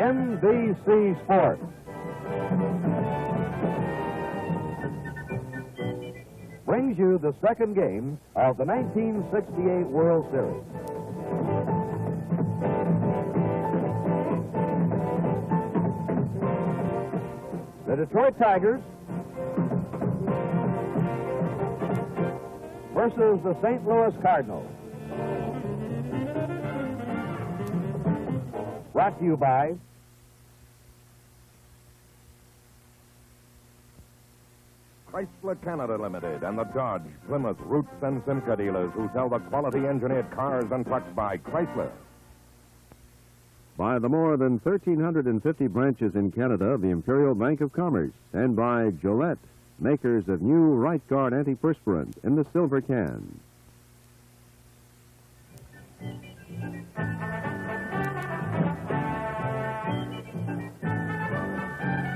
NBC Sports. Brings you the second game of the 1968 World Series. The Detroit Tigers versus the St. Louis Cardinals. Brought to you by Chrysler Canada Limited and the Dodge, Plymouth, Roots, and Simca dealers who sell the quality engineered cars and trucks by Chrysler. By the more than 1,350 branches in Canada of the Imperial Bank of Commerce, and by Gillette, makers of new Right Guard antiperspirant in the silver can.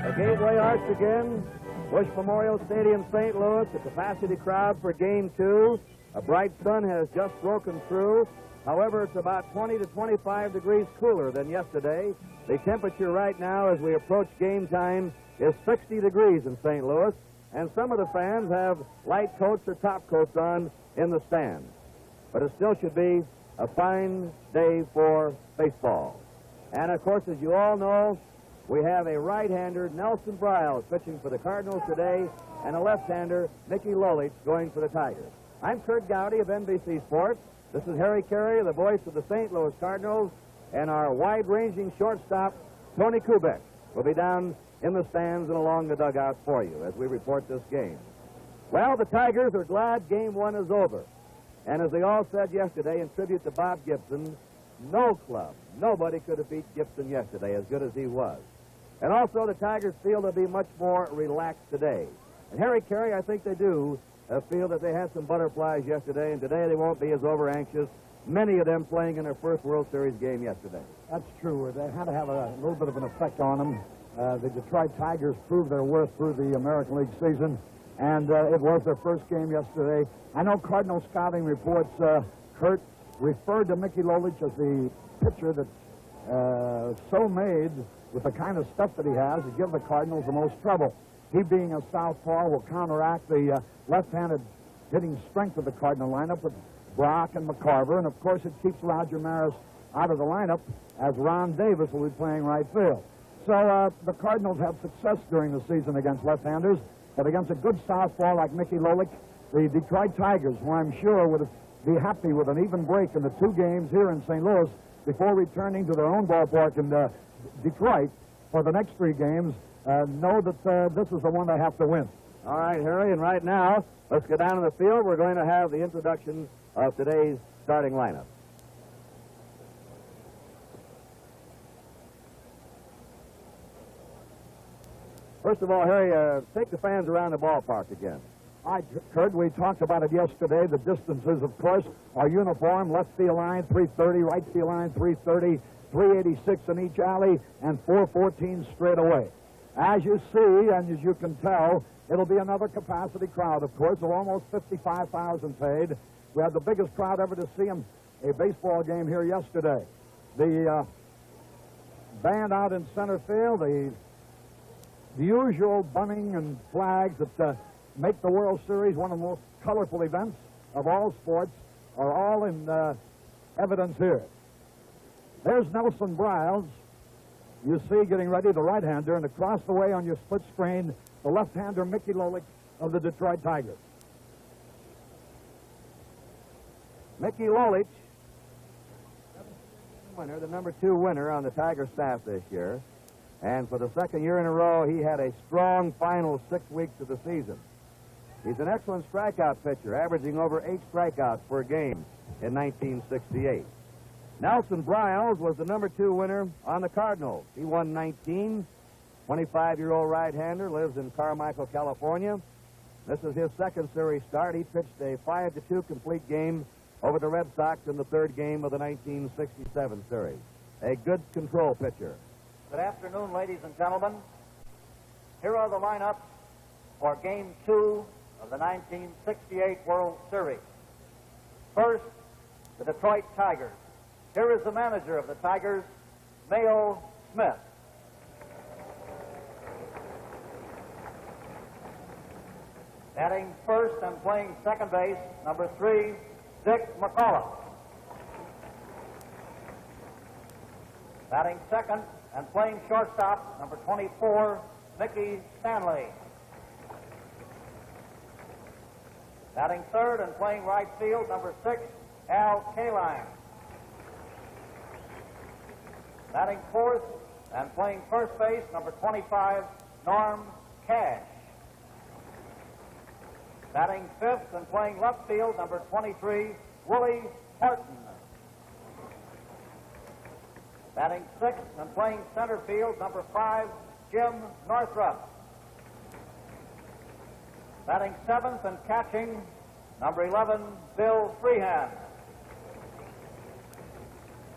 The Gateway Arch again. Bush Memorial Stadium, St. Louis, a capacity crowd for Game 2. A bright sun has just broken through. However, it's about 20 to 25 degrees cooler than yesterday. The temperature right now as we approach game time is 60 degrees in St. Louis, and some of the fans have light coats or top coats on in the stands. But it still should be a fine day for baseball. And, of course, as you all know, we have a right-hander, Nelson Briles, pitching for the Cardinals today, and a left-hander, Mickey Lolich, going for the Tigers. I'm Kurt Gowdy of NBC Sports. This is Harry Carey, the voice of the St. Louis Cardinals, and our wide-ranging shortstop, Tony Kubek, will be down in the stands and along the dugouts for you as we report this game. Well, the Tigers are glad Game 1 is over. And as they all said yesterday in tribute to Bob Gibson, no club, nobody could have beat Gibson yesterday, as good as he was. And also, the Tigers feel they'll be much more relaxed today. And Harry Carey, I think they do feel that they had some butterflies yesterday, and today they won't be as over-anxious, many of them playing in their first World Series game yesterday. That's true. They had to have a little bit of an effect on them. The Detroit Tigers proved their worth through the American League season, and it was their first game yesterday. I know Cardinal scouting reports, Kurt, referred to Mickey Lolich as the pitcher that so made with the kind of stuff that he has to give the Cardinals the most trouble. He, being a southpaw, will counteract the left-handed hitting strength of the Cardinal lineup with Brock and McCarver, and of course it keeps Roger Maris out of the lineup as Ron Davis will be playing right field. So the Cardinals have success during the season against left-handers, but against a good southpaw like Mickey Lolich, the Detroit Tigers, who I'm sure would be happy with an even break in the two games here in St. Louis before returning to their own ballpark in Detroit for the next three games, know that this is the one they have to win. All right, Harry, and right now, let's go down to the field. We're going to have the introduction of today's starting lineup. First of all, Harry, take the fans around the ballpark again. All right, Kurt, we talked about it yesterday. The distances, of course, are uniform. Left field line, 330. Right field line, 330. 386 in each alley, and 414 straight away. As you see, and as you can tell, it'll be another capacity crowd, of course, of almost 55,000 paid. We had the biggest crowd ever to see a baseball game here yesterday. The band out in center field, the usual bunting and flags that make the World Series one of the most colorful events of all sports are all in evidence here. There's Nelson Briles, you see, getting ready, the right-hander, and across the way on your split screen, the left-hander Mickey Lolich of the Detroit Tigers. Mickey Lolich, winner, the number 2 winner on the Tiger staff this year, and for the second year in a row, he had a strong final 6 weeks of the season. He's an excellent strikeout pitcher, averaging over 8 strikeouts per game in 1968. Nelson Briles was the number 2 winner on the Cardinals. He won 19. 25-year-old right-hander, lives in Carmichael, California. This is his second series start. He pitched a 5-2 complete game over the Red Sox in the third game of the 1967 series. A good control pitcher. Good afternoon, ladies and gentlemen. Here are the lineups for Game 2 of the 1968 World Series. First, the Detroit Tigers. Here is the manager of the Tigers, Mayo Smith. Batting first and playing second base, number 3, Dick McCullough. Batting second and playing shortstop, number 24, Mickey Stanley. Batting third and playing right field, number 6, Al Kaline. Batting fourth and playing first base, number 25, Norm Cash. Batting fifth and playing left field, number 23, Willie Horton. Batting sixth and playing center field, number 5, Jim Northrup. Batting seventh and catching, number 11, Bill Freehand.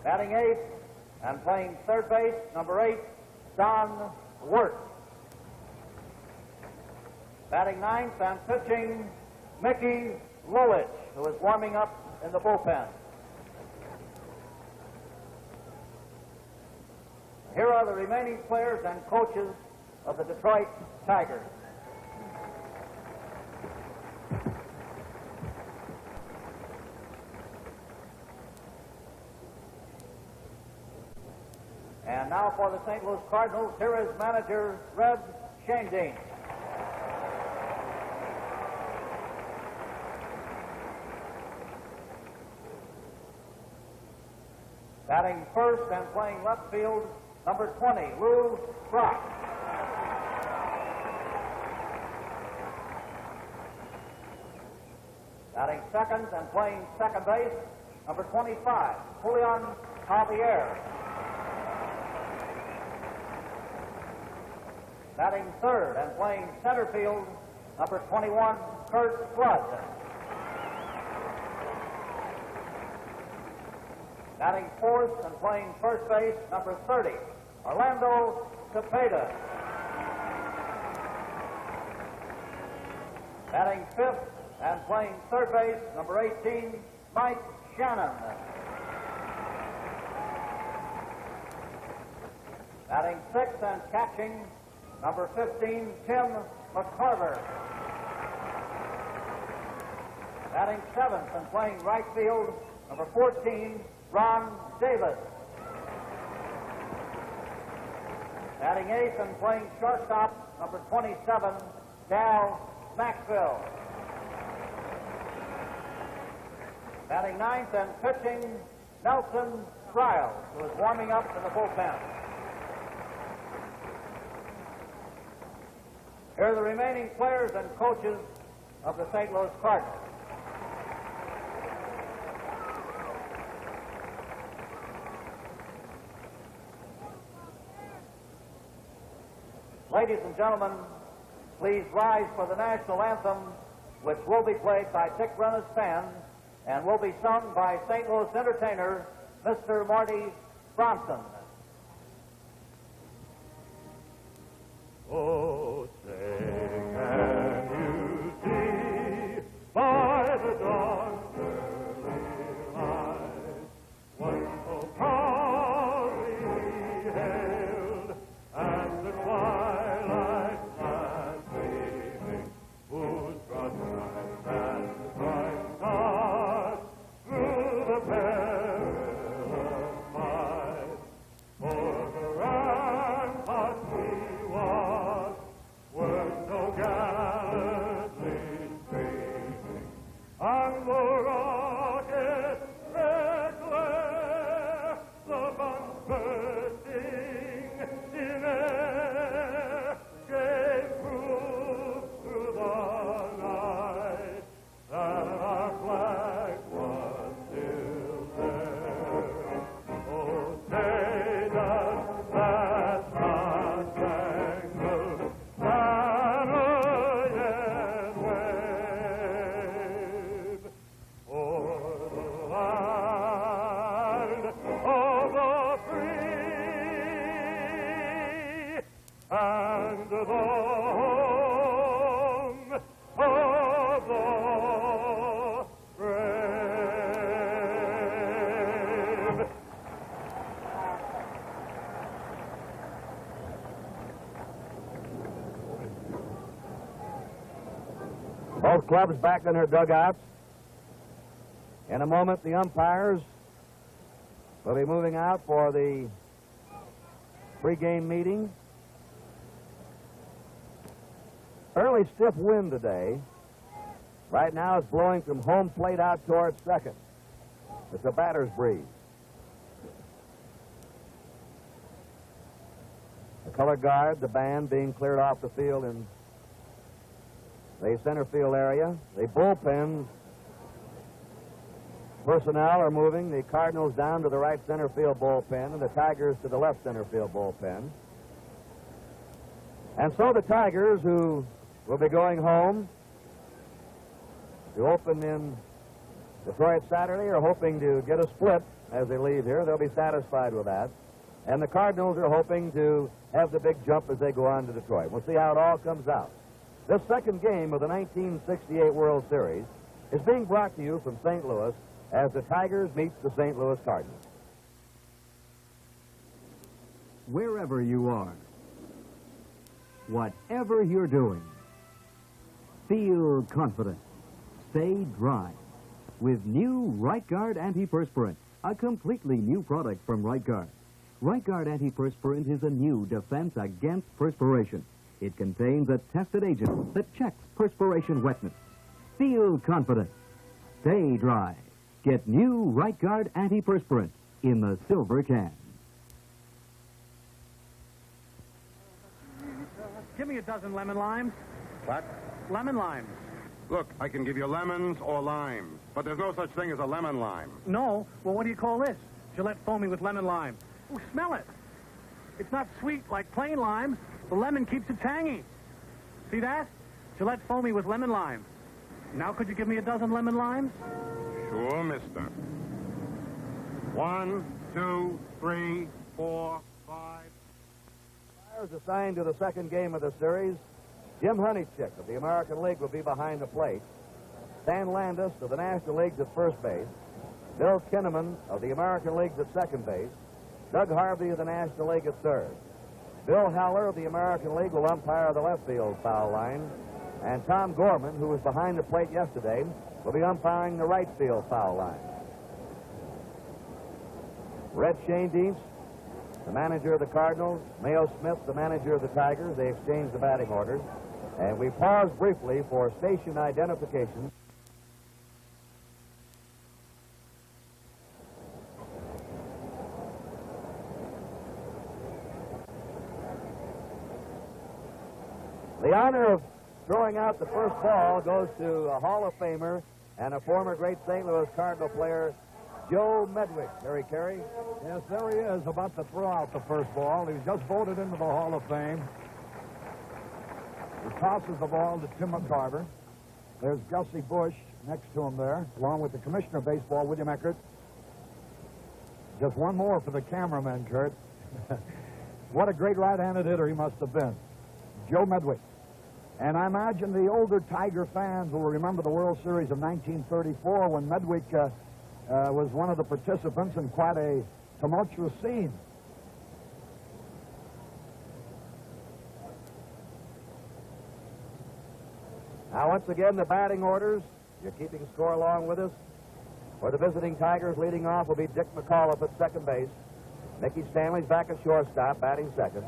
Batting eighth and playing third base, number 8, Don Wirt. Batting ninth and pitching, Mickey Lolich, who is warming up in the bullpen. Here are the remaining players and coaches of the Detroit Tigers. And now for the St. Louis Cardinals, here is manager Red Schoendienst. Batting first and playing left field, number 20, Lou Brock. Batting second and playing second base, number 25, Julian Javier. Batting third and playing center field, number 21, Curt Flood. Batting fourth and playing first base, number 30, Orlando Cepeda. Batting fifth and playing third base, number 18, Mike Shannon. Batting sixth and catching, number 15, Tim McCarver. Batting seventh and playing right field, number 14, Ron Davis. Batting eighth and playing shortstop, number 27, Dal Maxwell. Batting ninth and pitching, Nelson Riles, who is warming up in the bullpen. Here are the remaining players and coaches of the St. Louis Cardinals. Ladies and gentlemen, please rise for the national anthem, which will be played by Dick Renna's band and will be sung by St. Louis entertainer Mr. Marty Bronson. Oh, say can you see by the dawn's early light what so proudly we hailed as the twilight lands gleaming, whose broad stripes and bright stars through the perilous fight for the ramparts we watched were so gallantly streaming, and the rocket's red glare, the guns bursting in air, gave proof through the night that our flag was still there. Oh, say does that star-spangled banner yet wave? Both clubs back in their dugouts. In a moment, the umpires will be moving out for the pregame meeting. Early stiff wind today. Right now it's blowing from home plate out towards second. It's a batter's breeze. The color guard, the band being cleared off the field in the center field area. The bullpen personnel are moving. The Cardinals down to the right center field bullpen and the Tigers to the left center field bullpen. And so the Tigers, who will be going home to open in Detroit Saturday, are hoping to get a split as they leave here. They'll be satisfied with that. And the Cardinals are hoping to have the big jump as they go on to Detroit. We'll see how it all comes out. This second game of the 1968 World Series is being brought to you from St. Louis as the Tigers meet the St. Louis Cardinals. Wherever you are, whatever you're doing, feel confident. Stay dry with new Right Guard Antiperspirant, a completely new product from Right Guard. Right Guard Antiperspirant is a new defense against perspiration. It contains a tested agent that checks perspiration wetness. Feel confident. Stay dry. Get new Right Guard Antiperspirant in the silver can. Give me a dozen lemon limes. What? Lemon limes. Look, I can give you lemons or limes, but there's no such thing as a lemon lime. No? Well, what do you call this? Gillette Foamy with lemon lime. Oh, smell it. It's not sweet like plain lime. The lemon keeps it tangy. See that? Gillette Foamy with lemon lime. Now could you give me a dozen lemon limes? Sure, mister. 1, 2, 3, 4, 5. Players assigned to the second game of the series. Jim Honeychick of the American League will be behind the plate. Stan Landis of the National League at first base. Bill Kinnaman of the American League at second base. Doug Harvey of the National League at third. Bill Haller of the American League will umpire the left field foul line. And Tom Gorman, who was behind the plate yesterday, will be umpiring the right field foul line. Red Schoendienst, the manager of the Cardinals, Mayo Smith, the manager of the Tigers. They exchanged the batting orders. And we pause briefly for station identification. The honor of throwing out the first ball goes to a Hall of Famer and a former great St. Louis Cardinal player, Joe Medwick. Harry Carey? Yes, there he is, about to throw out the first ball. He's just voted into the Hall of Fame. He tosses the ball to Tim McCarver. There's Gussie Bush next to him there, along with the Commissioner of Baseball, William Eckert. Just one more for the cameraman, Kurt. What a great right-handed hitter he must have been. Joe Medwick. And I imagine the older Tiger fans will remember the World Series of 1934 when Medwick was one of the participants in quite a tumultuous scene. Now, once again, the batting orders. You're keeping score along with us. For the visiting Tigers, leading off will be Dick McAuliffe at second base. Mickey Stanley's back at shortstop, batting second.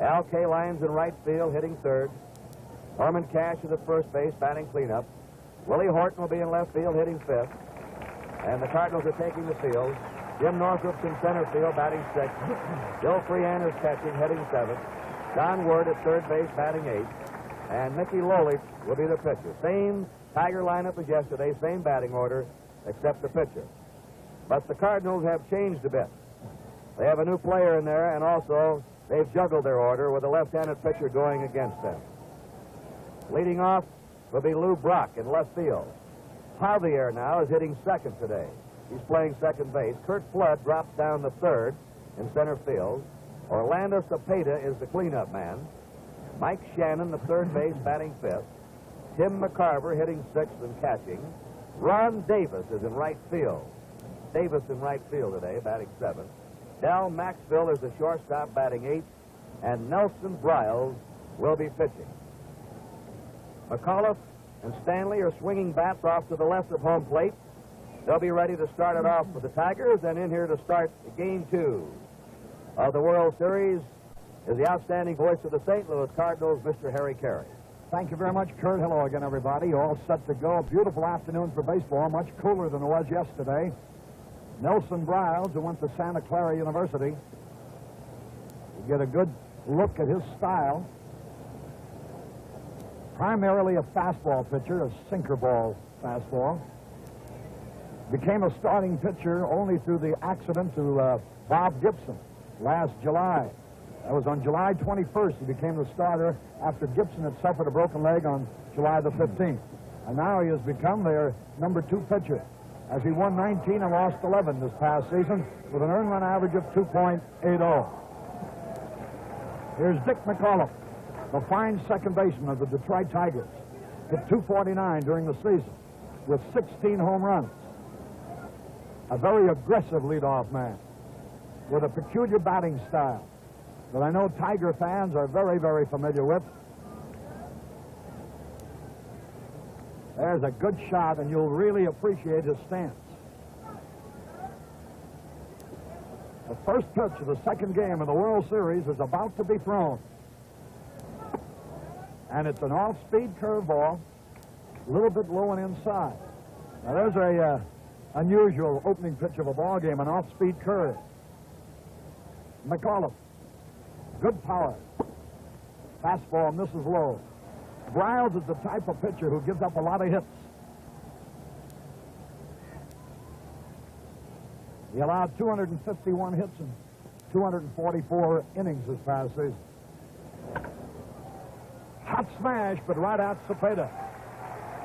Al Kalines in right field, hitting third. Norman Cash is at first base, batting cleanup. Willie Horton will be in left field, hitting fifth. And the Cardinals are taking the field. Jim Northrup's in center field, batting sixth. Bill Freehan is catching, hitting seventh. Don Word at third base, batting eighth. And Mickey Lolich will be the pitcher. Same Tiger lineup as yesterday, same batting order, except the pitcher. But the Cardinals have changed a bit. They have a new player in there, and also they've juggled their order with a left-handed pitcher going against them. Leading off will be Lou Brock in left field. Javier now is hitting second today. He's playing second base. Kurt Flood drops down to third in center field. Orlando Cepeda is the cleanup man. Mike Shannon, the third base, batting fifth. Tim McCarver hitting sixth and catching. Ron Davis is in right field. Davis in right field today, batting seventh. Del Maxville is the shortstop, batting eighth. And Nelson Briles will be pitching. McAuliffe and Stanley are swinging bats off to the left of home plate. They'll be ready to start it off for the Tigers, and in here to start Game 2 of the World Series is the outstanding voice of the St. Louis Cardinals, Mr. Harry Carey. Thank you very much, Kurt. Hello again, everybody. All set to go. A beautiful afternoon for baseball, much cooler than it was yesterday. Nelson Briles, who went to Santa Clara University, you get a good look at his style. Primarily a fastball pitcher, a sinker ball fastball. Became a starting pitcher only through the accident to Bob Gibson last July. That was on July 21st. He became the starter after Gibson had suffered a broken leg on July the 15th. And now he has become their number 2 pitcher, as he won 19 and lost 11 this past season with an earned run average of 2.80. Here's Dick McAuliffe, the fine second baseman of the Detroit Tigers. Hit .249 during the season with 16 home runs. A very aggressive leadoff man with a peculiar batting style that I know Tiger fans are very, very familiar with. There's a good shot, and you'll really appreciate his stance. The first pitch of the second game of the World Series is about to be thrown. And it's an off-speed curveball, a little bit low and inside. Now, there's a unusual opening pitch of a ball game, an off-speed curve. McAuliffe, good power. Fastball misses low. Briles is the type of pitcher who gives up a lot of hits. He allowed 251 hits and 244 innings this past season. Hot smash, but right at Cepeda.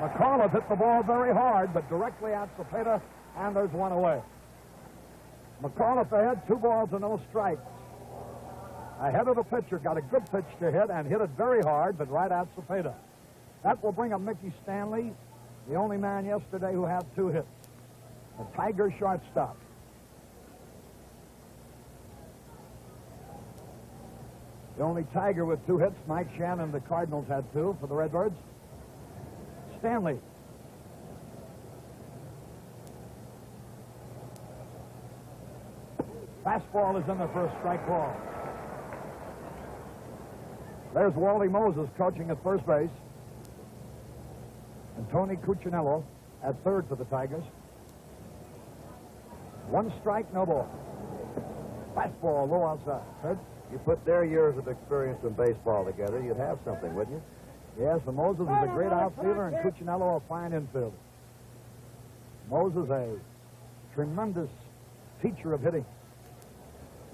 McAuliffe hit the ball very hard, but directly at Cepeda, and there's one away. McAuliffe ahead, 2 balls and no strikes. Ahead of the pitcher, got a good pitch to hit and hit it very hard, but right at Cepeda. That will bring up Mickey Stanley, the only man yesterday who had 2 hits. The Tiger shortstop. The only Tiger with 2 hits, Mike Shannon, the Cardinals had 2 for the Redbirds. Stanley. Fastball is in there for a strike ball. There's Wally Moses coaching at first base. And Tony Cuccinello at third for the Tigers. 1 strike, no ball. Fastball low outside. Third. You put their years of experience in baseball together, you'd have something, wouldn't you? Yes, and Moses is a great outfielder, and Cuccinello a fine infielder. Moses a tremendous teacher of hitting.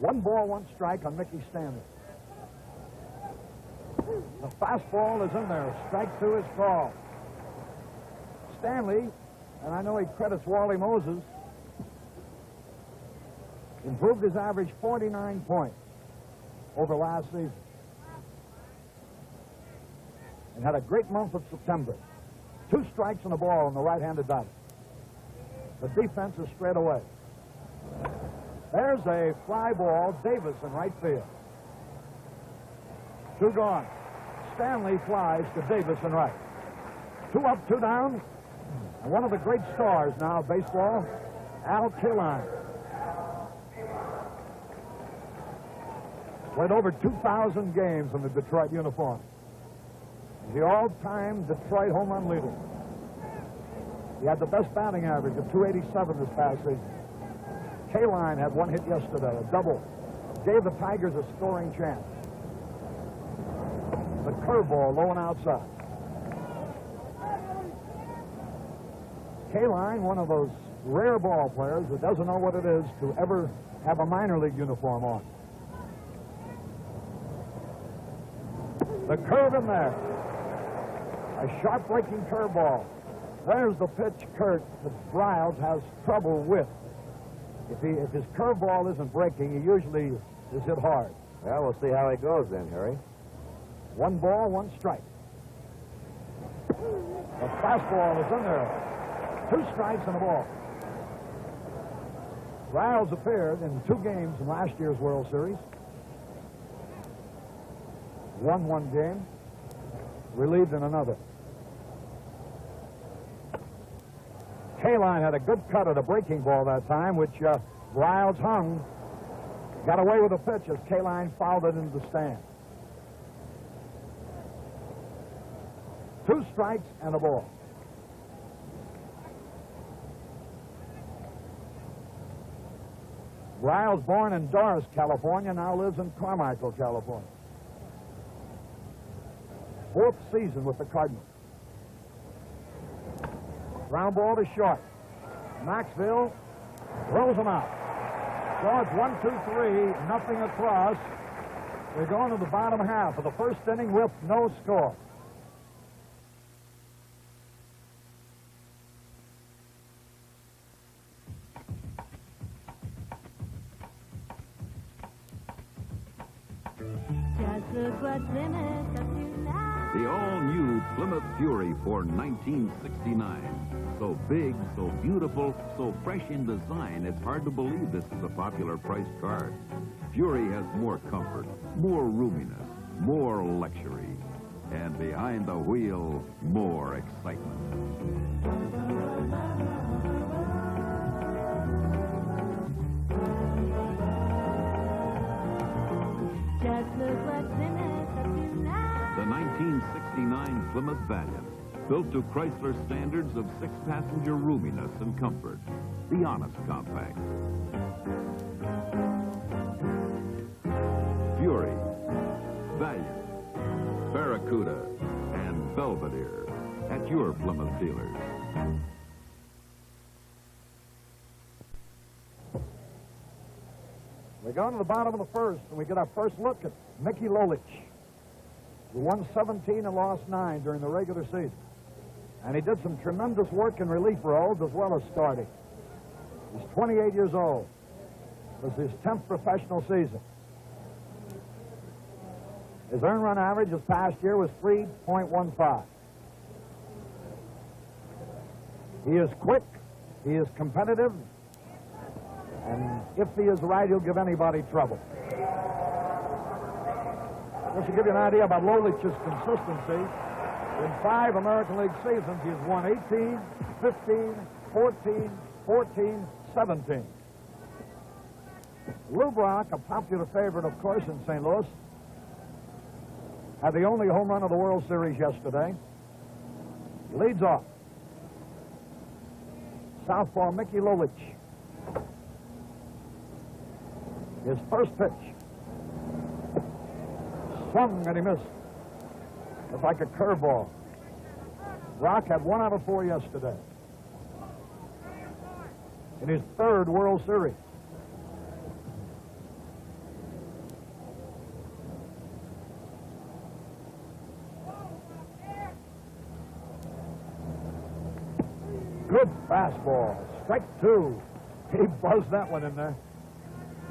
1 ball, 1 strike on Mickey Stanley. The fastball is in there. Strike 2 is called. Stanley, and I know he credits Wally Moses, improved his average 49 points over last season. And had a great month of September. 2 strikes and a ball on the right-handed batter. The defense is straight away. There's a fly ball, Davis in right field. 2 gone. Stanley flies to Davis in right. 2 up, 2 down. And one of the great stars now of baseball, Al Kaline. Played over 2,000 games in the Detroit uniform. He's the all-time Detroit home run leader. He had the best batting average of 287 this past season. Kaline had 1 hit yesterday, a double. Gave the Tigers a scoring chance. The curveball low and outside. Kaline, one of those rare ball players that doesn't know what it is to ever have a minor league uniform on. The curve in there. A sharp-breaking curveball. There's the pitch, Kurt, that Briles has trouble with. If his curveball isn't breaking, he usually is hit hard. Well, we'll see how it goes then, Harry. 1 ball, 1 strike. The fastball is in there. 2 strikes and a ball. Briles appeared in 2 games in last year's World Series. Won 1 game, relieved in another. Kaline had a good cut at a breaking ball that time, which Riles hung. Got away with the pitch as Kaline fouled it into the stand. 2 strikes and a ball. Riles, born in Doris, California, now lives in Carmichael, California. 4th season with the Cardinals. Ground ball to short. Maxville throws him out. So it's 1-2-3, nothing across. We're going to the bottom half of the first inning with no score. Just look what Plymouth up to now. The all-new Plymouth Fury for 1969. So big, so beautiful, so fresh in design, it's hard to believe this is a popular priced car. Fury has more comfort, more roominess, more luxury, and behind the wheel, more excitement. Just look what Plymouth up to now. The 1969 Plymouth Valiant, built to Chrysler standards of 6-passenger roominess and comfort. The Honest Compact. Fury, Valiant, Barracuda, and Belvedere at your Plymouth dealers. We go to the bottom of the first, and we get our first look at Mickey Lolich, who won 17 and lost 9 during the regular season. And he did some tremendous work in relief roles as well as starting. He's 28 years old. It was his 10th professional season. His earned run average this past year was 3.15. He is quick, he is competitive, and if he is right, he'll give anybody trouble. Just to give you an idea about Lolich's consistency, in 5 American League seasons, he's won 18, 15, 14, 14, 17. Lou Brock, a popular favorite, of course, in St. Louis, had the only home run of the World Series yesterday. Leads off. Southpaw Mickey Lolich. His first pitch. Swung and he missed. It's like a curveball. Brock had 1 out of 4 yesterday. In his 3rd World Series. Good fastball. Strike 2. He buzzed that one in there.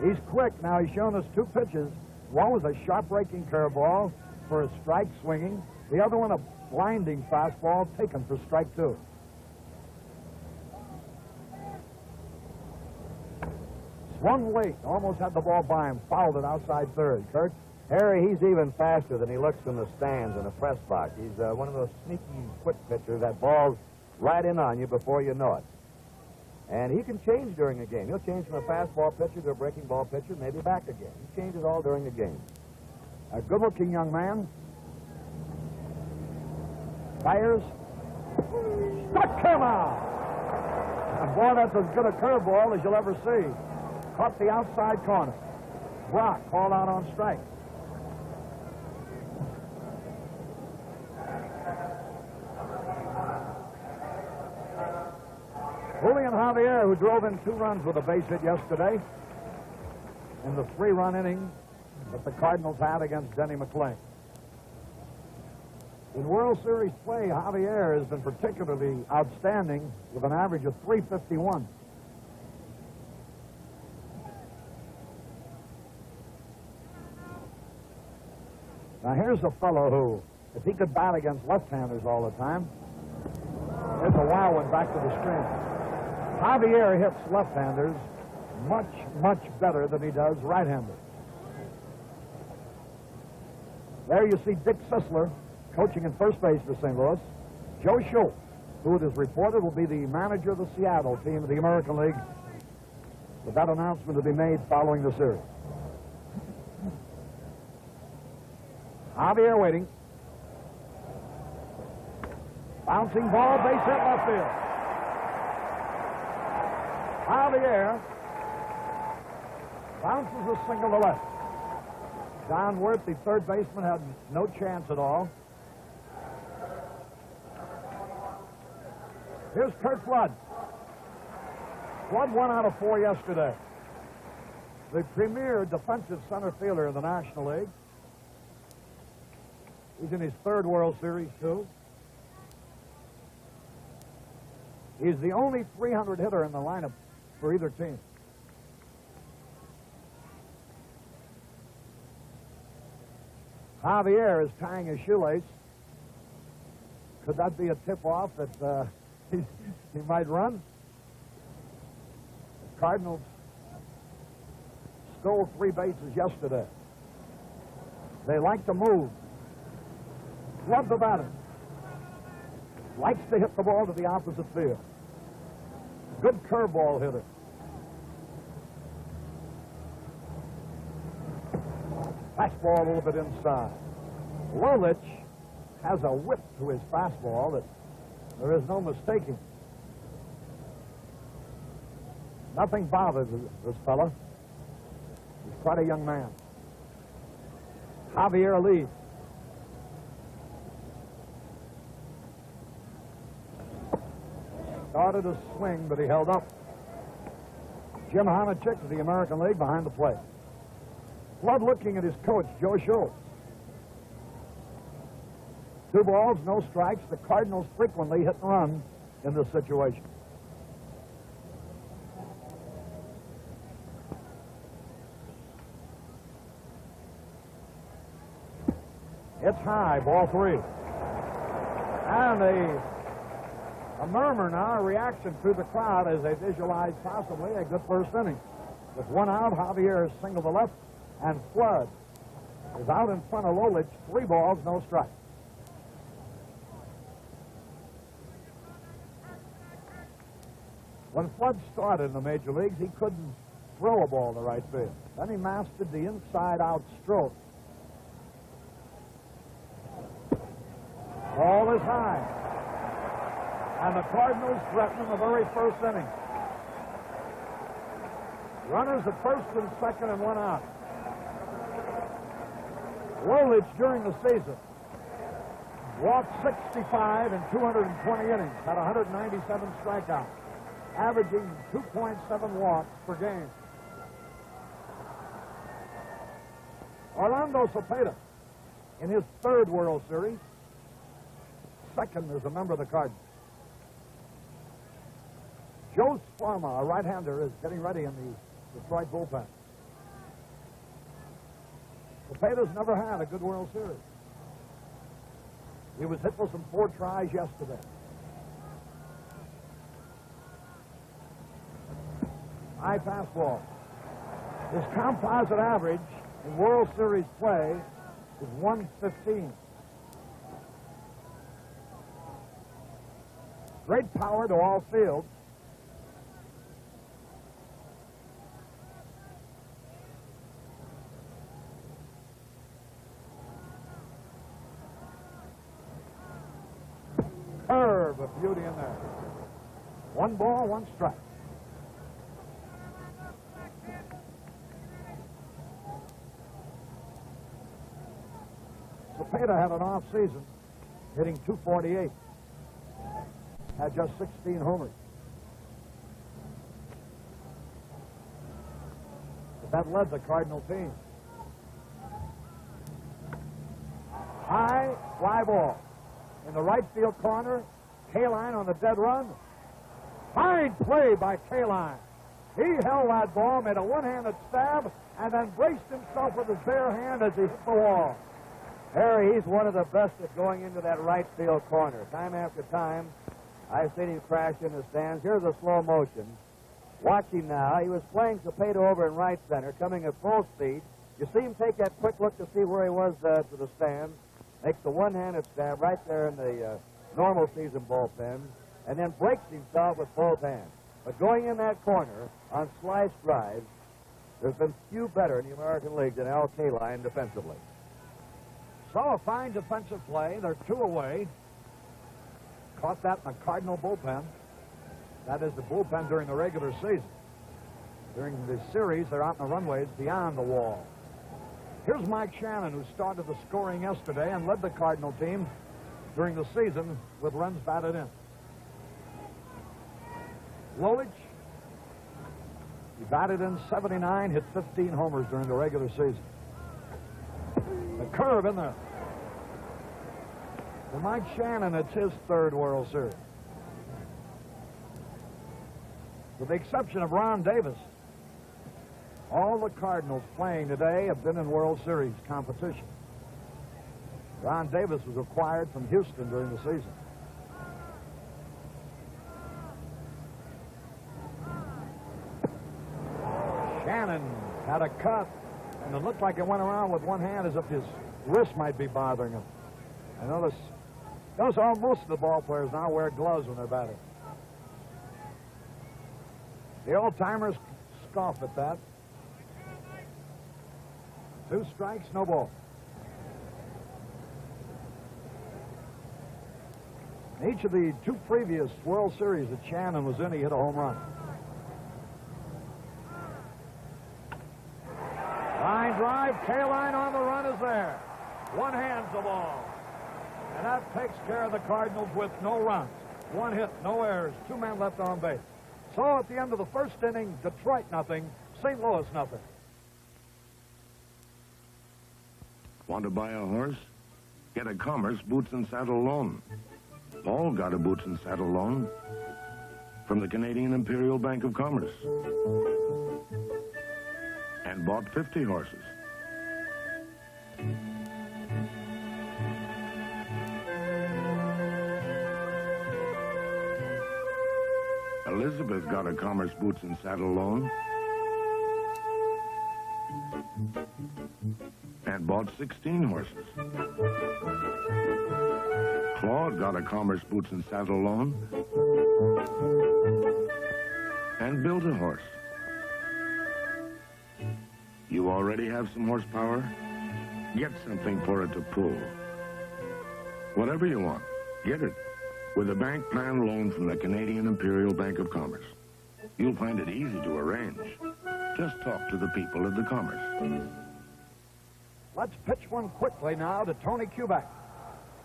He's quick. Now he's shown us 2 pitches. One was a sharp breaking curveball for a strike swinging. The other one a blinding fastball taken for strike 2. Swung late. Almost had the ball by him. Fouled it outside 3rd. Kurt? Harry, he's even faster than he looks in the stands in the press box. He's one of those sneaky, quick pitchers that ball's right in on you before you know it. And he can change during a game. He'll change from a fastball pitcher to a breaking ball pitcher, maybe back again. He changes all during the game. A good-looking young man. Fires. Struck him out! And boy, that's as good a curveball as you'll ever see. Caught the outside corner. Brock called out on strike. Julian Javier, who drove in 2 runs with a base hit yesterday in the 3-run inning that the Cardinals had against Denny McClain. In World Series play, Javier has been particularly outstanding with an average of .351. Now here's a fellow who, if he could bat against left-handers all the time, there's a wild one back to the screen. Javier hits left-handers much, much better than he does right-handers. There you see Dick Sisler coaching in first base for St. Louis. Joe Schultz, who it is reported will be the manager of the Seattle team of the American League. But that announcement will be made following the series. Javier waiting. Bouncing ball, base hit left field. Javier bounces a single to left. John Wirth, the third baseman, had no chance at all. Here's Curt Flood. Flood 1 out of 4 yesterday. The premier defensive center fielder in the National League. He's in his third World Series, too. He's the only 300 hitter in the lineup for either team. Javier is tying his shoelace. Could that be a tip-off that he might run? The Cardinals stole 3 bases yesterday. They like to move. Love the batter. Likes to hit the ball to the opposite field. Good curveball hitter. Fastball a little bit inside. Lolich has a whip to his fastball that there is no mistaking. Nothing bothers this fella. He's quite a young man. Javier leads. Started a swing, but he held up. Jim Honachek of the American League behind the plate. Flood looking at his coach, Joe Schultz. 2 balls, no strikes. The Cardinals frequently hit and run in this situation. It's high, ball 3. And a murmur now, a reaction through the crowd as they visualize possibly a good first inning. With 1 out, Javier is single to left, and Flood is out in front of Lolich. 3 balls, no strikes. When Flood started in the major leagues, he couldn't throw a ball to right field. Then he mastered the inside-out stroke. Ball is high. And the Cardinals threaten the very first inning. Runners at first and second and 1 out. Lolich during the season walked 65 in 220 innings, had 197 strikeouts, averaging 2.7 walks per game. Orlando Cepeda, in his third World Series, second as a member of the Cardinals. Joe Sparma, a right-hander, is getting ready in the Detroit bullpen. Cepeda's never had a good World Series. He was hit with some 4 tries yesterday. High fastball. His composite average in World Series play is 115. Great power to all fields. Curve of beauty in there. 1 ball, 1 strike. Cepeda had an off season, hitting .248. Had just 16 homers. But that led the Cardinal team. High fly ball. In the right field corner, Kaline on the dead run. Fine play by Kaline. He held that ball, made a one-handed stab, and then braced himself with his bare hand as he hit the wall. Harry, he's one of the best at going into that right field corner. Time after time, I've seen him crash in the stands. Here's a slow motion. Watch him now. He was playing Cepeda over in right center, coming at full speed. You see him take that quick look to see where he was to the stands. Makes the one-handed stab right there in the normal season bullpen. and then breaks himself with both hands. But going in that corner on slice drives, there's been few better in the American League than Al Kaline defensively. So a fine defensive play. They're 2 away. Caught that in the Cardinal bullpen. That is the bullpen during the regular season. During the series, they're out in the runways beyond the wall. Here's Mike Shannon, who started the scoring yesterday and led the Cardinal team during the season with runs batted in. Lolich, he batted in 79, hit 15 homers during the regular season. The curve in there. For Mike Shannon, it's his 3rd World Series. With the exception of Ron Davis, all the Cardinals playing today have been in World Series competition. Ron Davis was acquired from Houston during the season. Shannon had a cut, and it looked like it went around with one hand as if his wrist might be bothering him. I notice most of the ball players now wear gloves when they're batting. The old-timers scoff at that. 2 strikes, no ball. In each of the 2 previous World Series that Shannon was in, he hit a home run. Line drive, Kaline on the run is there. One hand's the ball. And that takes care of the Cardinals with no runs. 1 hit, no errors, 2 men left on base. So at the end of the first inning, Detroit nothing, St. Louis nothing. Want to buy a horse? Get a Commerce Boots and Saddle loan. Paul got a Boots and Saddle loan from the Canadian Imperial Bank of Commerce and bought 50 horses. Elizabeth got a Commerce Boots and Saddle loan and bought 16 horses. Claude got a Commerce Boots and Saddle loan and built a horse. You already have some horsepower? Get something for it to pull. Whatever you want, get it with a bank plan loan from the Canadian Imperial Bank of Commerce. You'll find it easy to arrange. Just talk to the people at the Commerce. Let's pitch one quickly now to Tony Kubek.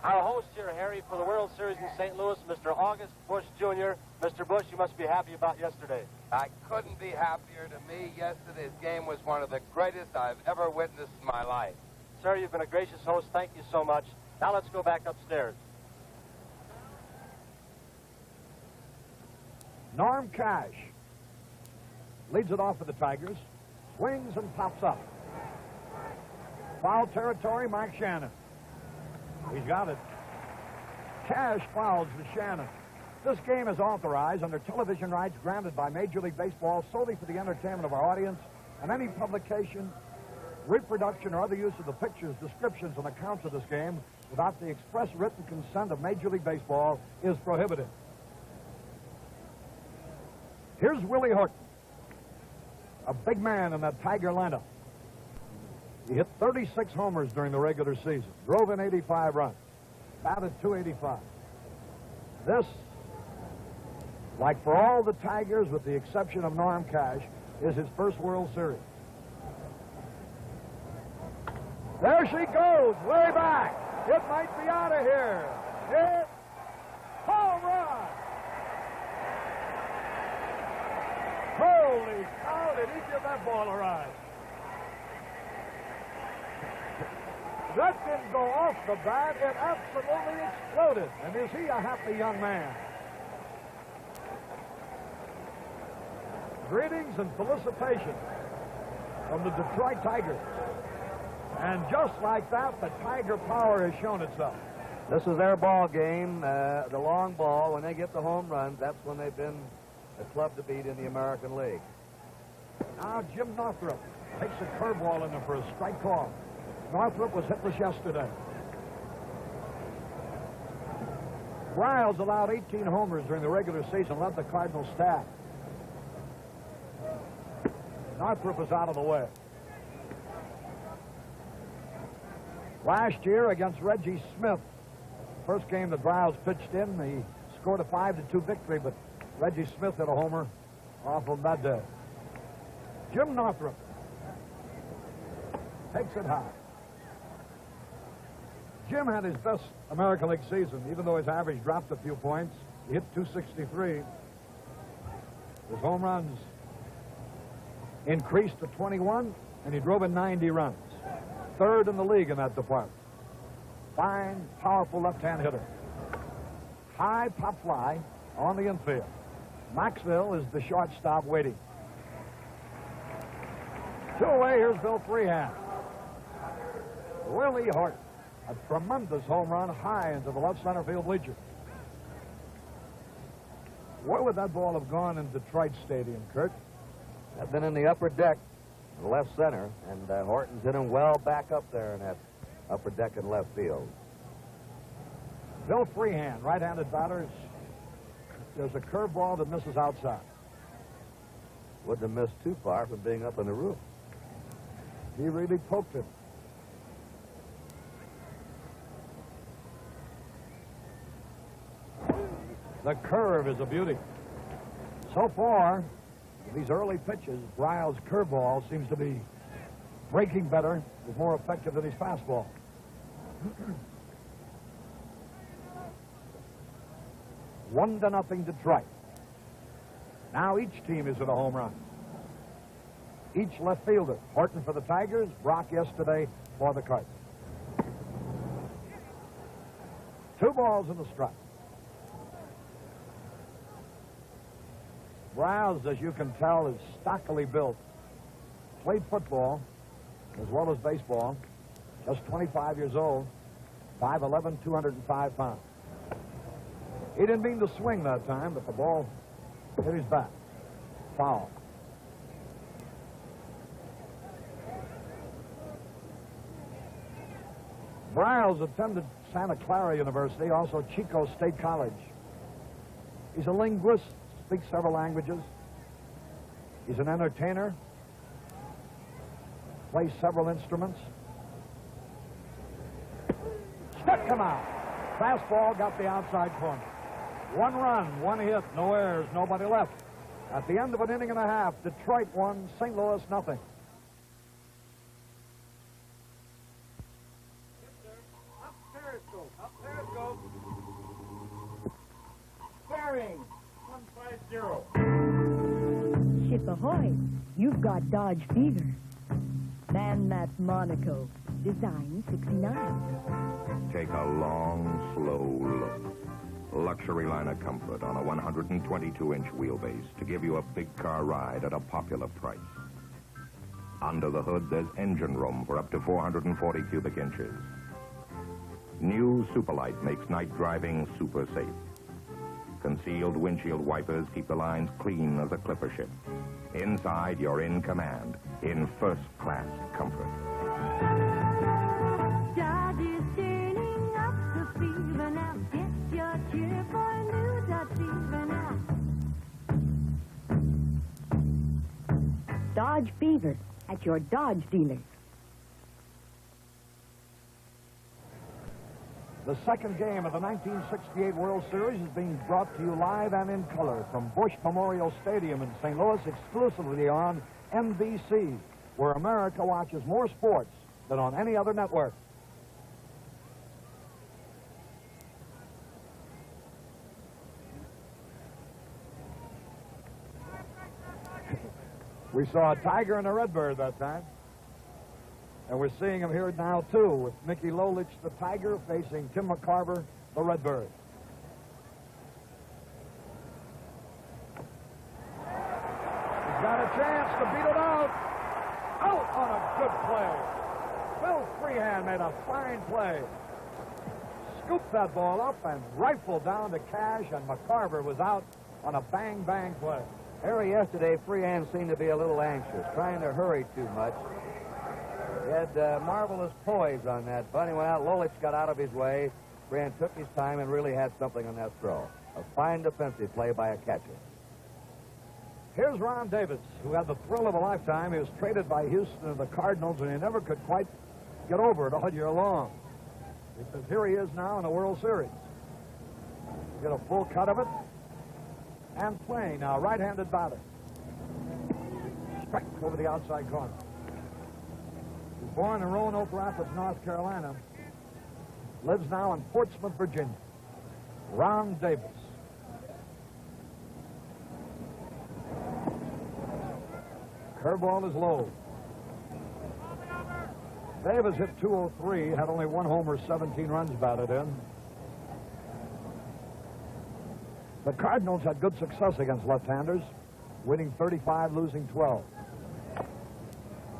Our host here, Harry, for the World Series in St. Louis, Mr. August Busch Jr. Mr. Busch, you must be happy about yesterday. I couldn't be happier. To me, yesterday's game was one of the greatest I've ever witnessed in my life. Sir, you've been a gracious host. Thank you so much. Now let's go back upstairs. Norm Cash leads it off for the Tigers. Swings and pops up. Foul territory, Mike Shannon. He's got it. Cash fouls to Shannon. This game is authorized under television rights granted by Major League Baseball solely for the entertainment of our audience, and any publication, reproduction, or other use of the pictures, descriptions, and accounts of this game without the express written consent of Major League Baseball is prohibited. Here's Willie Horton, a big man in that Tiger lineup. He hit 36 homers during the regular season, drove in 85 runs, batted .285. This, like for all the Tigers with the exception of Norm Cash, is his first World Series. There she goes, way back. It might be out of here. It's home run. Holy cow, did he give that ball a ride? That didn't go off the bat. It absolutely exploded. And is he a happy young man? Greetings and felicitations from the Detroit Tigers. And just like that, the Tiger power has shown itself. This is their ball game, the long ball. When they get the home runs, that's when they've been a club to beat in the American League. Now Jim Northrup takes a curveball in there for a strike call. Northrup was hitless yesterday. Riles allowed 18 homers during the regular season, led the Cardinal staff. Northrup is out of the way. Last year against Reggie Smith, first game that Riles pitched in, he scored a 5-2 victory, but Reggie Smith hit a homer off him that day. Jim Northrup takes it high. Jim had his best American League season, even though his average dropped a few points. He hit 263. His home runs increased to 21, and he drove in 90 runs. Third in the league in that department. Fine, powerful left-hand hitter. High pop fly on the infield. Maxwell is the shortstop waiting. 2 away, here's Bill Freehand. Willie Horton, a tremendous home run high into the left center field bleachers. Where would that ball have gone in Detroit Stadium, Kurt? I've been in the upper deck, left center, and Horton's hit him well back up there in that upper deck in left field. Bill Freehand, right-handed batters. There's a curveball that misses outside. Wouldn't have missed too far from being up in the roof. He really poked it. The curve is a beauty. So far, these early pitches, Riles' curveball seems to be breaking better, is more effective than his fastball. 1-0 Detroit. Now each team is at a home run. Each left fielder. Horton for the Tigers, Brock yesterday for the Cardinals. 2 balls in the strike. Riles, as you can tell, is stockily built. Played football as well as baseball. Just 25 years old. 5'11", 205 pounds. He didn't mean to swing that time, but the ball hit his back. Foul. Riles attended Santa Clara University, also Chico State College. He's a linguist, speaks several languages. He's an entertainer, plays several instruments. Struck him out. Fastball got the outside corner. 1 run, 1 hit, no errors, nobody left. At the end of an inning and a half, Detroit won, St. Louis nothing. Up Periscope. Bearing 150. Ship ahoy. You've got Dodge Fever. Man, that's Monaco. Design 69. Take a long, slow look. Luxury line of comfort on a 122-inch wheelbase to give you a big car ride at a popular price. Under the hood, there's engine room for up to 440 cubic inches. New Superlight makes night driving super safe. Concealed windshield wipers keep the lines clean as a clipper ship. Inside, you're in command, in first-class comfort. Dodge is turning up the fever now. Get your cheer for a new Dodge Fever now. Dodge Fever at your Dodge dealer. The second game of the 1968 World Series is being brought to you live and in color from Bush Memorial Stadium in St. Louis, exclusively on NBC, where America watches more sports than on any other network. We saw a tiger and a redbird that time. And we're seeing him here now, too, with Mickey Lolich, the tiger, facing Tim McCarver, the redbird. He's got a chance to beat it out. Out on a good play. Bill Freehand made a fine play. Scooped that ball up and rifled down to Cash, and McCarver was out on a bang-bang play. Harry, yesterday, Freehand seemed to be a little anxious, trying to hurry too much. He had marvelous poise on that bunt. He went out. Lolich got out of his way. Grant took his time and really had something on that throw. A fine defensive play by a catcher. Here's Ron Davis, who had the thrill of a lifetime. He was traded by Houston to the Cardinals, and he never could quite get over it all year long. Because here he is now in the World Series. Get a full cut of it. And playing now, right-handed batter. Strike over the outside corner. He's born in Roanoke Rapids, North Carolina. Lives now in Portsmouth, Virginia. Ron Davis. Curveball is low. Davis hit .203, had only one homer, 17 runs batted in. The Cardinals had good success against left-handers, winning 35, losing 12.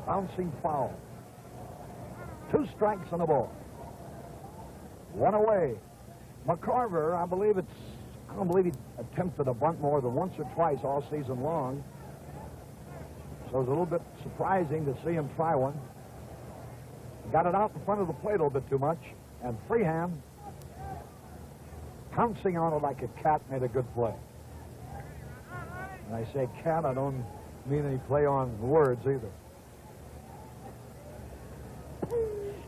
Bouncing foul. 2 strikes on the ball. 1 away. McCarver, I don't believe he attempted a bunt more than once or twice all season long. So it was a little bit surprising to see him try one. Got it out in front of the plate a little bit too much. And Freehan, pouncing on it like a cat, made a good play. And I say cat, I don't mean any play on words either.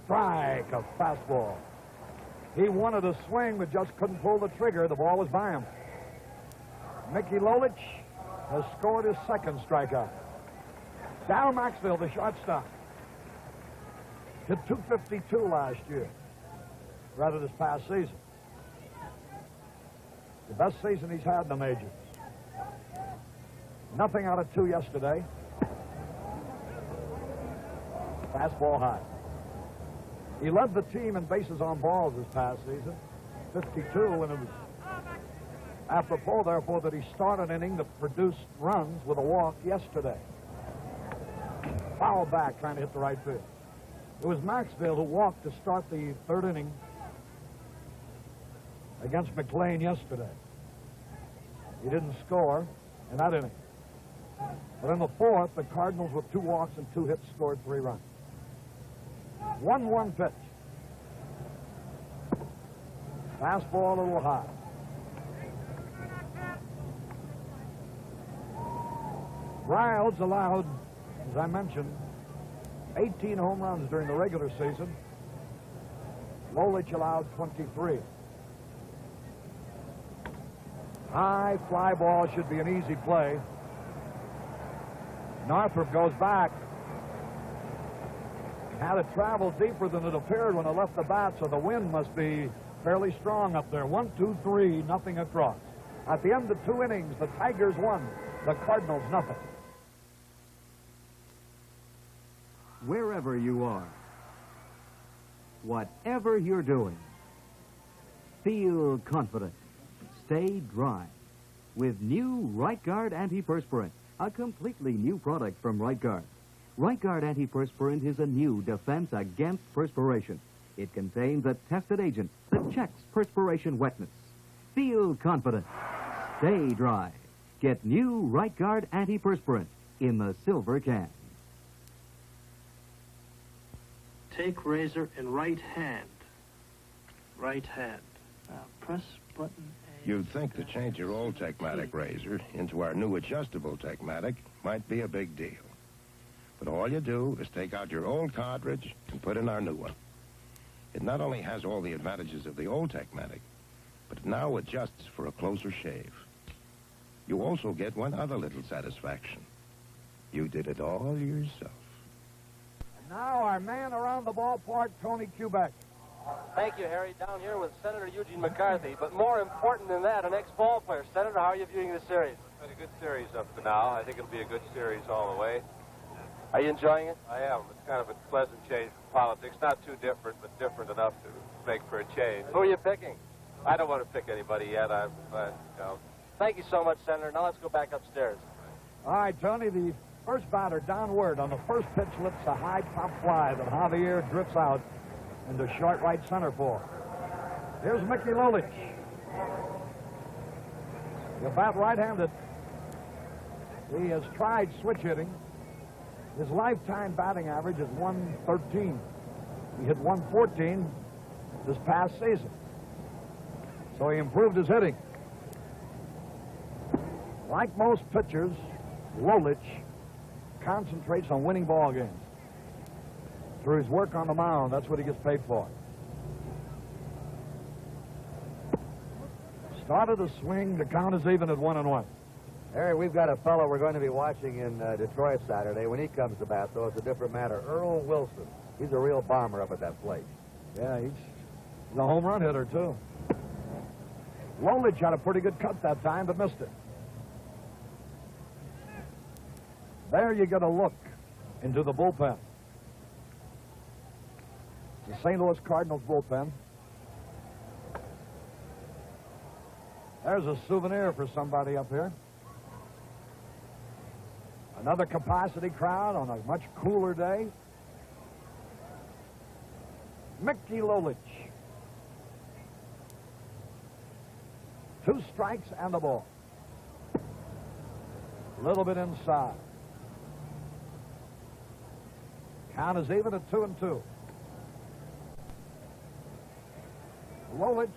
Strike, a fastball. He wanted a swing, but just couldn't pull the trigger. The ball was by him. Mickey Lolich has scored his second strikeout. Dal Maxfield, the shortstop, hit .252 last year, rather this past season. The best season he's had in the majors. Nothing out of 2 yesterday. Fastball high. He led the team in bases on balls this past season, 52, and it was apropos, therefore, that he started an inning that produced runs with a walk yesterday. Foul back, trying to hit the right field. It was Maxfield who walked to start the 3rd inning against McLean yesterday. He didn't score in that inning. But in the 4th, the Cardinals with 2 walks and 2 hits scored 3 runs. 1-1 pitch. Fastball a little high. Riles allowed, as I mentioned, 18 home runs during the regular season. Lolich allowed 23. High fly ball should be an easy play. Northrup goes back. Had it traveled deeper than it appeared when it left the bat, so the wind must be fairly strong up there. 1, 2, 3, nothing across. At the end of 2 innings, the Tigers won, the Cardinals nothing. Wherever you are, whatever you're doing, feel confident. Stay dry with new Right Guard Antiperspirant, a completely new product from Right Guard. Right Guard Antiperspirant is a new defense against perspiration. It contains a tested agent that checks perspiration wetness. Feel confident. Stay dry. Get new Right Guard Antiperspirant in the silver can. Take razor in right hand. Right hand. Now press button A. You'd think to change your old Techmatic razor into our new adjustable Techmatic might be a big deal. But all you do is take out your old cartridge and put in our new one. It not only has all the advantages of the old Techmatic, but it now adjusts for a closer shave. You also get one other little satisfaction. You did it all yourself. And now our man around the ballpark, Tony Kubek. Thank you, Harry. Down here with Senator Eugene McCarthy. But more important than that, an ex-ball player. Senator, how are you viewing this series? It's been a good series up to now. I think it'll be a good series all the way. Are you enjoying it? I am. It's kind of a pleasant change from politics. Not too different, but different enough to make for a change. Who are you picking? I don't want to pick anybody yet. Thank you so much, Senator. Now let's go back upstairs. All right, Tony, the first batter downward on the first pitch lifts a high pop fly that Javier drifts out into short right center for. Here's Mickey Lolich. The bat right-handed. He has tried switch hitting. His lifetime batting average is 113. He hit 114 this past season. So he improved his hitting. Like most pitchers, Lolich concentrates on winning ball games. Through his work on the mound, that's what he gets paid for. Started a swing. The count is even at 1-1. Harry, we've got a fellow we're going to be watching in Detroit Saturday. When he comes to bat, though, it's a different matter. Earl Wilson. He's a real bomber up at that plate. Yeah, he's a home run hitter, too. Lolich had a pretty good cut that time, but missed it. There you get a look into the bullpen. The St. Louis Cardinals bullpen. There's a souvenir for somebody up here. Another capacity crowd on a much cooler day. Mickey Lolich. 2 strikes and a ball. A little bit inside. Count is even at 2-2. Lolich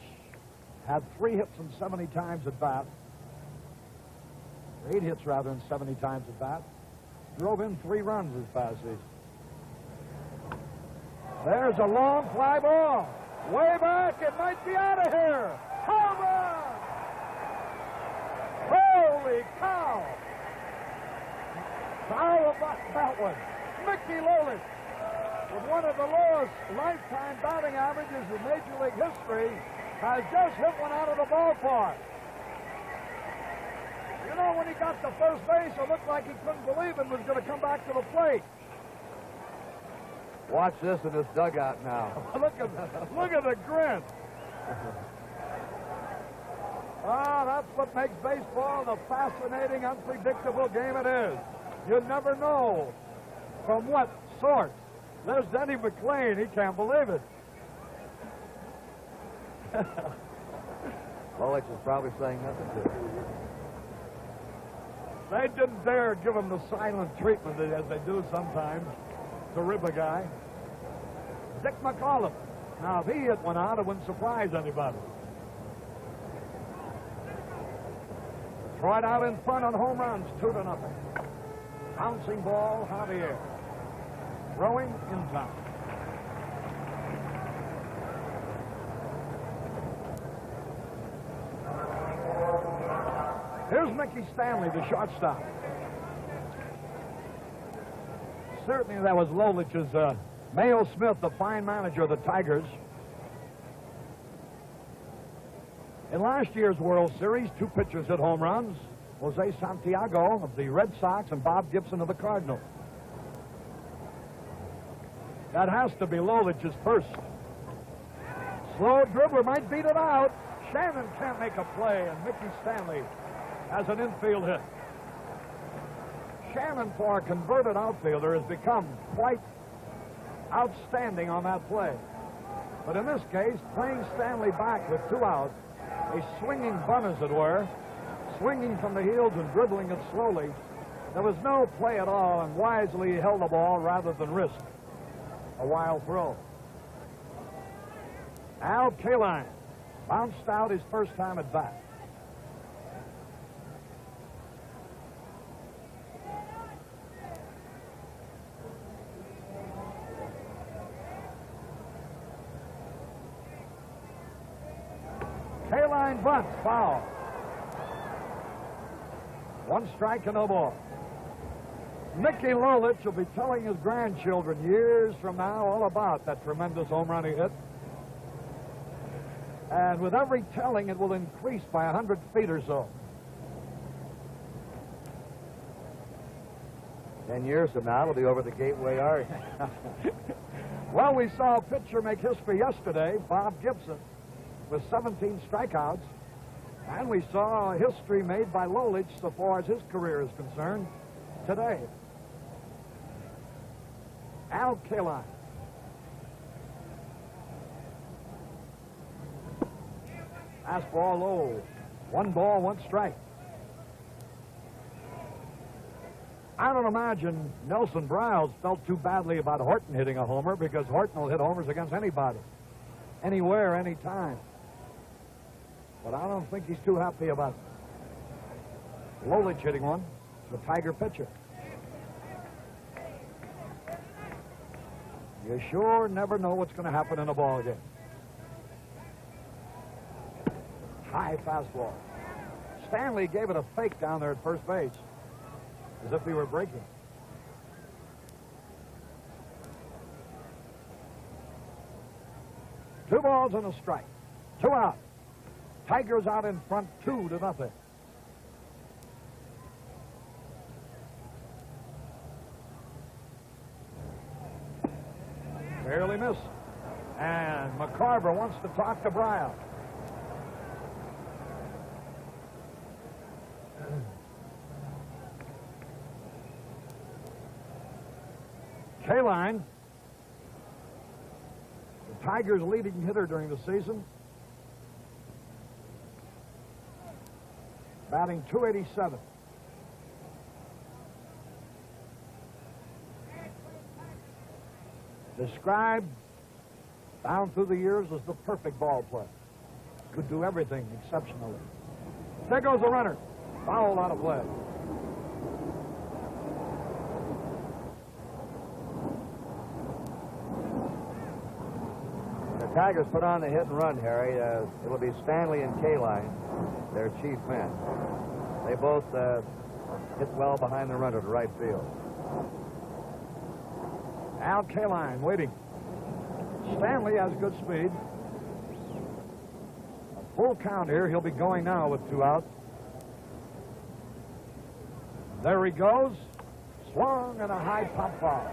had 3 hits and 70 times at bat. 8 hits, rather, than 70 times at bat. Drove in 3 runs this past season. There's a long fly ball. Way back. It might be out of here. Home run! Holy cow! How about that one? Mickey Lolich, with one of the lowest lifetime batting averages in Major League history, has just hit one out of the ballpark. You know, when he got to first base, it looked like he couldn't believe it was going to come back to the plate. Watch this in this dugout now. Look at the grin. That's what makes baseball the fascinating, unpredictable game it is. You never know from what source. There's Denny McLain. He can't believe it. Lolich is probably saying nothing to it. They didn't dare give him the silent treatment as they do sometimes to rib a guy. Dick McAuliffe. Now, if he hit one out, it wouldn't surprise anybody. Detroit out in front on home runs, 2-0. Bouncing ball, Javier. Throwing in time. Here's Mickey Stanley, the shortstop. Certainly that was Lolich's Mayo Smith, the fine manager of the Tigers. In last year's World Series, 2 pitchers hit home runs. Jose Santiago of the Red Sox and Bob Gibson of the Cardinals. That has to be Lolich's first. Slow dribbler might beat it out. Shannon can't make a play, and Mickey Stanley has an infield hit. Shannon, for a converted outfielder, has become quite outstanding on that play. But in this case, playing Stanley back with 2 outs, a swinging bunt, as it were, swinging from the heels and dribbling it slowly. There was no play at all, and wisely he held the ball rather than risk a wild throw. Al Kaline bounced out his first time at bat. Kaline bunts, foul. 1 strike and no ball. Mickey Lolich will be telling his grandchildren years from now all about that tremendous home run he hit. And with every telling, it will increase by 100 feet or so. 10 years from now, it'll be over the Gateway Arch. Well, we saw a pitcher make history yesterday, Bob Gibson, with 17 strikeouts. And we saw history made by Lolich so far as his career is concerned today. Al Kaline. Fastball low. 1 ball, 1 strike. I don't imagine Nelson Briles felt too badly about Horton hitting a homer, because Horton will hit homers against anybody, anywhere, anytime. But I don't think he's too happy about it. Lolich hitting one. The Tiger pitcher. You sure never know what's going to happen in a ball game. High fastball. Stanley gave it a fake down there at first base, as if he were breaking. Two balls and a strike. Two out. Tigers out in front, 2-0. Barely missed. And McCarver wants to talk to Bryle. Kaline, the Tigers' leading hitter during the season, batting .287. Described down through the years as the perfect ball player. Could do everything exceptionally. There goes the runner. Fouled out of play. The Tigers put on the hit and run, Harry. It'll be Stanley and Kaline, their chief men. They both hit well behind the runner to right field. Al Kaline waiting. Stanley has good speed. A full count here. He'll be going now with 2 outs. There he goes. Swung and a high pop foul.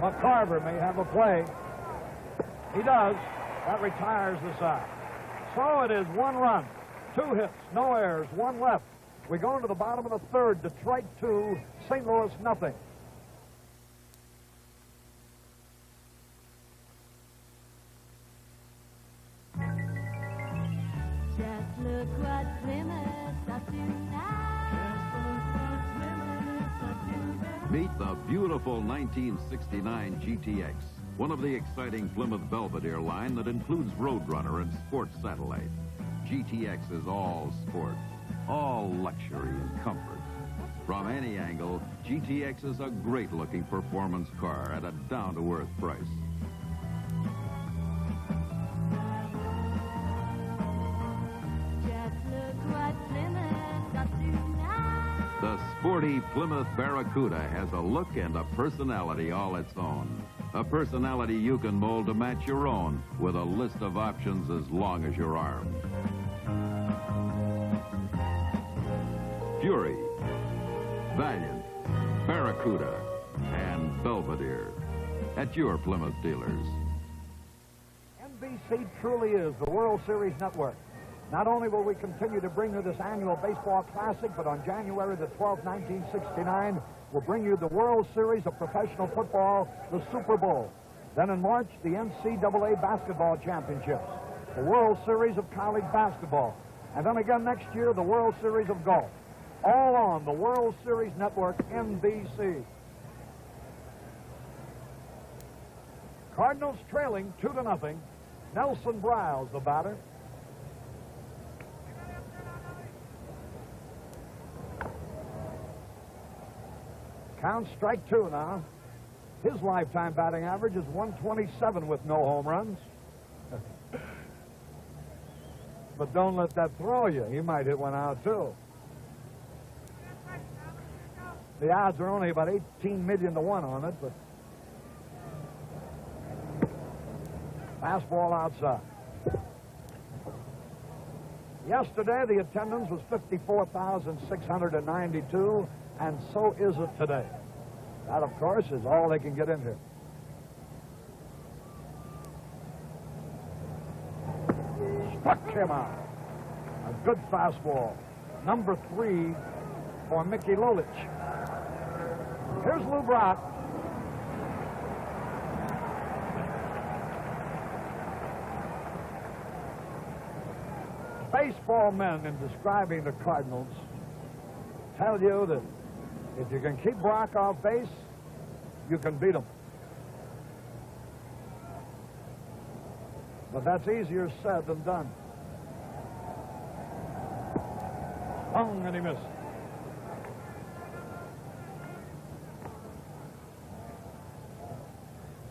McCarver may have a play. He does. That retires the side. So it is 1 run, 2 hits, no errors, 1 left. We go into the bottom of the third. Detroit 2, St. Louis nothing. Just look what Plymouth's up to now. Meet the beautiful 1969 GTX, one of the exciting Plymouth Belvedere line that includes Roadrunner and Sports Satellite. GTX is all sport, all luxury and comfort. From any angle, GTX is a great-looking performance car at a down-to-earth price. The sporty Plymouth Barracuda has a look and a personality all its own. A personality you can mold to match your own with a list of options as long as your arm. Fury, Valiant, Barracuda, and Belvedere at your Plymouth dealers. NBC truly is the World Series network. Not only will we continue to bring you this annual baseball classic, but on January the 12th, 1969, we'll bring you the World Series of Professional Football, the Super Bowl. Then in March, the NCAA Basketball Championships, the World Series of College Basketball, and then again next year, the World Series of Golf. All on the World Series Network, NBC. Cardinals trailing 2-0. Nelson Briles, the batter. Count strike 2 now. His lifetime batting average is 127 with no home runs. But don't let that throw you. He might hit one out, too. The odds are only about 18 million to 1 on it, but fastball outside. Yesterday, the attendance was 54,692, and so is it today. That, of course, is all they can get in here. Struck him out. A good fastball. Number 3 for Mickey Lolich. Here's Lou Brock. Baseball men, in describing the Cardinals, tell you that if you can keep Brock off base, you can beat him. But that's easier said than done. Swung and he missed.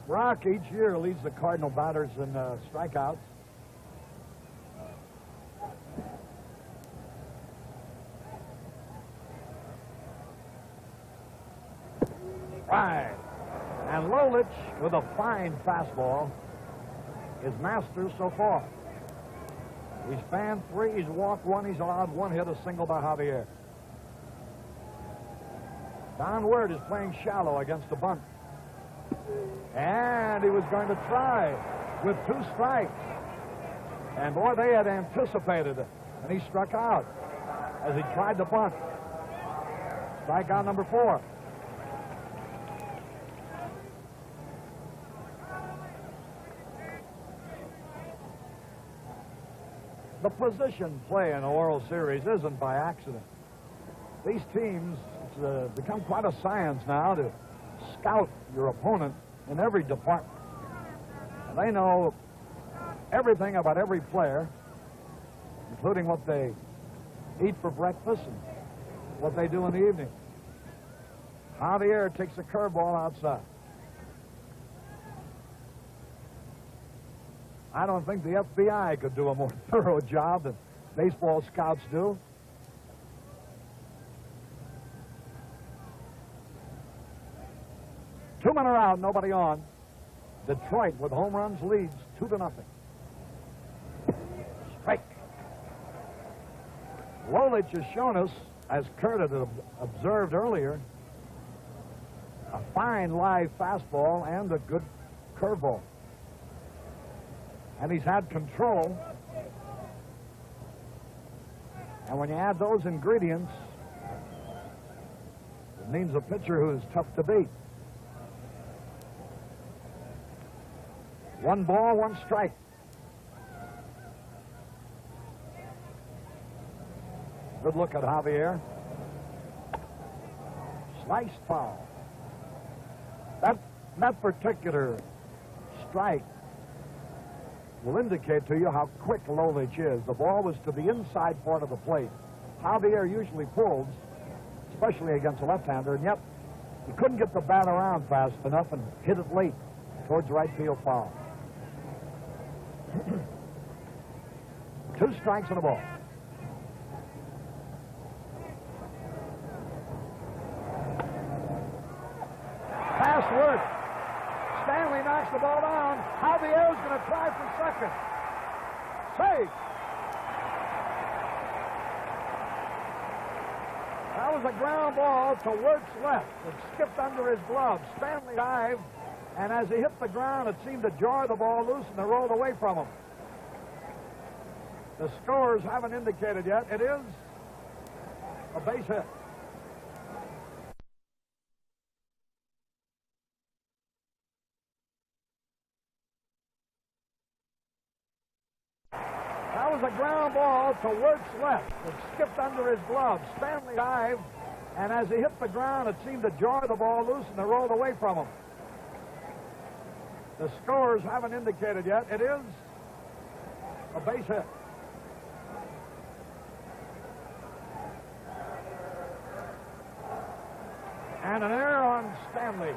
Brock each year leads the Cardinal batters in strikeouts. Right. And Lolich with a fine fastball is master so far. He's fanned 3, he's walked 1, he's allowed 1 hit, a single by Javier. Don Word is playing shallow against the bunt. And he was going to try with 2 strikes. And boy, they had anticipated it. And he struck out as he tried to bunt. Strikeout number 4. The position play in the World Series isn't by accident. These teams, it's become quite a science now to scout your opponent in every department. And they know everything about every player, including what they eat for breakfast and what they do in the evening. Javier takes a curveball outside. I don't think the FBI could do a more thorough job than baseball scouts do. Two men are out, nobody on. Detroit with home runs leads 2-0. Strike. Lolich has shown us, as Kurt had observed earlier, a fine live fastball and a good curveball. And he's had control. And when you add those ingredients, it means a pitcher who is tough to beat. 1 ball, 1 strike. Good look at Javier. Sliced foul. That particular strike will indicate to you how quick Lolich is. The ball was to the inside part of the plate. Javier usually pulls, especially against a left-hander, and yet he couldn't get the bat around fast enough and hit it late towards right field foul. 2 strikes and a ball. Pass work. Stanley knocks the ball down. Javier's going to try for second. Safe. That was a ground ball to Wirt's left. It skipped under his glove. Stanley dived, and as he hit the ground, it seemed to jar the ball loose, and it rolled away from him. The scores haven't indicated yet. It is a base hit. That was a ground ball to Wirt's left. It skipped under his glove. Stanley dived, and as he hit the ground, it seemed to jar the ball loose, and it rolled away from him. The scores haven't indicated yet. It is a base hit. And an error on Stanley.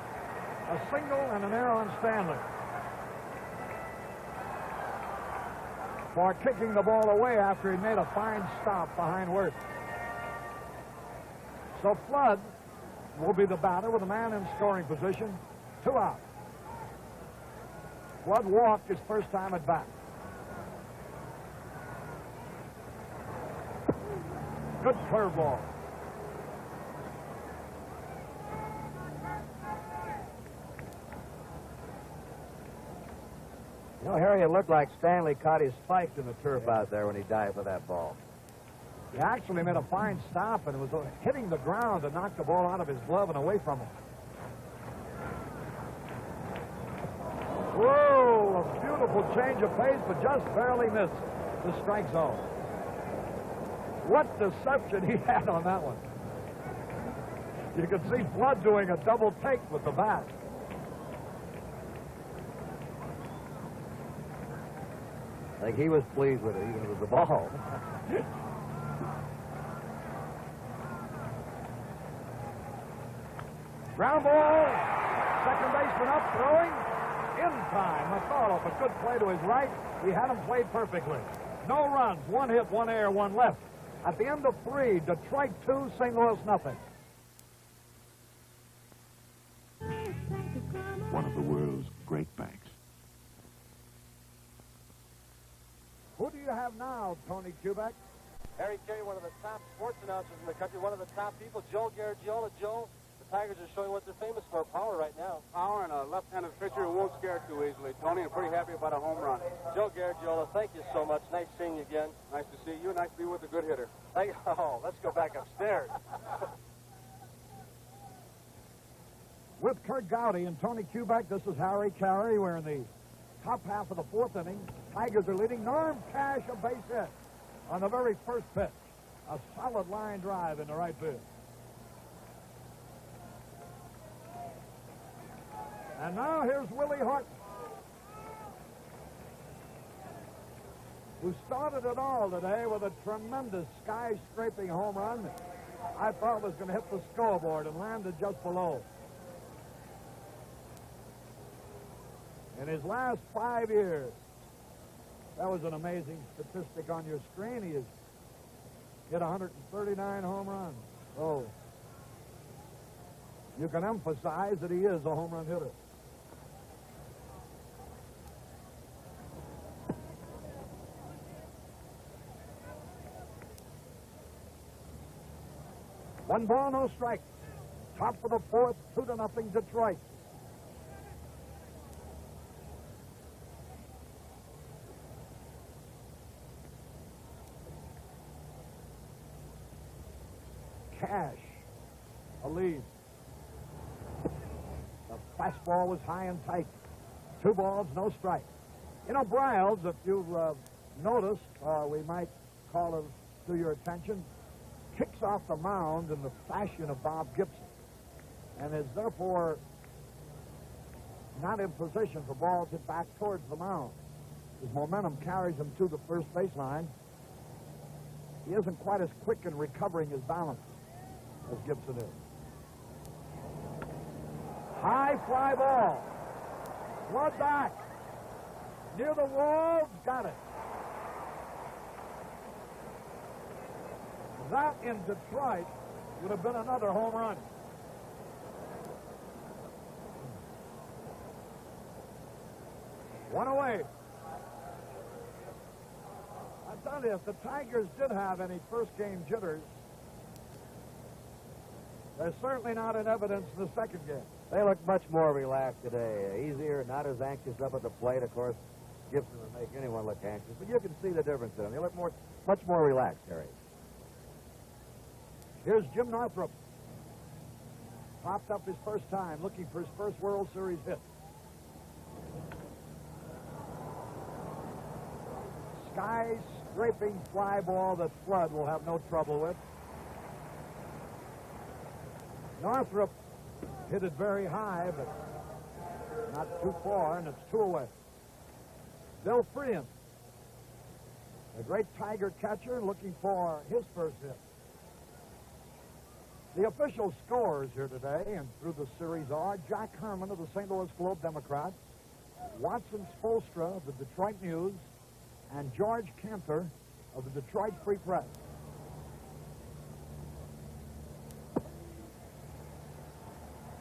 A single and an error on Stanley. For kicking the ball away after he made a fine stop behind Wirt. So Flood will be the batter with a man in scoring position. 2 out. Flood walked his first time at bat. Good curveball. You know, Harry, it looked like Stanley caught his spikes in the turf out there when he dived for that ball. He actually made a fine stop, and it was hitting the ground to knock the ball out of his glove and away from him. Whoa, a beautiful change of pace, but just barely missed the strike zone. What deception he had on that one. You could see Flood doing a double take with the bat. I think he was pleased with it, even with the ball. Ground ball. Second baseman up, throwing. In time. McAuliffe, a good play to his right. He had him played perfectly. No runs. One hit, one error, one left. At the end of 3, Detroit 2, St. Louis nothing. One of the world's great banks. Who do you have now, Tony Kubek? Harry Carey, one of the top sports announcers in the country, one of the top people, Joe Garagiola. Joe, the Tigers are showing what they're famous for, power right now. Power and a left-handed pitcher who won't scare too easily. Tony, I'm pretty happy about a home run. Joe Garagiola, thank you so much. Nice seeing you again. Nice to see you. Nice to be with a good hitter. Thank you. Oh, let's go back upstairs. With Kurt Gowdy and Tony Kubek, this is Harry Carey. We're in the top half of the 4th inning. Tigers are leading. Norm Cash, a base hit on the very first pitch. A solid line drive in the right field. And now here's Willie Horton, who started it all today with a tremendous sky-scraping home run. I thought was going to hit the scoreboard and landed just below. In his last 5 years, that was an amazing statistic on your screen. He has hit 139 home runs. Oh, you can emphasize that he is a home run hitter. One ball, no strikes. Top of the 4th, 2-0 Detroit. Cash, a lead. The fastball was high and tight. 2 balls, no strikes. You know, Bryles, if you've noticed, or we might call it to your attention, kicks off the mound in the fashion of Bob Gibson and is therefore not in position for balls hit back towards the mound. His momentum carries him to the first baseline. He isn't quite as quick in recovering his balance as Gibson is. High fly ball. Flood back. Near the wall, got it. That in Detroit would have been another home run. One away. I tell you, if the Tigers did have any first-game jitters, they're certainly not in evidence in the second game. They look much more relaxed today. Easier, not as anxious up at the plate. Of course, Gibson would make anyone look anxious, but you can see the difference in them. They look much more relaxed, Harry. Here's Jim Northrup. Popped up his first time, looking for his first World Series hit. Sky-scraping fly ball that Flood will have no trouble with. Northrup hit it very high, but not too far, and it's 2 away. Bill Freehan, the great Tiger catcher, looking for his first hit. The official scorers here today and through the series are Jack Herman of the St. Louis Globe-Democrat, Watson Spolstra of the Detroit News, and George Cantor of the Detroit Free Press.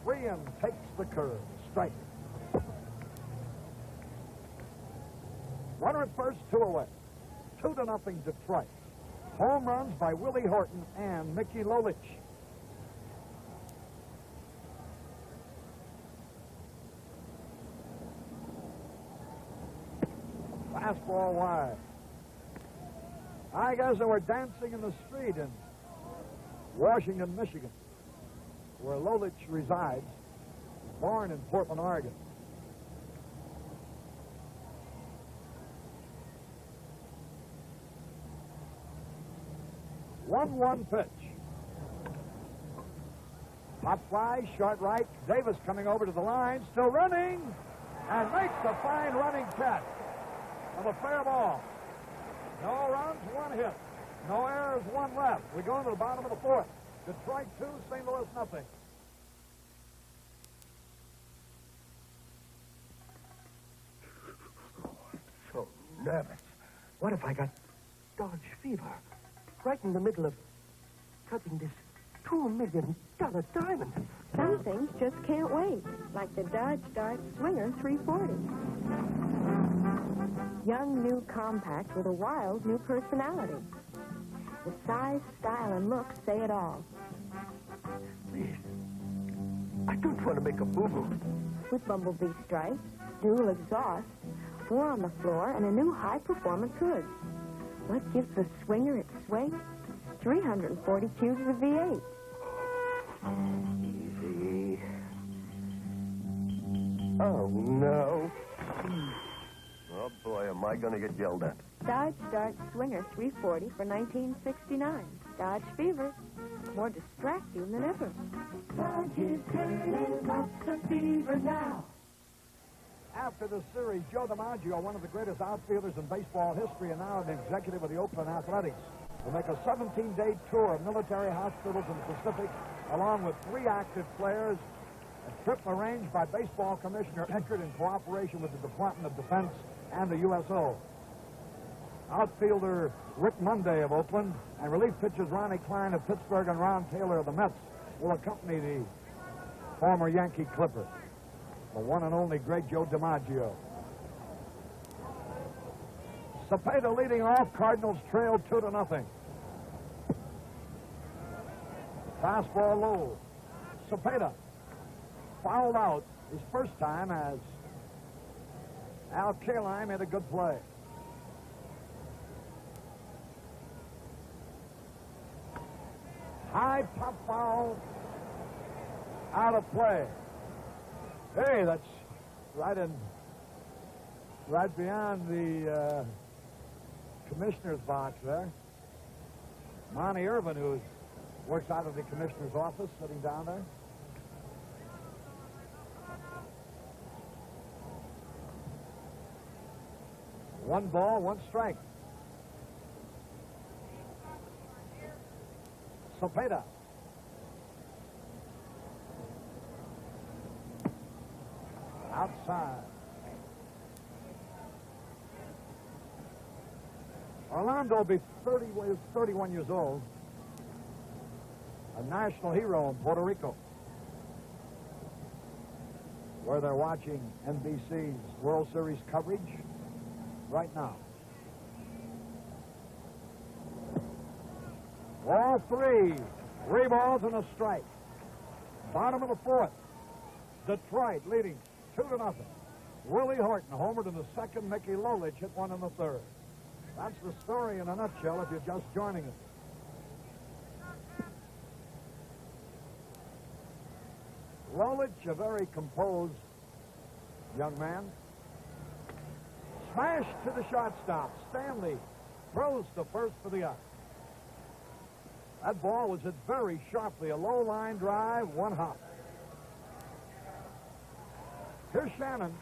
Freehan takes the curve. Strike. Runner at first, 2 away. 2-0 Detroit. Home runs by Willie Horton and Mickey Lolich. Fastball wide. I guess they were dancing in the street in Washington, Michigan, where Lolich resides, born in Portland, Oregon. One pitch. Hot fly, short right. Davis coming over to the line, still running, and makes a fine running catch of a fair ball. No runs, 1 hit. No errors, 1 left. We go into the bottom of the 4th. Detroit 2, St. Louis nothing. nervous. What if I got Dodge fever? Right in the middle of cutting this $2 million diamond. Some things just can't wait, like the Dodge Dart Swinger 340. Young, new compact with a wild new personality. The size, style, and look say it all. Please, I don't want to make a boo-boo. With bumblebee stripes, dual exhaust, 4 on the floor, and a new high-performance hood. What gives the Swinger its swing? 340 cubes of V8. Easy. Oh, no. Oh, boy, am I going to get yelled at. Dodge Dart Swinger 340 for $1969. Dodge Fever. More distracting than ever. Dodge is turning up the fever now. After the series, Joe DiMaggio, one of the greatest outfielders in baseball history and now an executive of the Oakland Athletics, will make a 17-day tour of military hospitals in the Pacific, along with 3 active players. A trip arranged by Baseball Commissioner Eckert in cooperation with the Department of Defense and the USO. Outfielder Rick Monday of Oakland and relief pitchers Ronnie Klein of Pittsburgh and Ron Taylor of the Mets will accompany the former Yankee Clipper, the one and only great Joe DiMaggio. Cepeda leading off. Cardinals trail 2-0. Fastball low. Cepeda fouled out his first time as Al Kaline made a good play. High pop foul out of play. Hey, that's right beyond the commissioner's box there. Monty Irvin, who works out of the commissioner's office, sitting down there. One ball, one strike. Cepeda. Outside. Orlando will be 31 years old. A national hero in Puerto Rico, where they're watching NBC's World Series coverage right now. All 3 balls and a strike. Bottom of the 4th. Detroit leading 2-0. Willie Horton homered in the 2nd. Mickey Lolich hit one in the 3rd. That's the story in a nutshell if you're just joining us. Lolich, a very composed young man. Smash to the shortstop. Stanley throws to first for the out. That ball was hit very sharply. A low line drive, 1 hop. Here's Shannon.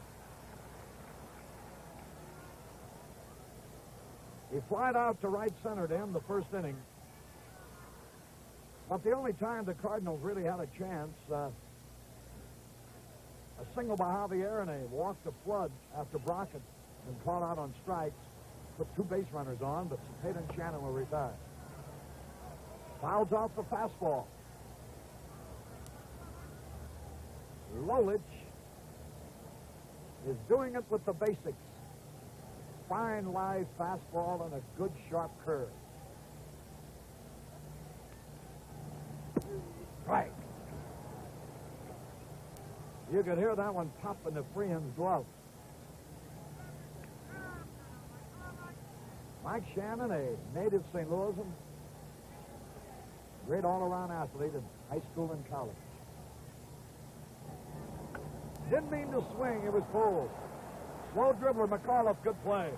He flied out to right center to end the 1st inning. But the only time the Cardinals really had a chance, a single by Javier and a walk to Flood after Brockett been called out on strikes, put 2 base runners on, but Cepeda and Shannon were retired. Fouls off the fastball. Lolich is doing it with the basics. Fine live fastball and a good sharp curve. Right. You could hear that one pop in the Freehan's glove. Mike Shannon, a native St. Louisan, great all-around athlete in high school and college. Didn't mean to swing, it was pulled. Slow dribbler, McAuliffe, good play.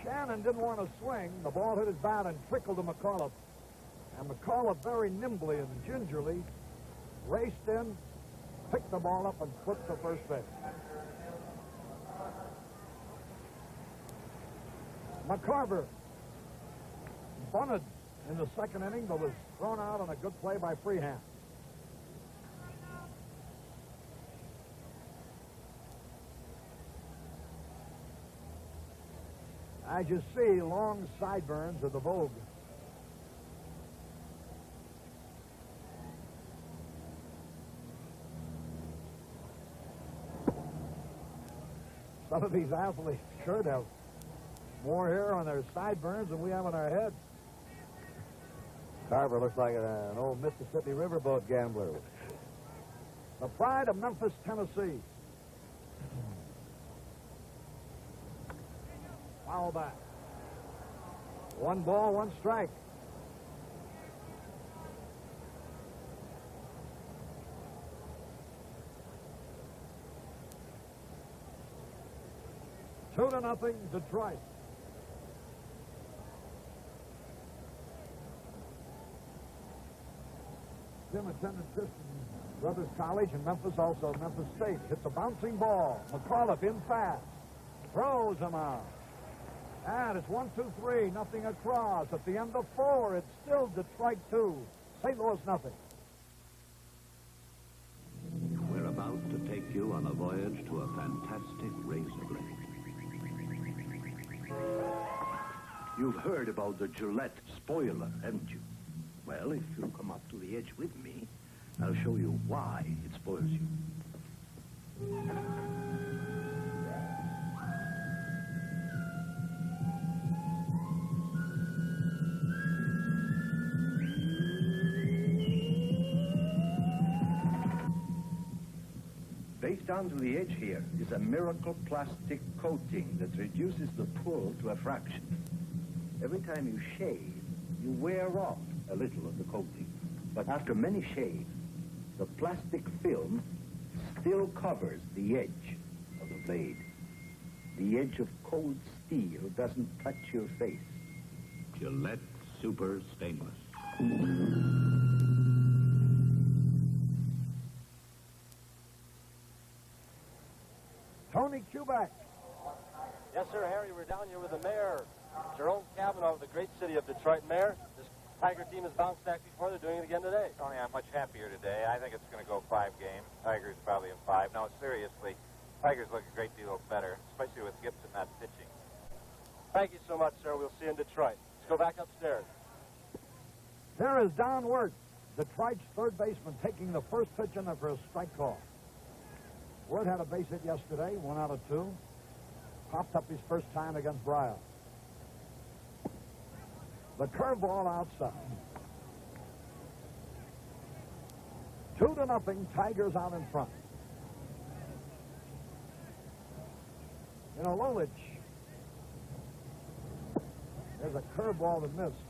Shannon didn't want to swing. The ball hit his bat and trickled to McAuliffe. And McAuliffe very nimbly and gingerly raced in, picked the ball up, and flipped to first base. McCarver bunted in the 2nd inning, but was thrown out on a good play by Freehan. As you see, long sideburns are the vogue. Some of these athletes sure have more hair on their sideburns than we have on our heads. Carver looks like an old Mississippi riverboat gambler. The pride of Memphis, Tennessee. Foul back. 1 ball, 1 strike. Two to nothing, Detroit. Jim attended Christian Brothers College in Memphis, also Memphis State. Hits a bouncing ball. McAuliffe in fast. Throws him out. And it's 1-2-3, nothing across. At the end of 4, it's still Detroit 2, St. Louis nothing. We're about to take you on a voyage to a fantastic razor blade. You've heard about the Gillette spoiler, haven't you? Well, if you'll come up to the edge with me, I'll show you why it spoils you. Baked onto the edge here is a miracle plastic coating that reduces the pull to a fraction. Every time you shave, you wear off a little of the coating. But after many shaves, the plastic film still covers the edge of the blade. The edge of cold steel doesn't touch your face. Gillette Super Stainless. Tony Kubek. Yes, sir, Harry. We're down here with the mayor, Jerome Kavanaugh of the great city of Detroit. Mayor, this Tiger team has bounced back before. They're doing it again today. Tony, I'm much happier today. I think it's going to go 5 games. Tigers probably in 5. No, seriously, Tigers look a great deal better, especially with Gibson not pitching. Thank you so much, sir. We'll see you in Detroit. Let's go back upstairs. There is Don Wirt, Detroit's third baseman, taking the first pitch in there for a strike call. Wirt had a base hit yesterday, 1 out of 2. Popped up his first time against Bryle. The curveball outside. 2-0, Tigers out in front. You know, Lolich, there's a curveball that missed.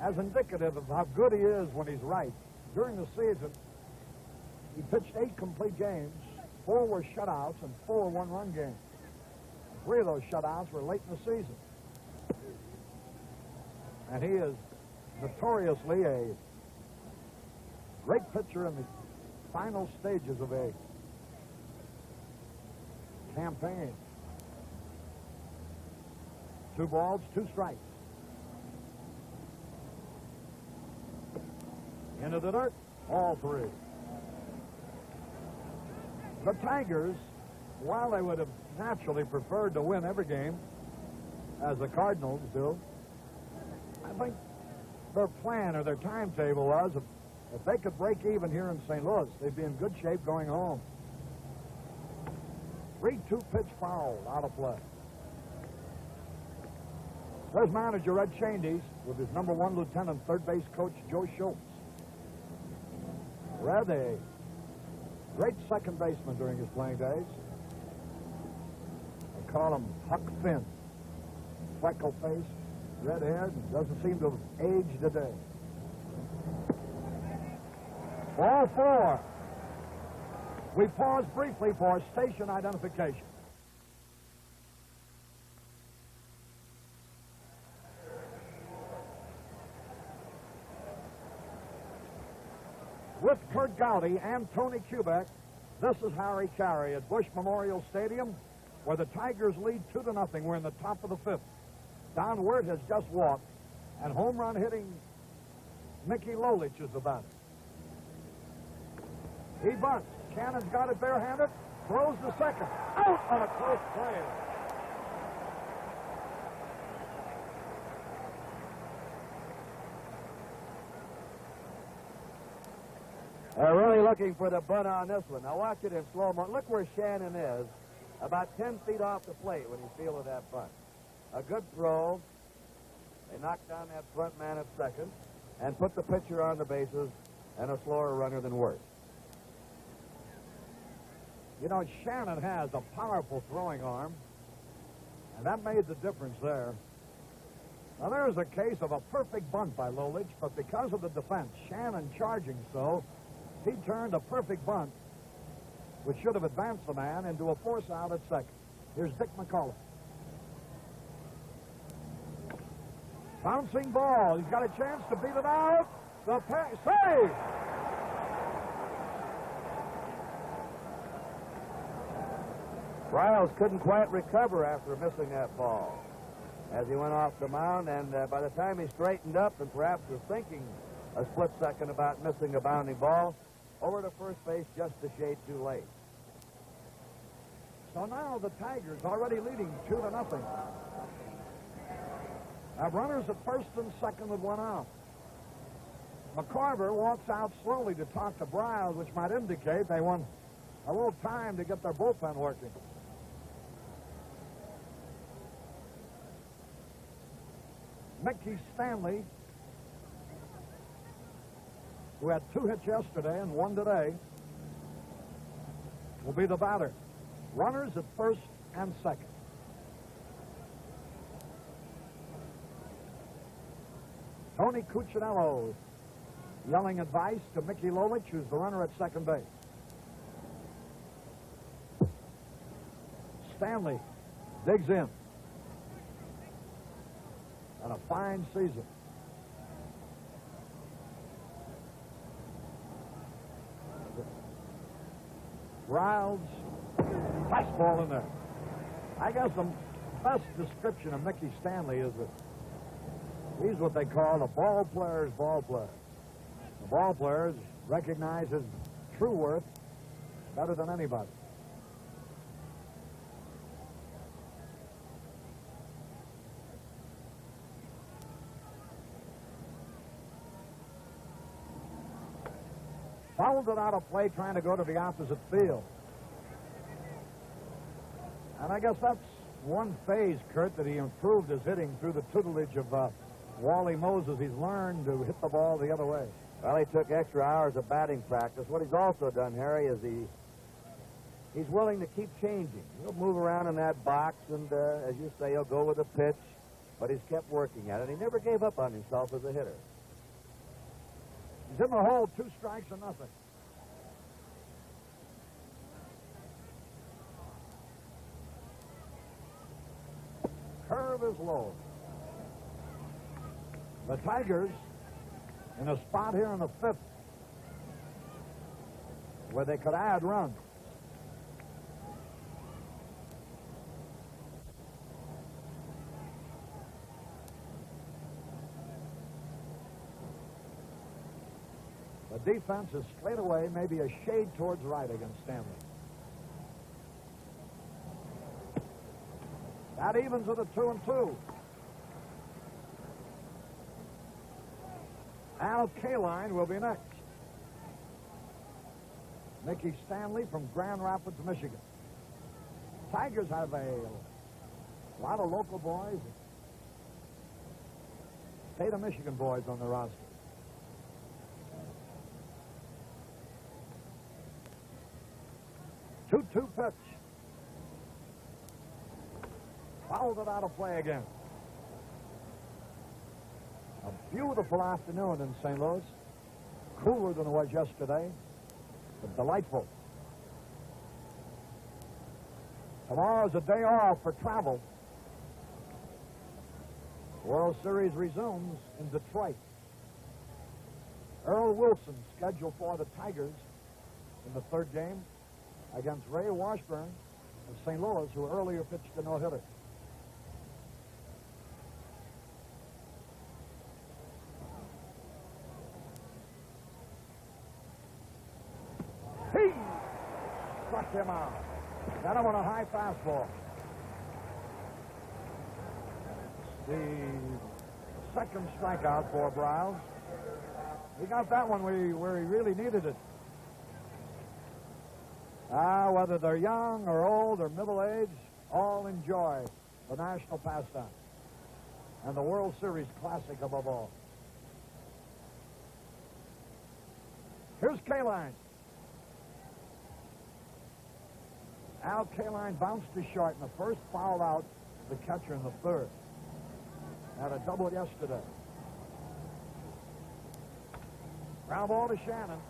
As indicative of how good he is when he's right. During the season, he pitched 8 complete games. 4 were shutouts and 4 one-run games. 3 of those shutouts were late in the season. And he is notoriously a great pitcher in the final stages of a campaign. 2 balls, 2 strikes. Into the dirt, all 3. The Tigers, while they would have naturally preferred to win every game, as the Cardinals do, I think their plan or their timetable was if they could break even here in St. Louis, they'd be in good shape going home. 3-2 pitch foul, out of play. There's manager Red Chandies with his #1 lieutenant, third base coach Joe Schultz. Red, a great second baseman during his playing days. They call him Huck Finn. Freckle face, red haired, and doesn't seem to have aged a day. Ball 4. We pause briefly for station identification. With Kurt Gowdy and Tony Kubek, this is Harry Carey at Bush Memorial Stadium, where the Tigers lead 2-0. We're in the top of the 5th. Don Wirt has just walked, and home run hitting Mickey Lolich is the batter. He bunts. Cannon's got it barehanded, throws the second. Out on a close play. looking for the bunt on this one. Now watch it in slow mo. Look where Shannon is, about 10 feet off the plate when he fielded that bunt. A good throw. They knocked down that front man at second and put the pitcher on the bases and a slower runner than Wirth. You know, Shannon has a powerful throwing arm, and that made the difference there. Now, there's a case of a perfect bunt by Lolich, but because of the defense, Shannon charging so, he turned a perfect bunt, which should have advanced the man, into a force out at second. Here's Dick McCullough. Bouncing ball. He's got a chance to beat it out. The save! Riles couldn't quite recover after missing that ball as he went off the mound, and by the time he straightened up and perhaps was thinking a split second about missing a bounding ball, over to first base just a shade too late. So now the Tigers already leading 2-0. Have runners at first and second with one out. McCarver walks out slowly to talk to Briles, which might indicate they want a little time to get their bullpen working. Mickey Stanley, who had 2 hits yesterday and 1 today, will be the batter. Runners at first and second. Tony Cuccinello yelling advice to Mickey Lolich, who's the runner at second base. Stanley digs in. And a fine season. Riles, fastball in there. I guess the best description of Mickey Stanley is that he's what they call a ball player's ball player. The ball players recognize his true worth better than anybody. Fouled it out of play trying to go to the opposite field. And I guess that's one phase, Kurt, that he improved his hitting through the tutelage of Wally Moses. He's learned to hit the ball the other way. Well, he took extra hours of batting practice. What he's also done, Harry, is he's willing to keep changing. He'll move around in that box, and as you say, he'll go with a pitch, but he's kept working at it. He never gave up on himself as a hitter. He's in the hole, 2 strikes and nothing. Curve is low. The Tigers in a spot here in the 5th where they could add runs. The defense is straight away, maybe a shade towards right against Stanley. That evens it at 2-2. Al Kaline will be next. Mickey Stanley from Grand Rapids, Michigan. Tigers have a lot of local boys, state of Michigan boys on the roster. Two pitch. Fouled it out of play again. A beautiful afternoon in St. Louis. Cooler than it was yesterday, but delightful. Tomorrow's a day off for travel. World Series resumes in Detroit. Earl Wilson scheduled for the Tigers in the 3rd game against Ray Washburn of St. Louis, who earlier pitched a no-hitter. He struck him out. Got him on a high fastball. The second strikeout for Briles. He got that one where he really needed it. Whether they're young or old or middle-aged, all enjoy the national pastime and the World Series classic above all. Here's Kaline. Al Kaline bounced to short in the first, fouled out the catcher in the third. Had a double yesterday. Ground ball to Shannon.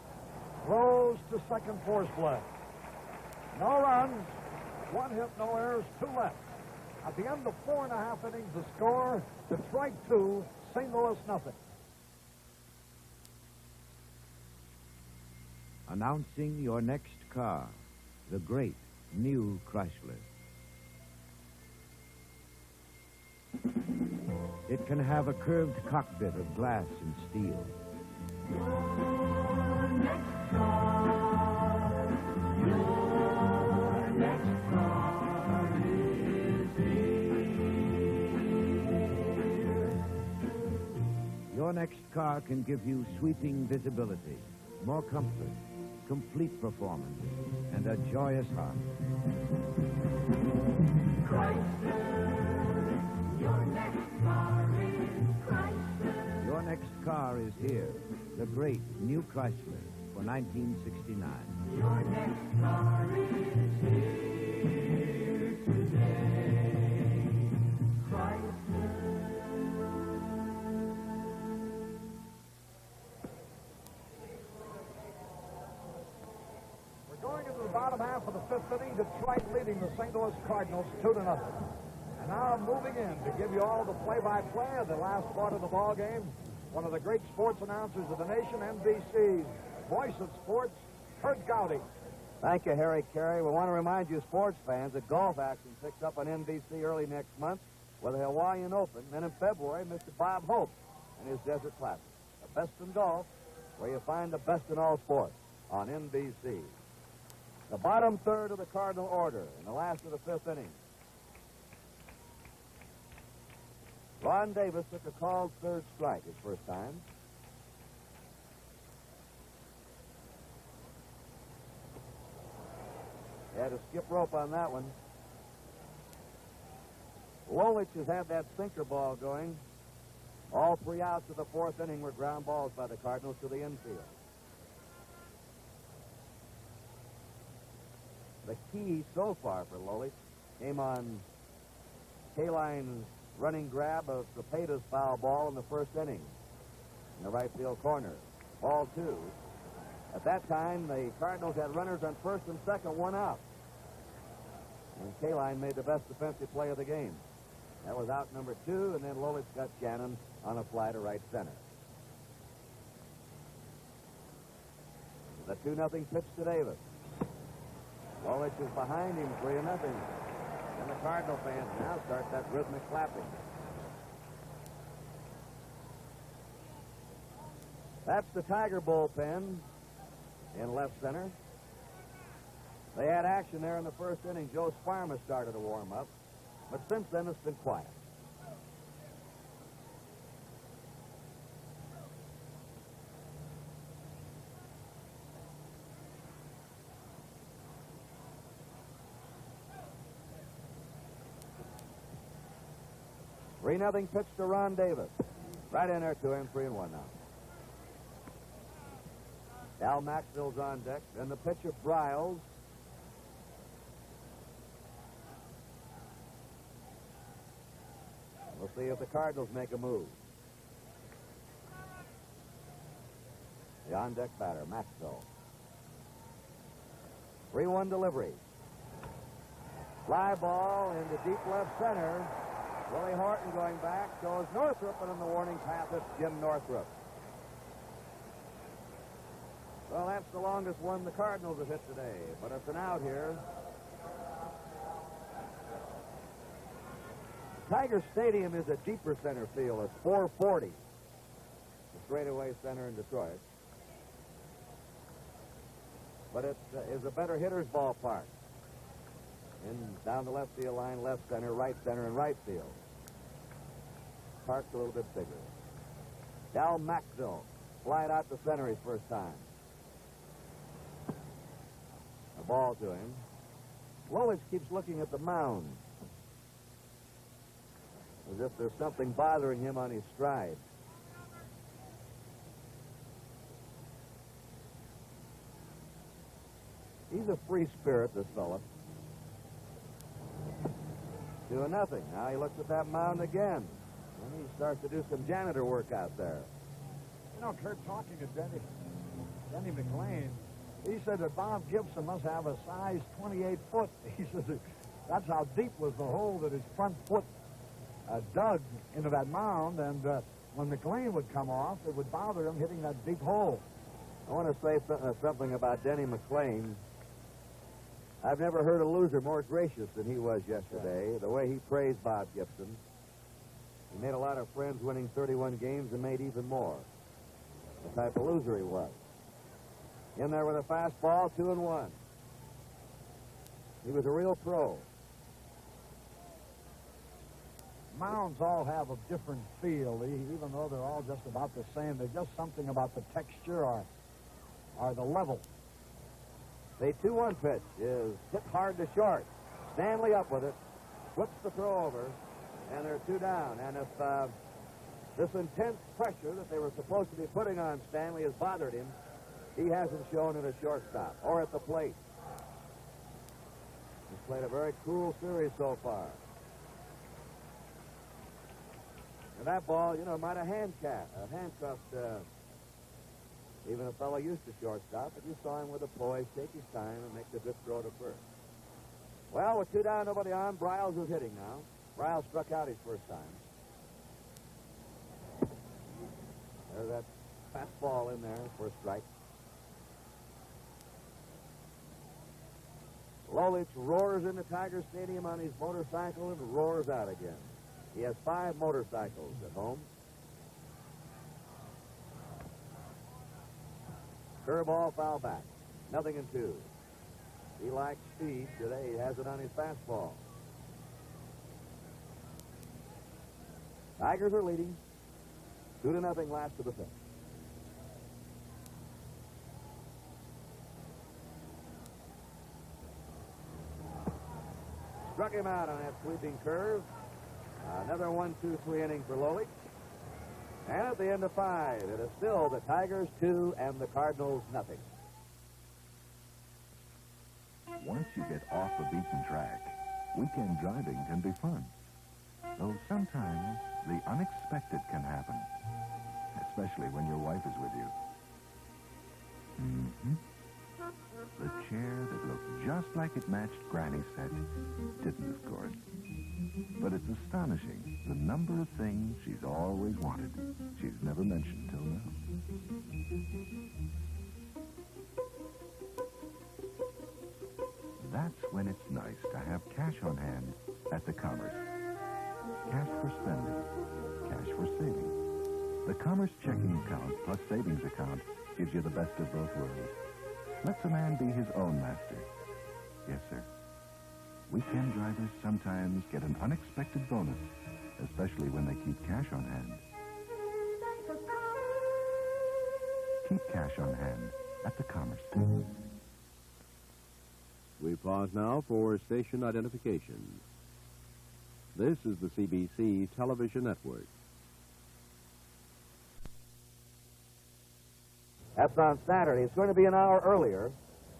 Throws to second, force play. No runs, 1 hit, no errors, 2 left. At the end of 4.5 innings, the score, Detroit 2, St. Louis nothing. Announcing your next car, the great new Chrysler. It can have a curved cockpit of glass and steel. Your next car, your next car is here. Your next car can give you sweeping visibility, more comfort, complete performance, and a joyous heart. Chrysler, your next car is Chrysler. Your next car is here, the great new Chrysler for 1969. Your next car is here today. Chrysler. We're going into the bottom half of the 5th inning. Detroit leading the St. Louis Cardinals 2-0. And now moving in to give you all the play-by-play of the last part of the ball game. One of the great sports announcers of the nation, NBC's voice of sports, Kurt Gowdy. Thank you, Harry Carey. We want to remind you sports fans that golf action picks up on NBC early next month with the Hawaiian Open. Then in February, Mr. Bob Hope and his Desert Classic. The best in golf, where you find the best in all sports on NBC. The bottom third of the Cardinal order in the last of the 5th inning. Ron Davis took a called third strike his first time. He had to skip rope on that one. Lolich has had that sinker ball going. All 3 outs of the 4th inning were ground balls by the Cardinals to the infield. The key so far for Lolich came on Kaline's running grab of Cepeda's foul ball in the 1st inning in the right field corner. Ball 2. At that time, the Cardinals had runners on 1st and 2nd, 1 out. And Kaline made the best defensive play of the game. That was out number 2, and then Lolich got Shannon on a fly to right center. The 2-0 pitch to Davis. Lolich is behind him, 3-0. And the Cardinal fans now start that rhythmic clapping. That's the Tiger bullpen in left center. They had action there in the 1st inning. Joe Sparma started to warm up, but since then it's been quiet. Three nothing pitch to Ron Davis. Right in there to him, 3-1 now. Al Maxville's on deck. Then the pitch of Briles. We'll see if the Cardinals make a move. The on-deck batter, Maxville. 3-1 delivery. Fly ball into deep left center. Willie Horton going back. Goes Northrup, and in the warning path, it's Jim Northrup. Well, that's the longest one the Cardinals have hit today, but it's an out here. Tiger Stadium is a deeper center field. It's 440. The straightaway center in Detroit. But it is a better hitter's ballpark. Down the left field line, left center, and right field. Park's a little bit bigger. Al Maxville flied out to center his first time. A the ball to him. Lolich keeps looking at the mound, as if there's something bothering him on his stride. He's a free spirit, this fella. 2-0. Now he looks at that mound again. And he starts to do some janitor work out there. You know, Kurt, talking to Denny McLean, he said that Bob Gibson must have a size 28 foot. He says that's how deep was the hole that his front foot dug into that mound, and when McLean would come off, it would bother him hitting that deep hole. I want to say something about Denny McLean. I've never heard a loser more gracious than he was yesterday, the way he praised Bob Gibson. He made a lot of friends winning 31 games and made even more. The type of loser he was. In there with a fastball, 2-1. He was a real pro. Mounds all have a different feel, even though they're all just about the same. There's just something about the texture or the level. The 2-1 pitch is hit hard to short. Stanley up with it, flips the throw over, and they're 2 down. And if this intense pressure that they were supposed to be putting on Stanley has bothered him, he hasn't shown at a shortstop or at the plate. He's played a very cool series so far. And that ball, you know, might have handcuffed even a fellow used to shortstop, but you saw him with a poise, take his time, and make the good throw to first. Well, with 2 down, nobody on, Briles is hitting now. Briles struck out his first time. There's that fastball in there for a strike. Lolich roars into Tiger Stadium on his motorcycle and roars out again. He has 5 motorcycles at home. Curveball, foul back. 0-2. He likes speed. Today he has it on his fastball. Tigers are leading. 2-0 last of the 5th. Struck him out on that sweeping curve. Another 1-2-3 inning for Lolich. And at the end of 5, it is still the Tigers 2 and the Cardinals 0. Once you get off the beaten track, weekend driving can be fun. Though sometimes the unexpected can happen, especially when your wife is with you. The chair that looked just like it matched Granny's set didn't, of course. But it's astonishing the number of things she's always wanted. She's never mentioned till now. That's when it's nice to have cash on hand at the Commerce. Cash for spending, cash for saving. The Commerce checking account plus savings account gives you the best of both worlds. Lets a man be his own master. Yes, sir. Weekend drivers sometimes get an unexpected bonus, especially when they keep cash on hand. Keep cash on hand at the Commerce. We pause now for station identification. This is the CBC Television Network. That's on Saturday. It's going to be an hour earlier.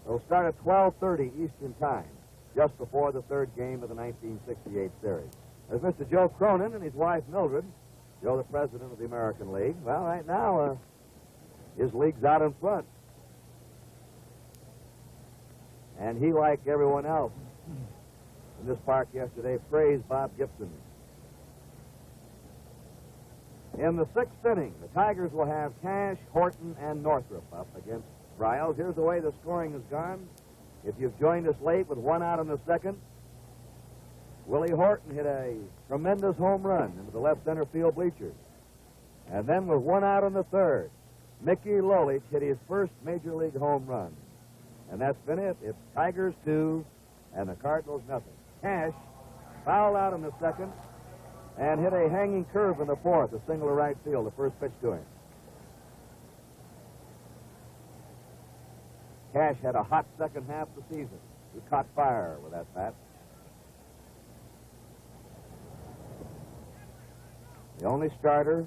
It'll start at 12:30 Eastern Time, just before the 3rd game of the 1968 series. There's Mr. Joe Cronin and his wife Mildred. Joe, the president of the American League. Well, right now, his league's out in front. And he, like everyone else in this park yesterday, praised Bob Gibson. In the 6th inning, the Tigers will have Cash, Horton, and Northrup up against Briles. Here's the way the scoring has gone. If you've joined us late with 1 out in the 2nd, Willie Horton hit a tremendous home run into the left center field bleachers. And then with 1 out in the 3rd, Mickey Lolich hit his first Major League home run. And that's been it. It's Tigers 2 and the Cardinals 0. Cash fouled out in the 2nd and hit a hanging curve in the 4th, a single to right field, the first pitch to him. Cash had a hot second half of the season. He caught fire with that bat. The only starter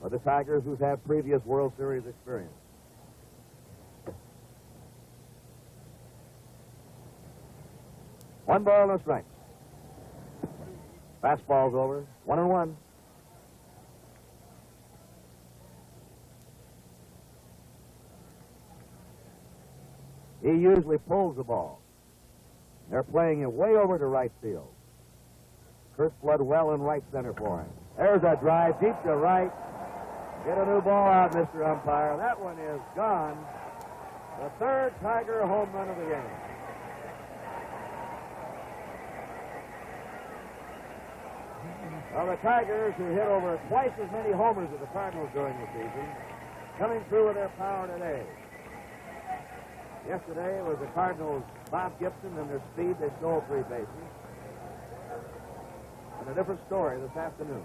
are the Tigers who's had previous World Series experience. One ball, no strikes. Fastball's over. 1-1. He usually pulls the ball. They're playing it way over to right field. Kurt Flood well in right center for him. There's a drive deep to right. Get a new ball out, Mr. Umpire. That one is gone. The third Tiger home run of the game. Well, the Tigers, who hit over twice as many homers as the Cardinals during the season, coming through with their power today. Yesterday it was the Cardinals' Bob Gibson and their speed. They stole 3 bases. And a different story this afternoon.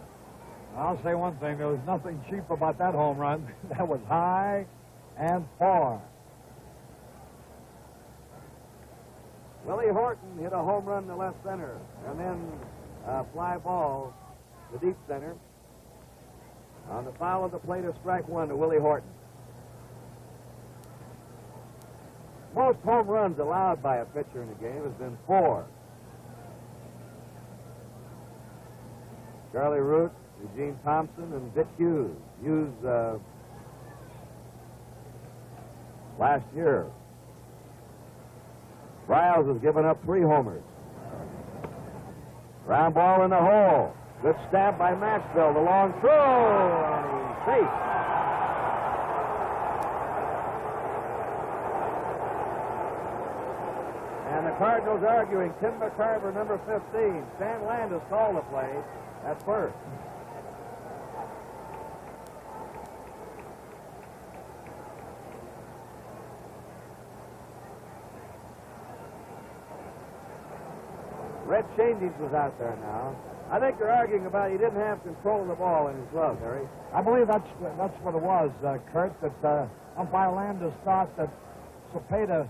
I'll say one thing. There was nothing cheap about that home run. That was high and far. Willie Horton hit a home run to left center, and then a fly ball to deep center. On the foul of the plate, a strike 1 to Willie Horton. Most home runs allowed by a pitcher in a game has been 4. Charlie Root, Eugene Thompson, and Dick Hughes. Hughes last year. Riles has given up 3 homers. Ground ball in the hole. Good stab by Maxwell. The long throw, and he's safe. And the Cardinals arguing. Timber Carver, number 15. Stan Landis called the play at first. Red Shandies was out there now. I think they're arguing about he didn't have control of the ball in his glove, Harry. I believe that's what it was, Kurt, that umpire Landis thought that Cepeda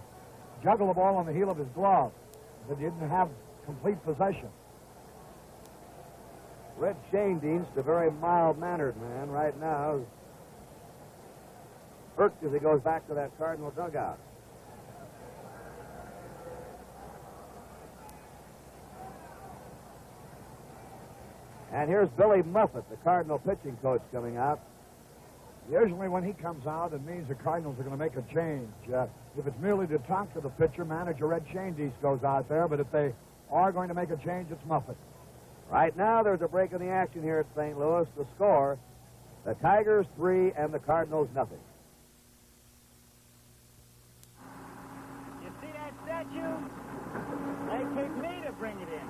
juggled the ball on the heel of his glove, that he didn't have complete possession. Red Shandies, the very mild-mannered man, right now, is irked as he goes back to that Cardinal dugout. And here's Billy Muffet, the Cardinal pitching coach, coming out. Usually when he comes out, it means the Cardinals are going to make a change. If it's merely to talk to the pitcher, manager Red Shandies goes out there, but if they are going to make a change, it's Muffet. Right now, there's a break in the action here at St. Louis. The score, the Tigers 3 and the Cardinals nothing. You see that statue? They take me to bring it in.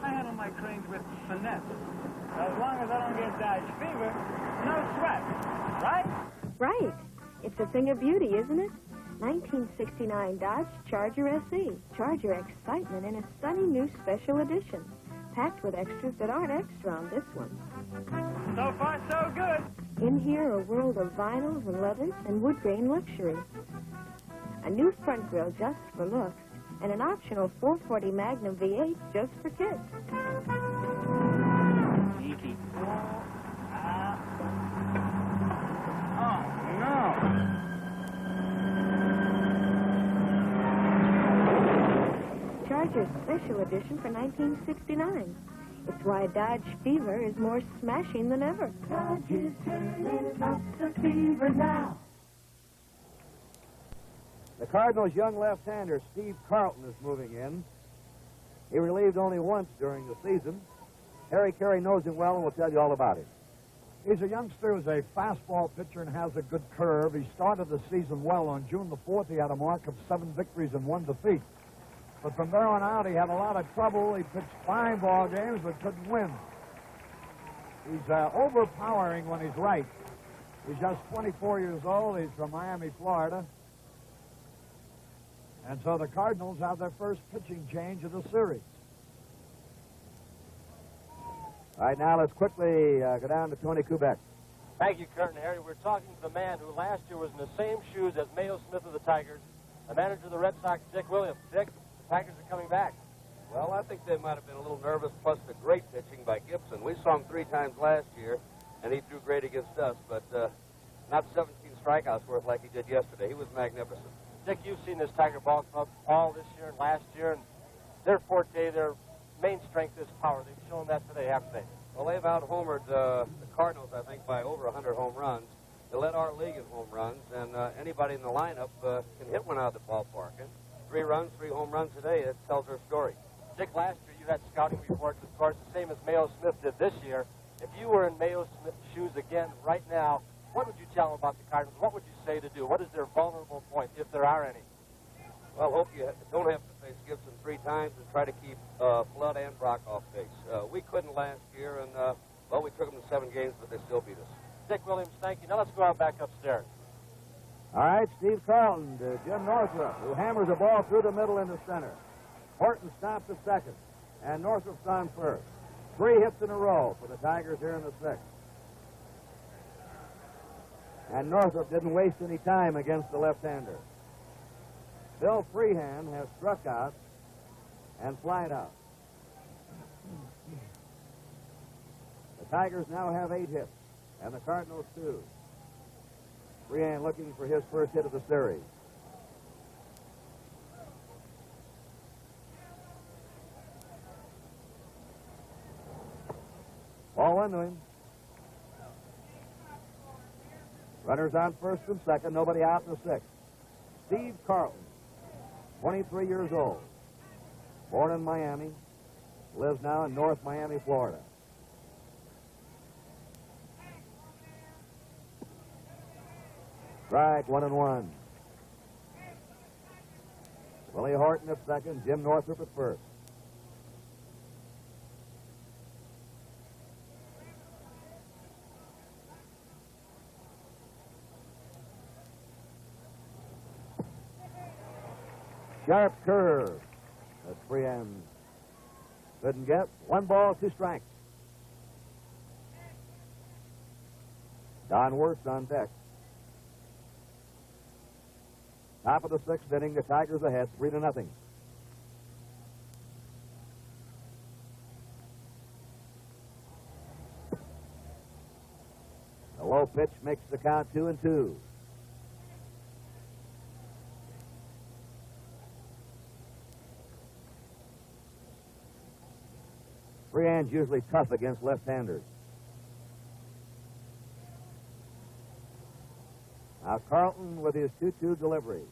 I handle my cranes with finesse. As long as I don't get Dodge fever, no sweat. Right? Right. It's a thing of beauty, isn't it? 1969 Dodge Charger SE. Charger excitement in a stunning new special edition. Packed with extras that aren't extra on this one. So far, so good. In here, a world of vinyls and leathers and wood grain luxury. A new front grille just for looks, and an optional 440 Magnum V8 just for kids. Easy. Oh, no. Charger's special edition for 1969. It's why Dodge Fever is more smashing than ever. Dodge is turning up the fever now. The Cardinals' young left-hander, Steve Carlton, is moving in. He relieved only once during the season. Harry Carey knows him well and will tell you all about him. He's a youngster who's a fastball pitcher and has a good curve. He started the season well. On June the 4th, he had a mark of 7 victories and 1 defeat. But from there on out, he had a lot of trouble. He pitched fine ball games but couldn't win. He's overpowering when he's right. He's just 24 years old. He's from Miami, Florida. And so the Cardinals have their first pitching change of the series. All right, now let's quickly go down to Tony Kubek. Thank you, Kurt and Harry. We're talking to the man who last year was in the same shoes as Mayo Smith of the Tigers, the manager of the Red Sox, Dick Williams. Dick, the Tigers are coming back. Well, I think they might have been a little nervous, plus the great pitching by Gibson. We saw him 3 times last year, and he threw great against us, but not 17 strikeouts worth like he did yesterday. He was magnificent. Dick, you've seen this Tiger ball club all this year and last year, and their forte, their main strength is power. They've shown that today, haven't they? Well, they've out-homered the Cardinals, I think, by over 100 home runs. They led our league in home runs, and anybody in the lineup can hit one out of the ballpark. And 3 runs, 3 home runs today, it tells their story. Dick, last year you had scouting reports, of course, the same as Mayo Smith did this year. If you were in Mayo Smith's shoes again right now, what would you tell them about the Cardinals? What would you say to do? What is their vulnerable point, if there are any? Well, hope you don't have to face Gibson 3 times and try to keep Flood and Brock off base. We couldn't last year, and, well, we took them to 7 games, but they still beat us. Dick Williams, thank you. Now let's go out back upstairs. All right, Steve Carlton to Jim Northrup, who hammers the ball through the middle into center. Horton stops at second, and Northrup's on first. 3 hits in a row for the Tigers here in the 6th. And Northrop didn't waste any time against the left-hander. Bill Freehand has struck out and flied out. The Tigers now have 8 hits, and the Cardinals 2. Freehand looking for his first hit of the series. Ball into him. Runners on first and second, nobody out in the 6th. Steve Carlton, 23 years old, born in Miami, lives now in North Miami, Florida. Strike, 1-1. Willie Horton at second, Jim Northrop at first. Sharp curve. That's Freehand couldn't get. 1 ball, 2 strikes. Don Wirtz on deck. Top of the 6th inning, the Tigers ahead, 3-0. The low pitch makes the count 2-2. Freehand's usually tough against left-handers. Now Carlton with his 2-2 delivery.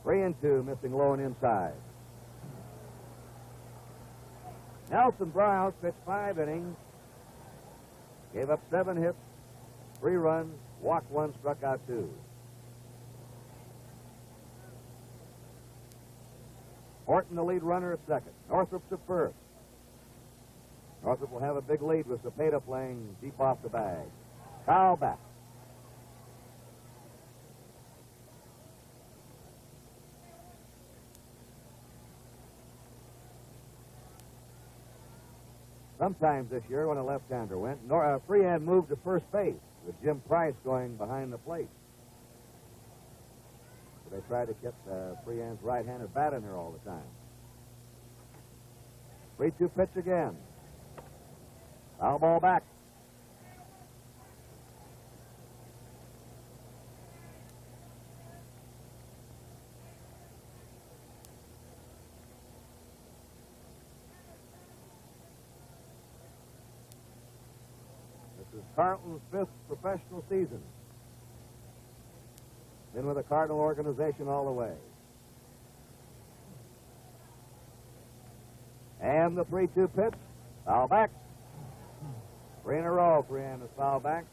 3-2, missing low and inside. Nelson Browse pitched 5 innings, gave up 7 hits, 3 runs, walked 1, struck out 2. Horton, the lead runner, at second. Northrop's at first. Northrop will have a big lead with Cepeda playing deep off the bag. Foul back. Sometimes this year, when a left-hander went, Freehand moved to first base with Jim Price going behind the plate. So they tried to keep Freehand's right-handed bat in there all the time. 3-2 pitch again. Foul ball back. This is Carlton's 5th professional season. Been with the Cardinal organization all the way. And the 3-2 pitch. Foul back. 3 in a row. Freehand is foul back.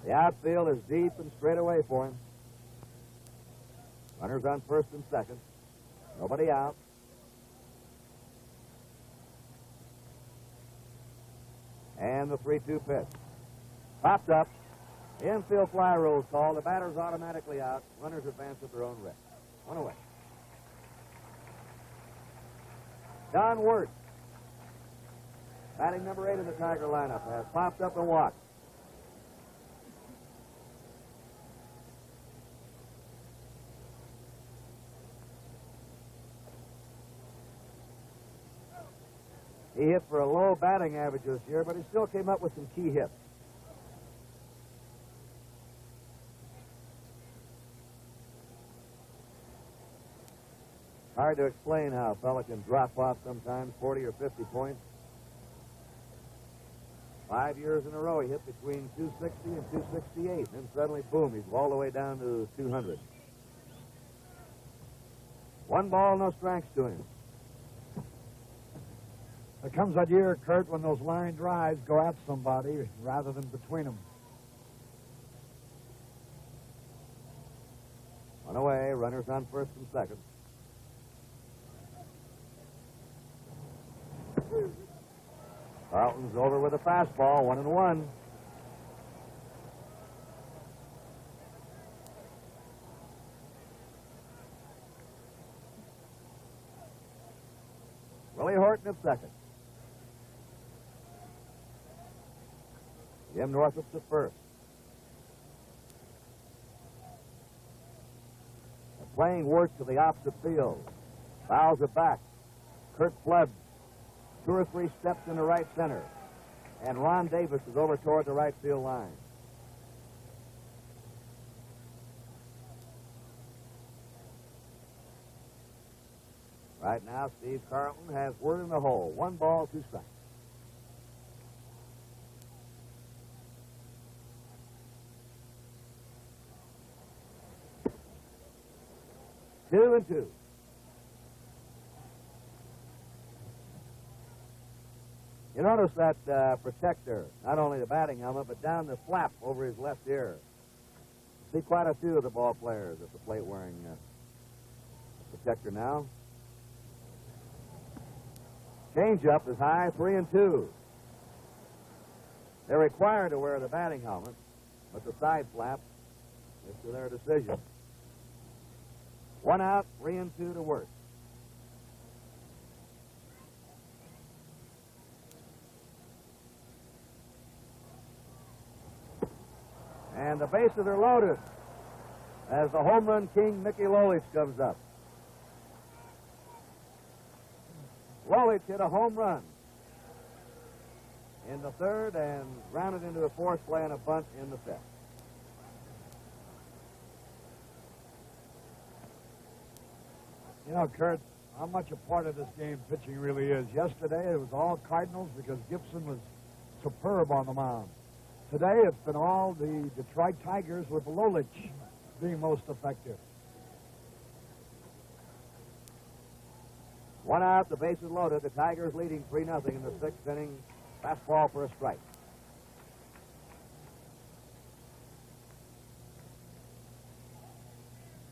The outfield is deep and straight away for him. Runners on first and second. Nobody out. And the 3-2 pitch. Popped up. Infield fly rule called. The batter's automatically out. Runners advance at their own risk. One away. John Wirt, batting number 8 in the Tiger lineup, has popped up and walked. He hit for a low batting average this year, but he still came up with some key hits. Hard to explain how a fella can drop off sometimes 40 or 50 points. 5 years in a row, he hit between 260 and 268. Then suddenly, boom, he's all the way down to 200. 1 ball, no strikes to him. There comes that year, Kurt, when those line drives go at somebody rather than between them. 1 away, runners on first and second. Carlton's over with a fastball, 1-1. Willie Horton at second. Jim Northup's at first. They're playing Wirt to the opposite field. Fouls it back. Kurt Flood 2 or 3 steps in the right center. And Ron Davis is over toward the right field line. Right now, Steve Carlton has Wirt in the hole. 1 ball, 2 strikes. Two and two. You notice that protector, not only the batting helmet, but down the flap over his left ear. See quite a few of the ball players at the plate wearing protector now. Change-up is high, 3-2. They're required to wear the batting helmet, but the side flap is to their decision. 1 out, 3-2 to Wirt. And the bases are loaded as the home run king, Mickey Lolich, comes up. Lolich hit a home run in the third and rounded into a force play and a bunt in the fifth. You know, Kurt, how much a part of this game pitching really is. Yesterday, it was all Cardinals because Gibson was superb on the mound. Today, it's been all the Detroit Tigers with Lolich being most effective. 1 out, the bases loaded. The Tigers leading 3-0 in the 6th inning. Fastball for a strike.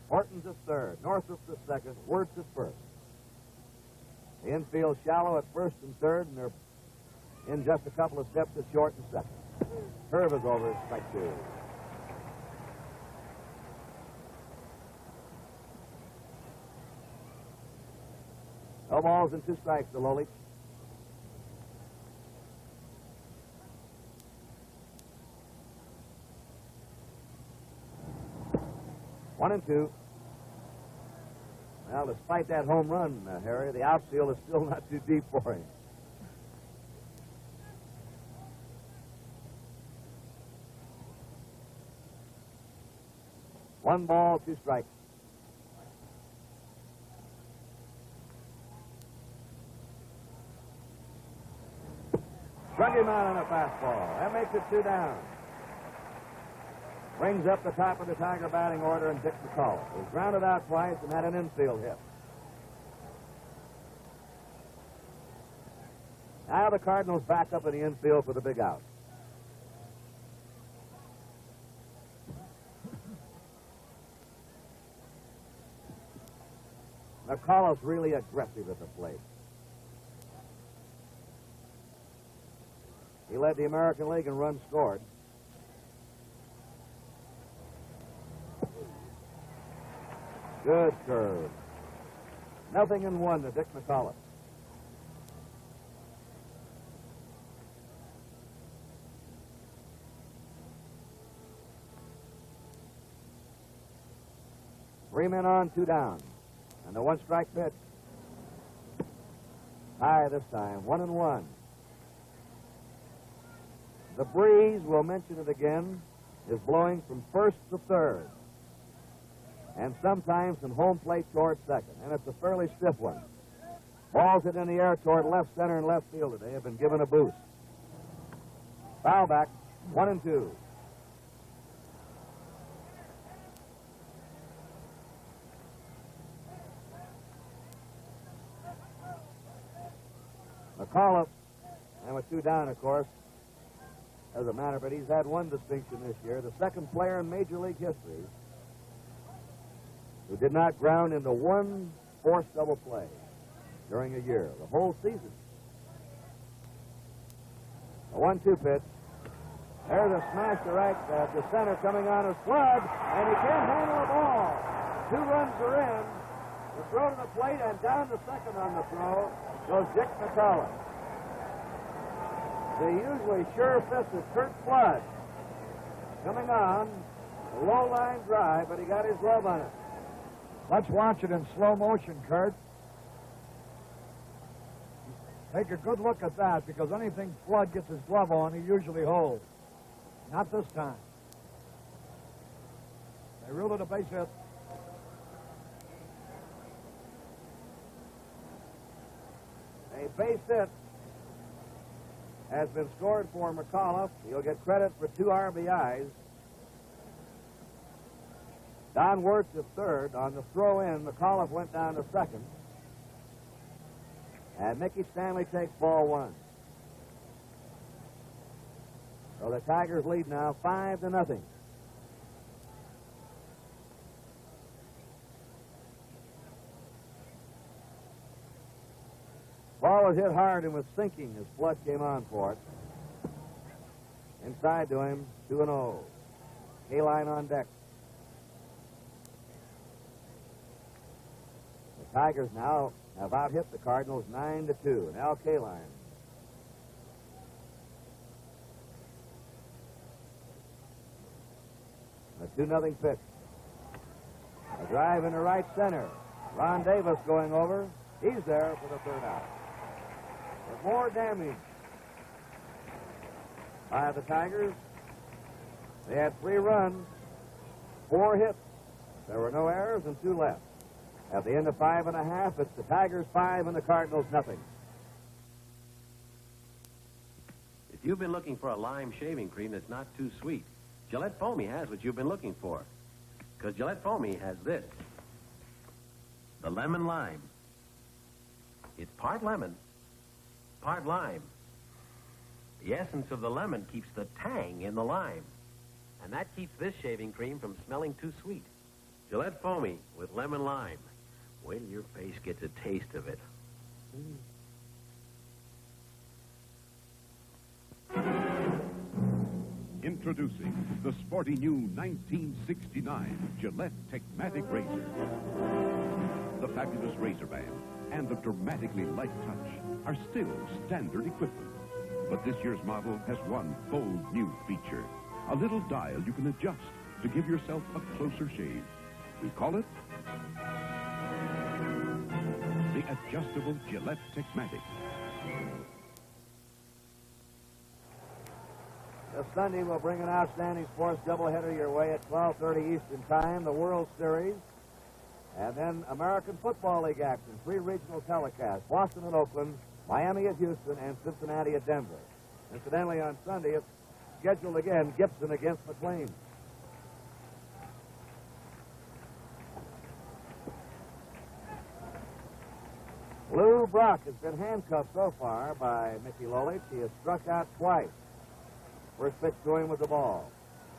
Horton's at third. Northup's at second. Wirt's at first. The infield shallow at first and third, and they're in just a couple of steps at short and second. Curve is over. Strike 2. No balls and 2 strikes to Lolich. One and 2. Well, despite that home run, Harry, the outfield is still not too deep for him. One ball, 2 strikes. Struck him out on a fastball. That makes it 2 down. Brings up the top of the Tiger batting order and Dick McCullough. He's grounded out twice and had an infield hit. Now the Cardinals back up in the infield for the big out. McCullough's really aggressive at the plate. He led the American League in runs scored. Good curve. 0-1 to Dick McAuliffe. Three men on, two down. And the one-strike pitch. High this time, 1-1. The breeze, we'll mention it again, is blowing from first to third. And sometimes from home plate toward second. And it's a fairly stiff one. Balls it in the air toward left center and left field today have been given a boost. Foul back, 1-2. McAuliffe, and with two down, of course, doesn't matter, but he's had one distinction this year. The second player in Major League history who did not ground into one forced double play during a year, the whole season. A 1-2 pitch. There's a smash to right to center coming on as Flood, and he can't handle the ball. 2 runs are in. The throw to the plate and down to second on the throw goes Dick McAuliffe. The usually sure-fisted Curt Flood coming on, a low-line drive, but he got his glove on it. Let's watch it in slow motion, Kurt. Take a good look at that, because anything Flood gets his glove on, he usually holds. Not this time. They ruled it a base hit. A base hit has been scored for McAuliffe. He'll get credit for 2 RBIs. Don Wirtz at third. On the throw-in, McAuliffe went down to second. And Mickey Stanley takes ball 1. So the Tigers lead now 5-0. Ball was hit hard and was sinking as Flood came on for it. Inside to him, 2-0. Kaline on deck. The Tigers now have out-hit the Cardinals 9-2. And Al Kaline. A 2-0 pitch. A drive into right center. Ron Davis going over. He's there for the third out. But more damage by the Tigers. They had 3 runs, 4 hits. There were no errors and 2 left. At the end of 5.5, it's the Tigers 5 and the Cardinals nothing. If you've been looking for a lime shaving cream that's not too sweet, Gillette Foamy has what you've been looking for. Because Gillette Foamy has this. The lemon lime. It's part lemon, part lime. The essence of the lemon keeps the tang in the lime. And that keeps this shaving cream from smelling too sweet. Gillette Foamy with lemon lime. Wait till your face gets a taste of it. Introducing the sporty new 1969 Gillette Techmatic Razor. The fabulous razor band and the dramatically light touch are still standard equipment. But this year's model has one bold new feature. A little dial you can adjust to give yourself a closer shave. We call it the adjustable Gillette Techmatic. This Sunday, we'll bring an outstanding sports doubleheader your way at 12:30 Eastern Time, the World Series, and then American Football League action, 3 regional telecasts, Boston and Oakland, Miami at Houston, and Cincinnati at Denver. Incidentally, on Sunday, it's scheduled again, Gibson against McLean. Lou Brock has been handcuffed so far by Mickey Lolich. He has struck out twice. First pitch to him with the ball.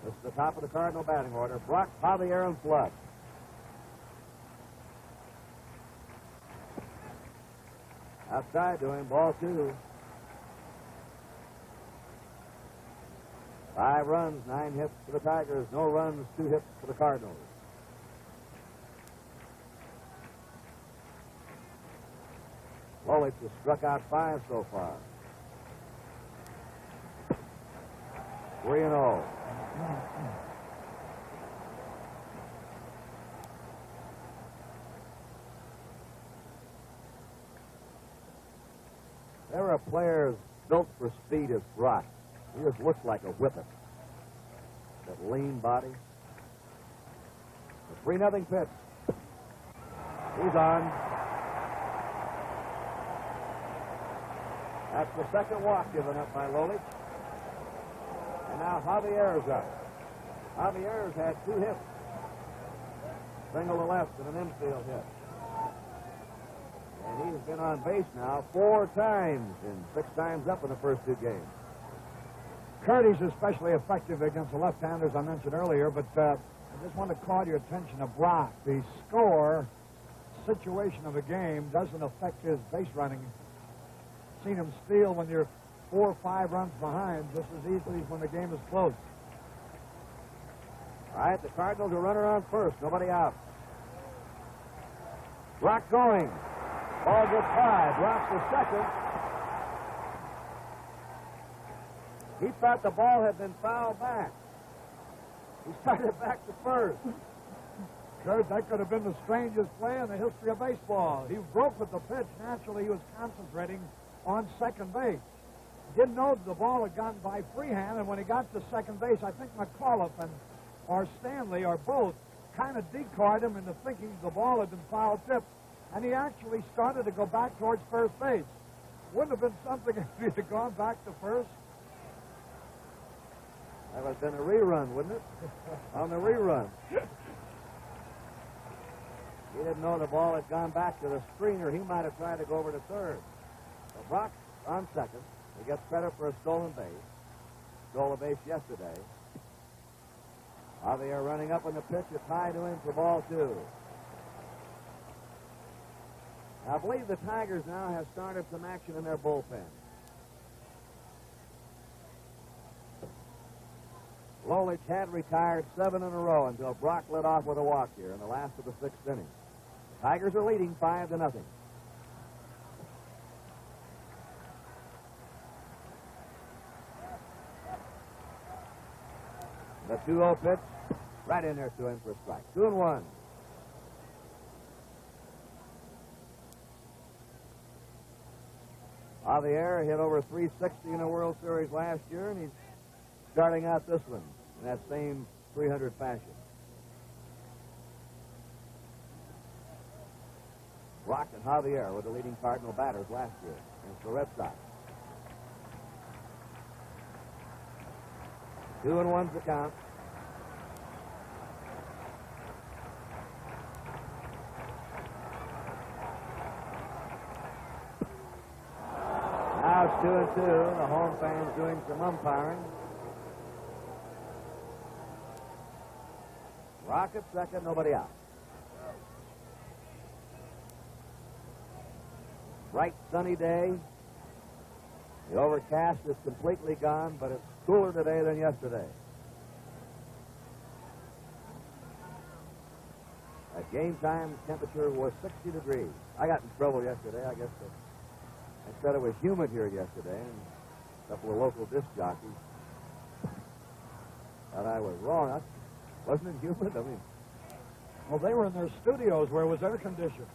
This is the top of the Cardinal batting order. Brock, Javier, and Flood. Outside to him, ball 2. 5 runs, 9 hits for the Tigers. No runs, 2 hits for the Cardinals. Lolich has struck out 5 so far. 3-0. There are players built for speed as Brock. He just looks like a whippet. That lean body. The 3-0 pitch. He's on. That's the second walk given up by Lolich. And now Javier's up. Javier's had 2 hits. Single to left and an infield hit. And he's been on base now 4 times and 6 times up in the first 2 games. Curdy's especially effective against the left-handers I mentioned earlier, but I just want to call your attention to Brock. The score situation of a game doesn't affect his base running. Seen him steal when you're 4 or 5 runs behind just as easily as when the game is close. All right, the Cardinals are runner on first. Nobody out. Brock going. Ball gets high. Drops the second. He thought the ball had been fouled back. He started back to first. Kurt, that could have been the strangest play in the history of baseball. He broke with the pitch. Naturally, he was concentrating on second base. Didn't know that the ball had gotten by freehand, and when he got to second base, I think McAuliffe or Stanley or both kind of decoyed him into thinking the ball had been foul tipped, and he actually started to go back towards first base. Wouldn't have been something if he had gone back to first. That would have been a rerun, wouldn't it? On the rerun. He didn't know the ball had gone back to the screener. He might have tried to go over to third. So Brock on second. He gets credit for a stolen base. Stole a base yesterday. Javier running up on the pitch. It's high to him for ball 2. I believe the Tigers now have started some action in their bullpen. Lolich had retired 7 in a row until Brock led off with a walk here in the last of the 6th inning. The Tigers are leading 5-0. The 2-0 pitch, right in there to him for a strike. 2-1. Javier hit over 360 in the World Series last year, and he's starting out this one in that same 300 fashion. Brock and Javier were the leading Cardinal batters last year against the Red Sox. 2-1's the count. Now it's 2-2. The home fans doing some umpiring. Brock at second, nobody out. Bright sunny day. The overcast is completely gone, but it's cooler today than yesterday. At game time, temperature was 60 degrees. I got in trouble yesterday. I guess I said it was humid here yesterday, and a couple of local disc jockeys thought I was wrong. Wasn't it humid? I mean, well, they were in their studios where it was air conditioned.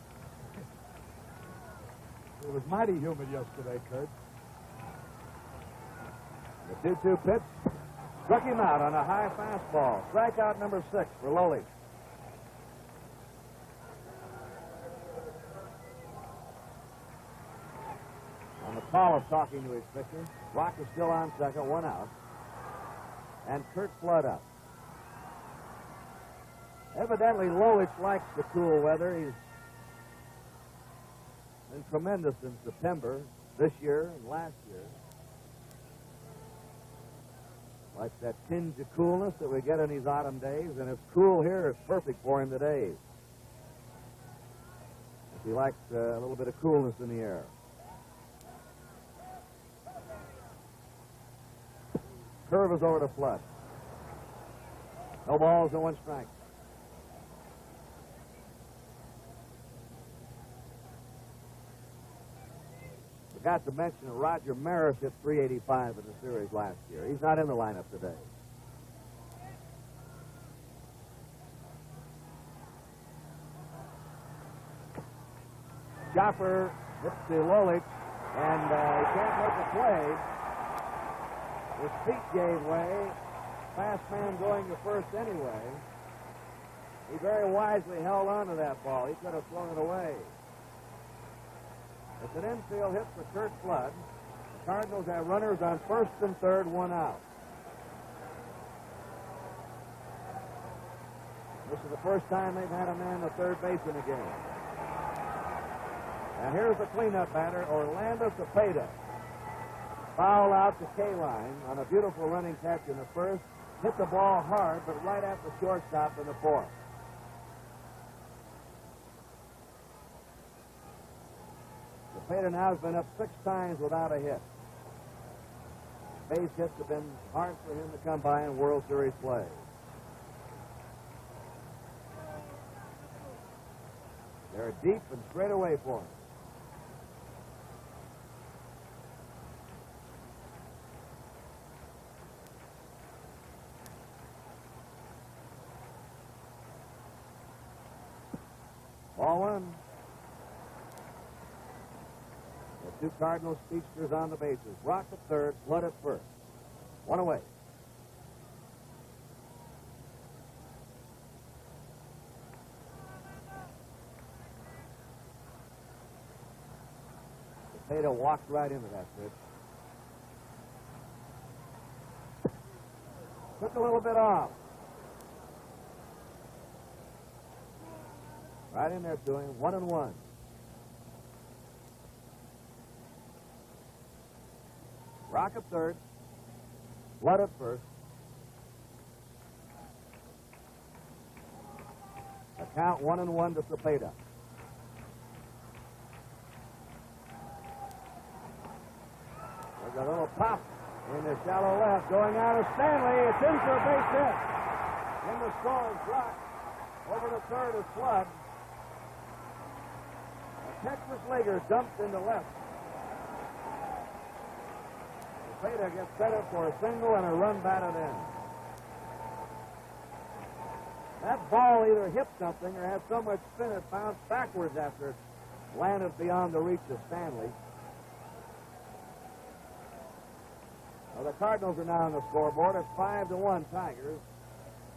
It was mighty humid yesterday, Kurt. The 2-2 pitch struck him out on a high fastball. Strikeout number 6 for Lolich. On the call of talking to his pitcher, Brock is still on second, 1 out. And Kurt Flood up. Evidently, Lolich likes the cool weather. He's been tremendous in September this year and last year. Like that tinge of coolness that we get in these autumn days, and it's cool here. It's perfect for him today. He likes a little bit of coolness in the air. Curve is over to Flood. No balls and 1 strike. Forgot to mention that Roger Maris hit .385 in the series last year. He's not in the lineup today. Joffer hits to Lolich, and he can't make a play. His feet gave way. Fast man going to first anyway. He very wisely held on to that ball. He could have thrown it away. It's an infield hit for Curt Flood. The Cardinals have runners on first and third, one out. This is the first time they've had a man at third base in the game. Now here's the cleanup batter, Orlando Cepeda. Foul out to K-line on a beautiful running catch in the first. Hit the ball hard, but right at the shortstop in the fourth. Cepeda now has been up 6 times without a hit. Base hits have been hard for him to come by in World Series play. They're deep and straight away for him. Ball one. The two Cardinal speedsters on the bases. Rock at third, Flood at first. One away. Cepeda walked right into that pitch. Took a little bit off. Right in there to him, 1-1. Rock at third, Flood at first. The count 1-1 to Cepeda. There's a little pop in the shallow left, going out of Stanley. It's in for a base hit. In the score is Rock. Over to third is Flood. Texas Leaguer dumped into left. Cepeda gets set up for a single and a run batted in. That ball either hit something or had so much spin it bounced backwards after it landed beyond the reach of Stanley. Well, the Cardinals are now on the scoreboard. It's 5-1 Tigers.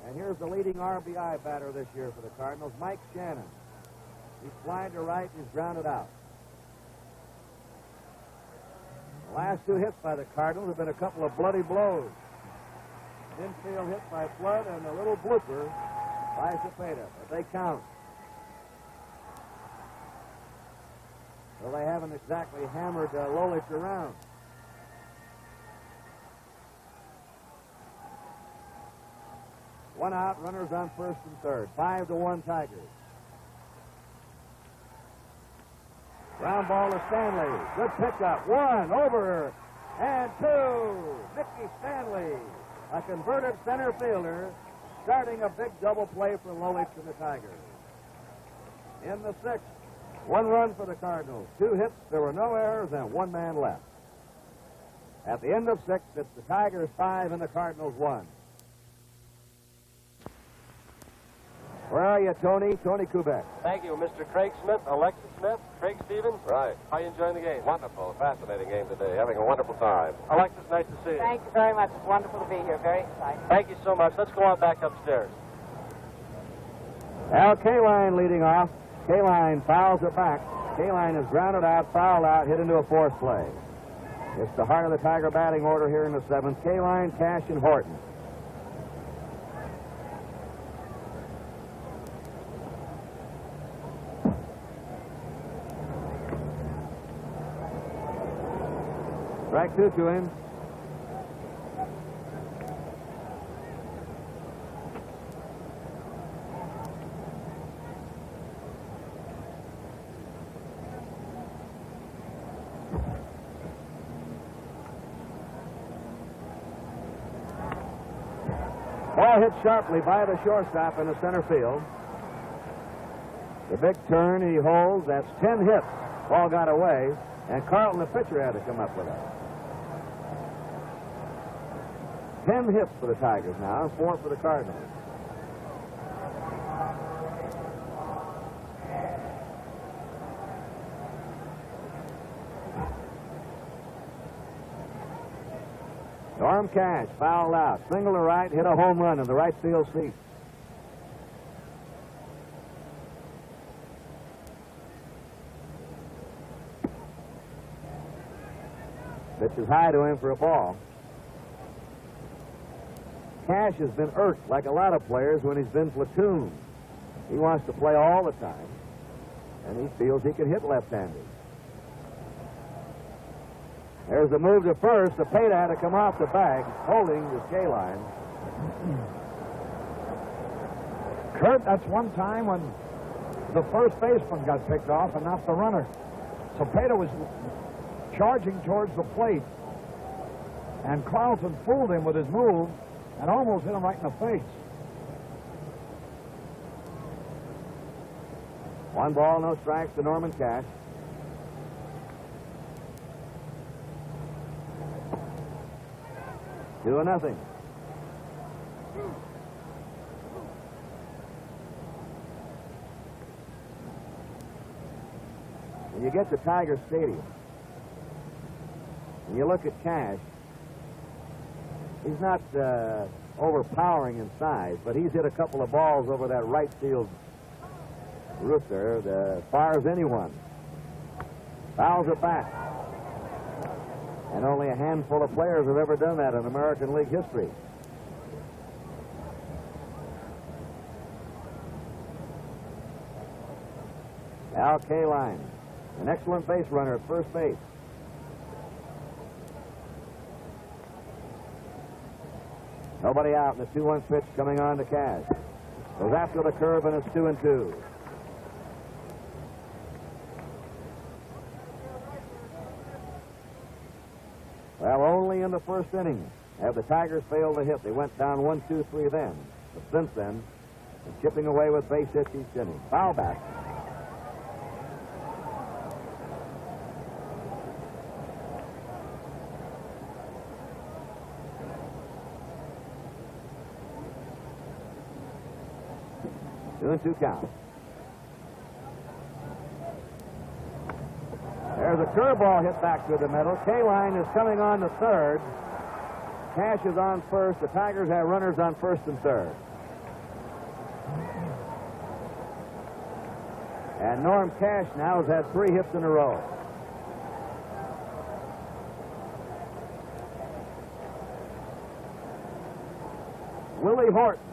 And here's the leading RBI batter this year for the Cardinals, Mike Shannon. He's flying to right and he's grounded out. The last 2 hits by the Cardinals have been a couple of bloody blows. Infield hit by Flood and a little blooper by Cepeda, but they count. Well, they haven't exactly hammered Lolich around. One out, runners on first and third. 5-1 Tigers. Ground ball to Stanley. Good pickup. 1 over and 2. Mickey Stanley, a converted center fielder, starting a big double play for Lolich and the Tigers. In the 6th, 1 run for the Cardinals. 2 hits, there were no errors, and 1 man left. At the end of 6, it's the Tigers 5 and the Cardinals 1. Where are you, Tony? Tony Kubek. Thank you, Mr. Craig Smith, Alexis Smith, Craig Stevens. Right. How are you enjoying the game? Wonderful. Fascinating game today. Having a wonderful time. Alexis, nice to see you. Thank you very much. It's wonderful to be here. Very exciting. Thank you so much. Let's go on back upstairs. Al Kaline leading off. Kaline fouls it back. Kaline is grounded out, fouled out, hit into a fourth play. It's the heart of the Tiger batting order here in the 7th. Kaline, Cash, and Horton. Strike 2 to him. Ball hit sharply by the shortstop in the center field. The big turn he holds, that's 10 hits. Ball got away, and Carlton, the pitcher, had to come up with it. 10 hits for the Tigers now, 4 for the Cardinals. Norm Cash fouled out. Single to right, hit a home run in the right field seat. Pitch is high to him for a ball. Cash has been irked like a lot of players when he's been platooned. He wants to play all the time, and he feels he can hit left-handed. There's a move to first. The Peta had to come off the bag, holding the K-line. Kurt, that's one time when the first baseman got picked off and not the runner. So Peta was charging towards the plate, and Carlton fooled him with his move and almost hit him right in the face. 1 ball, no strikes to Norman Cash. 2-0. When you get to Tiger Stadium, and you look at Cash, he's not overpowering in size, but he's hit a couple of balls over that right field roof there, as far as anyone. Fouls it back. And only a handful of players have ever done that in American League history. Al Kaline, an excellent base runner at first base. Nobody out, and the 2-1 pitch coming on to Cash. Goes after the curve, and it's 2-2. Well, only in the first inning have the Tigers failed to hit. They went down 1-2-3 then. But since then, they're chipping away with base hits each inning. Foul back. Two and two count. There's a curveball hit back to the middle. Kaline is coming on the third. Cash is on first. The Tigers have runners on first and third. And Norm Cash now has had 3 hits in a row. Willie Horton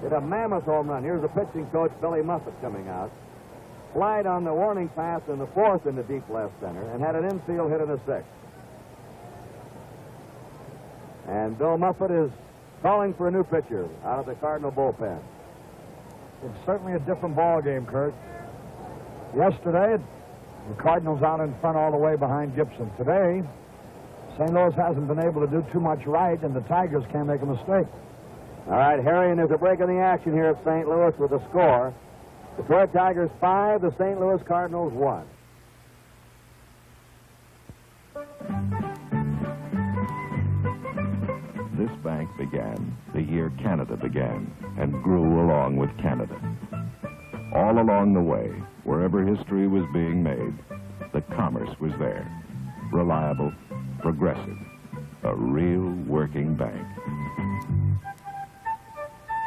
hit a mammoth home run. Here's the pitching coach, Billy Muffet, coming out. Flied on the warning pass in the 4th into deep left center and had an infield hit in the 6th. And Bill Muffet is calling for a new pitcher out of the Cardinal bullpen. It's certainly a different ball game, Kurt. Yesterday, the Cardinals out in front all the way behind Gibson. Today, St. Louis hasn't been able to do too much right, and the Tigers can't make a mistake. All right, Harry, and there's a break in the action here at St. Louis with a score. Detroit Tigers 5, the St. Louis Cardinals 1. This bank began the year Canada began and grew along with Canada. All along the way, wherever history was being made, the commerce was there. Reliable, progressive, a real working bank.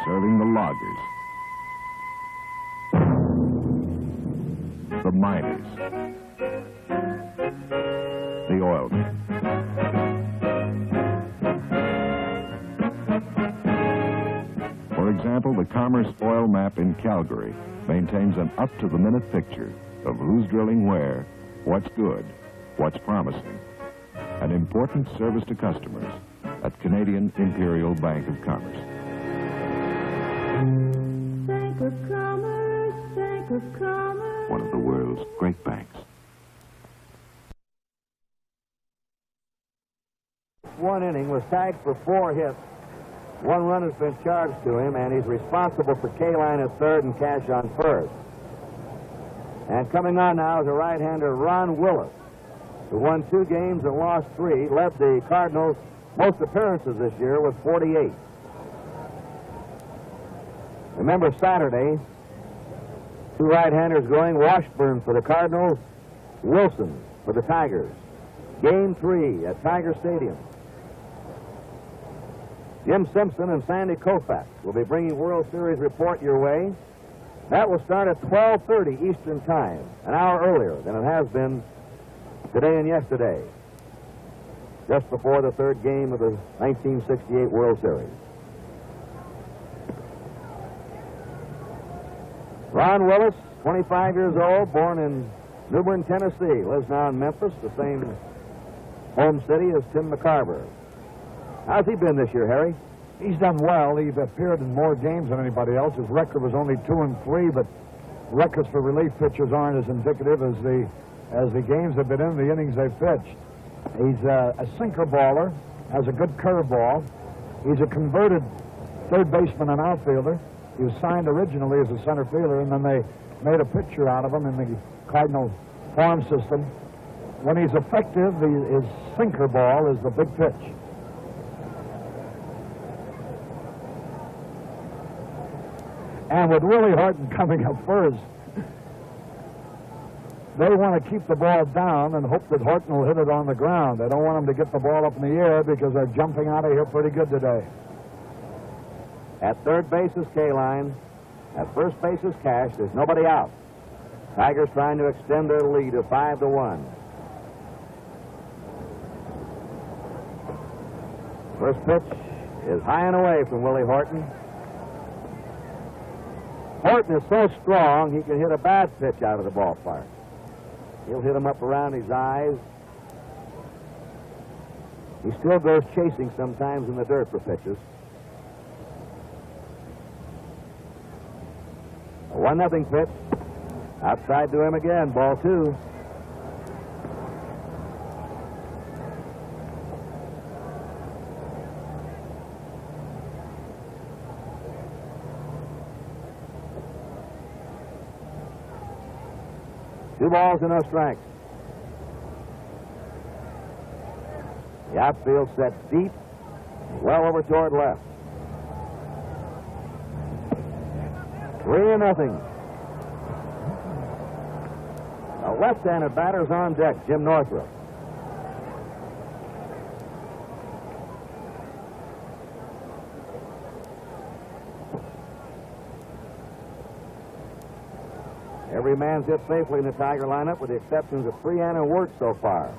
Serving the loggers, the miners, the oilmen. For example, the Commerce Oil Map in Calgary maintains an up-to-the-minute picture of who's drilling where, what's good, what's promising. An important service to customers at Canadian Imperial Bank of Commerce. Bank of Commerce, Bank of Commerce. One of the world's great banks. One inning was tagged for 4 hits. 1 run has been charged to him, and he's responsible for Kaline at third and Cash on first. And coming on now is a right-hander, Ron Willis, who won 2 games and lost 3, led the Cardinals most appearances this year with 48. Remember Saturday, 2 right-handers going, Washburn for the Cardinals, Wilson for the Tigers. Game 3 at Tiger Stadium. Jim Simpson and Sandy Koufax will be bringing World Series report your way. That will start at 12:30 Eastern Time, an hour earlier than it has been today and yesterday, just before the 3rd game of the 1968 World Series. Ron Willis, 25 years old, born in New Bern, Tennessee, lives now in Memphis, the same home city as Tim McCarver. How's he been this year, Harry? He's done well. He's appeared in more games than anybody else. His record was only 2-3, but records for relief pitchers aren't as indicative as the games have been in, the innings they've pitched. He's a sinker baller, has a good curveball. He's a converted third baseman and outfielder. He was signed originally as a center fielder, and then they made a pitcher out of him in the Cardinal farm system. When he's effective, his sinker ball is the big pitch. And with Willie Horton coming up first, they want to keep the ball down and hope that Horton will hit it on the ground. They don't want him to get the ball up in the air because they're jumping out of here pretty good today. At third base is Kaline. At first base is Cash. There's nobody out. Tigers trying to extend their lead to 5-1. First pitch is high and away from Willie Horton. Horton is so strong he can hit a bad pitch out of the ballpark. He'll hit him up around his eyes. He still goes chasing sometimes in the dirt for pitches. A 1-0 pitch. Outside to him again, ball 2. Two balls and no strikes. The outfield set deep, well over toward left. 3-0. A left-handed batter's on deck, Jim Northrup. Every man's hit safely in the Tiger lineup with the exceptions of Freehan and Wirt so far.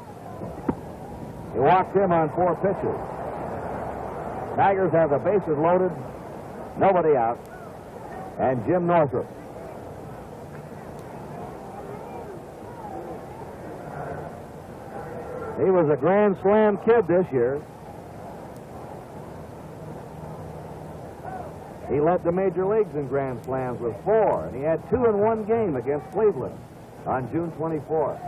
He walked him on 4 pitches. Tigers have the bases loaded, nobody out, and Jim Northrup. He was a Grand Slam kid this year. He led the major leagues in Grand Slams with 4, and he had 2 in one game against Cleveland on June 24th.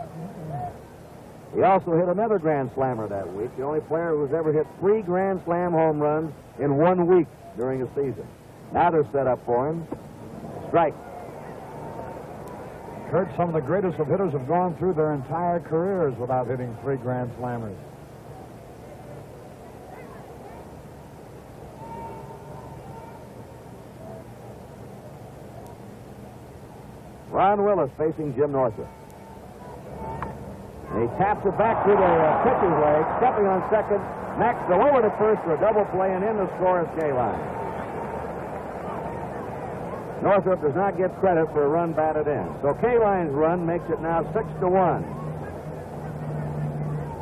He also hit another Grand Slammer that week, the only player who's ever hit 3 Grand Slam home runs in 1 week during a season. Now they're set up for him. Strike. Kurt, some of the greatest of hitters have gone through their entire careers without hitting 3 Grand Slammers. Ron Willis facing Jim Northrup. And he taps it back to the pitcher's leg, stepping on second. Maxwell over to first for a double play, and in the score is Kaline. Northrup does not get credit for a run batted in. So Kaline's run makes it now 6-1.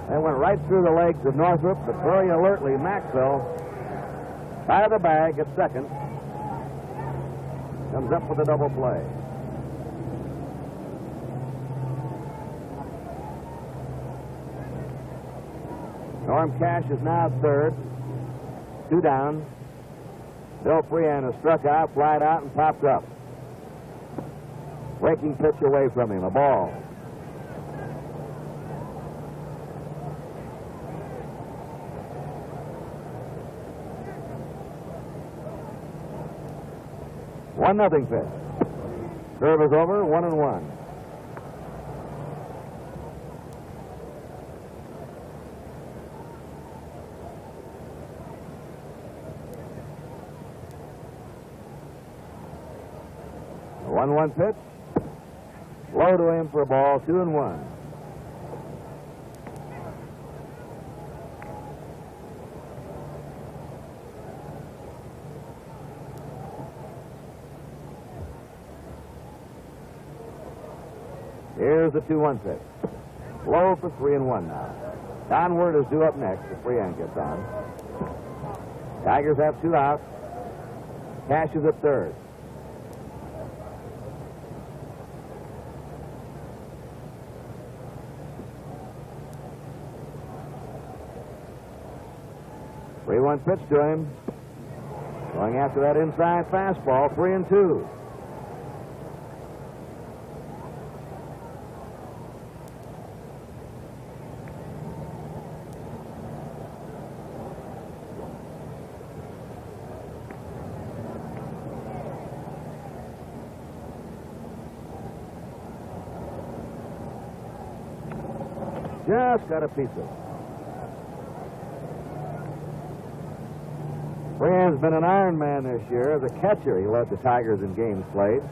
They went right through the legs of Northrup, but very alertly Maxwell out of the bag at second. Comes up with a double play. Norm Cash is now third. 2 down. Bill Freehan has struck out, flied out, and popped up. Breaking pitch away from him, a ball. One nothing pitch. Serve is over, 1-1. 1-1 pitch. Low to him for a ball, 2-1. Here's the 2-1 pitch. Low for 3-1 now. Donward is due up next if Freehan gets on. Tigers have 2 outs. Cash is at third. One pitch to him. Going after that inside fastball, 3-2. Just got a piece of it. Freehan's been an Iron Man this year. As a catcher, he led the Tigers in games played.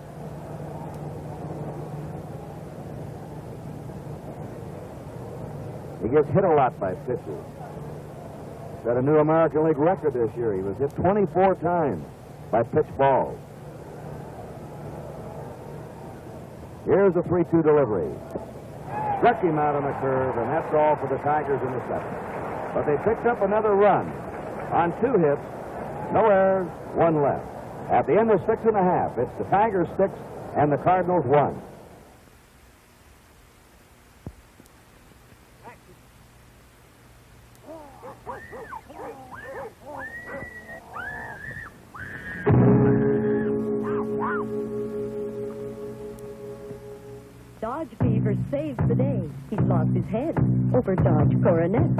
He gets hit a lot by pitchers. Set a new American League record this year. He was hit 24 times by pitch balls. Here's the 3-2 delivery. Struck him out on the curve, and that's all for the Tigers in the 7th. But they picked up another run on 2 hits. No errors, 1 left. At the end of 6 1/2, it's the Tigers 6 and the Cardinals 1. Dodge Fever saves the day. He's lost his head over Dodge Coronet.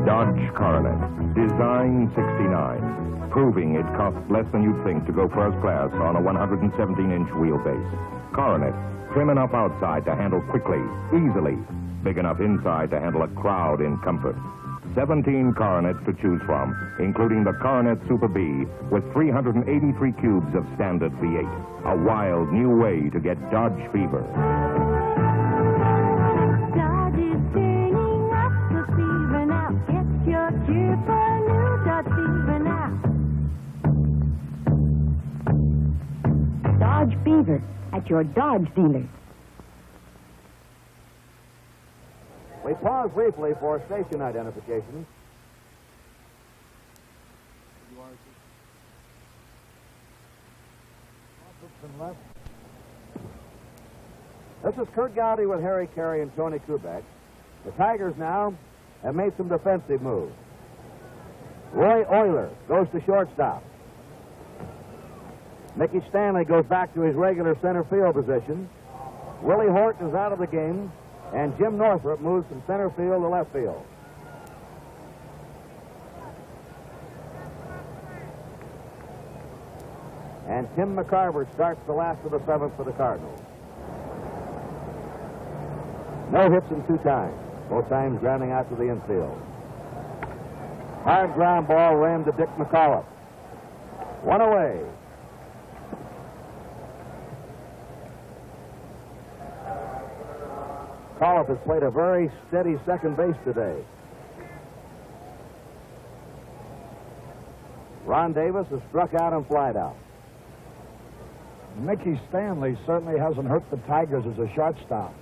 Dodge Coronet, Design 69, proving it costs less than you'd think to go first class on a 117-inch wheelbase. Coronet, trim enough outside to handle quickly, easily, big enough inside to handle a crowd in comfort. 17 Coronets to choose from, including the Coronet Super B with 383 cubes of standard V8. A wild new way to get Dodge Fever. Dodge is turning up the fever now. Get your cure for a new Dodge Fever now. Dodge Fever at your Dodge dealer. We pause briefly for station identification. This is Kurt Gowdy with Harry Carey and Tony Kubek. The Tigers now have made some defensive moves. Roy Euler goes to shortstop. Mickey Stanley goes back to his regular center field position. Willie Horton is out of the game. And Jim Northrup moves from center field to left field. And Tim McCarver starts the last of the 7th for the Cardinals. No hits in 2 times. Both times grounding out to the infield. Hard ground ball rammed to Dick McAuliffe. 1 away. McAuliffe has played a very steady second base today. Ron Davis has struck out and flied out. Mickey Stanley certainly hasn't hurt the Tigers as a shortstop.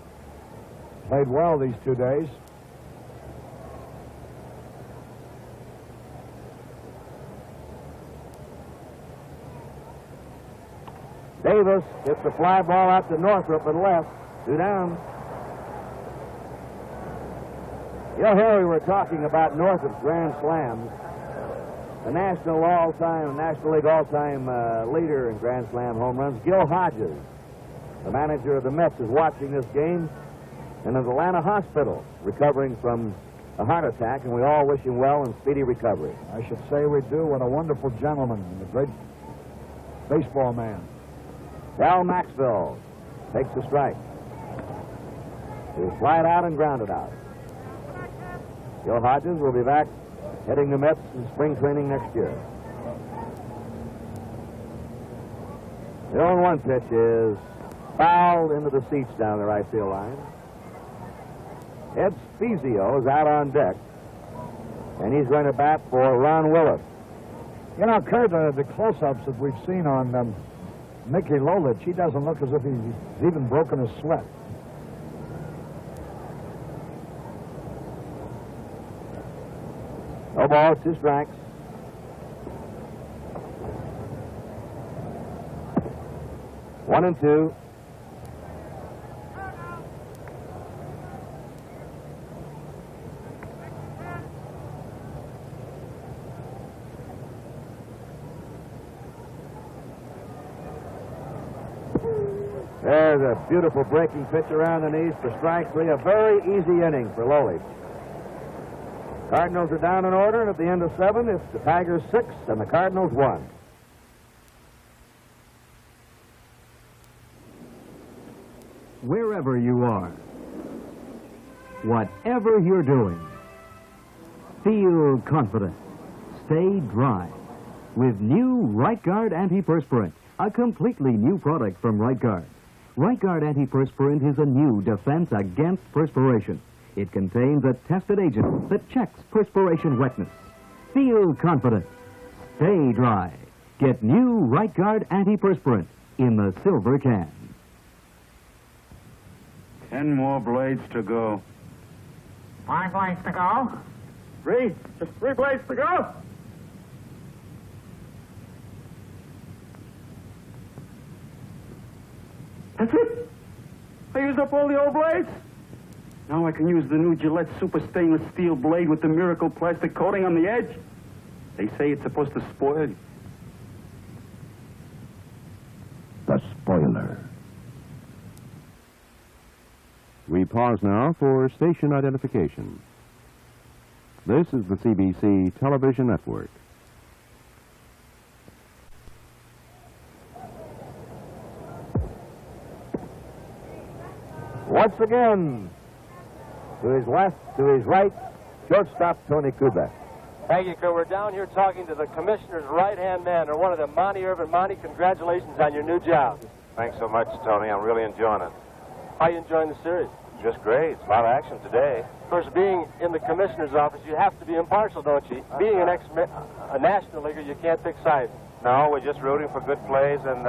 Played well these 2 days. Davis hits the fly ball out to Northrup and left. 2 down. You know, Harry, we were talking about Northrup's grand slams. The National League all-time leader in grand slam home runs, Gil Hodges, the manager of the Mets, is watching this game in an Atlanta hospital, recovering from a heart attack, and we all wish him well and speedy recovery. I should say we do. What a wonderful gentleman and a great baseball man. Al Maxwell takes the strike. He's flied out and grounded out. Gil Hodges will be back heading the Mets in spring training next year. The 0-1 pitch is fouled into the seats down the right field line. Ed Spezio is out on deck, and he's going to bat for Ron Willis. You know, Kurt, the close-ups that we've seen on Mickey Lolich, he doesn't look as if he's even broken a sweat. No balls, 2 strikes. One and 2. There's a beautiful breaking pitch around the knees for strike 3. A very easy inning for Lolich. Cardinals are down in order, and at the end of 7, it's the Tigers 6 and the Cardinals 1. Wherever you are, whatever you're doing, feel confident. Stay dry with new Right Guard Antiperspirant, a completely new product from Right Guard. Right Guard Antiperspirant is a new defense against perspiration. It contains a tested agent that checks perspiration wetness. Feel confident. Stay dry. Get new Right Guard Antiperspirant in the silver can. 10 more blades to go. 5 blades to go. 3. Just 3 blades to go. That's it. I used up all the old blades. Now I can use the new Gillette Super Stainless Steel blade with the miracle plastic coating on the edge. They say it's supposed to spoil you. The spoiler. We pause now for station identification. This is the CBC Television Network. Once again, to his left, to his right, shortstop Tony Kubek. Thank you, Kurt. We're down here talking to the commissioner's right-hand man, or one of them, Monty Irvin. Monty, congratulations on your new job. Thanks so much, Tony. I'm really enjoying it. How are you enjoying the series? Just great. It's a lot of action today. Of course, being in the commissioner's office, you have to be impartial, don't you? Being a National Leaguer, you can't pick sides. No, we're just rooting for good plays, and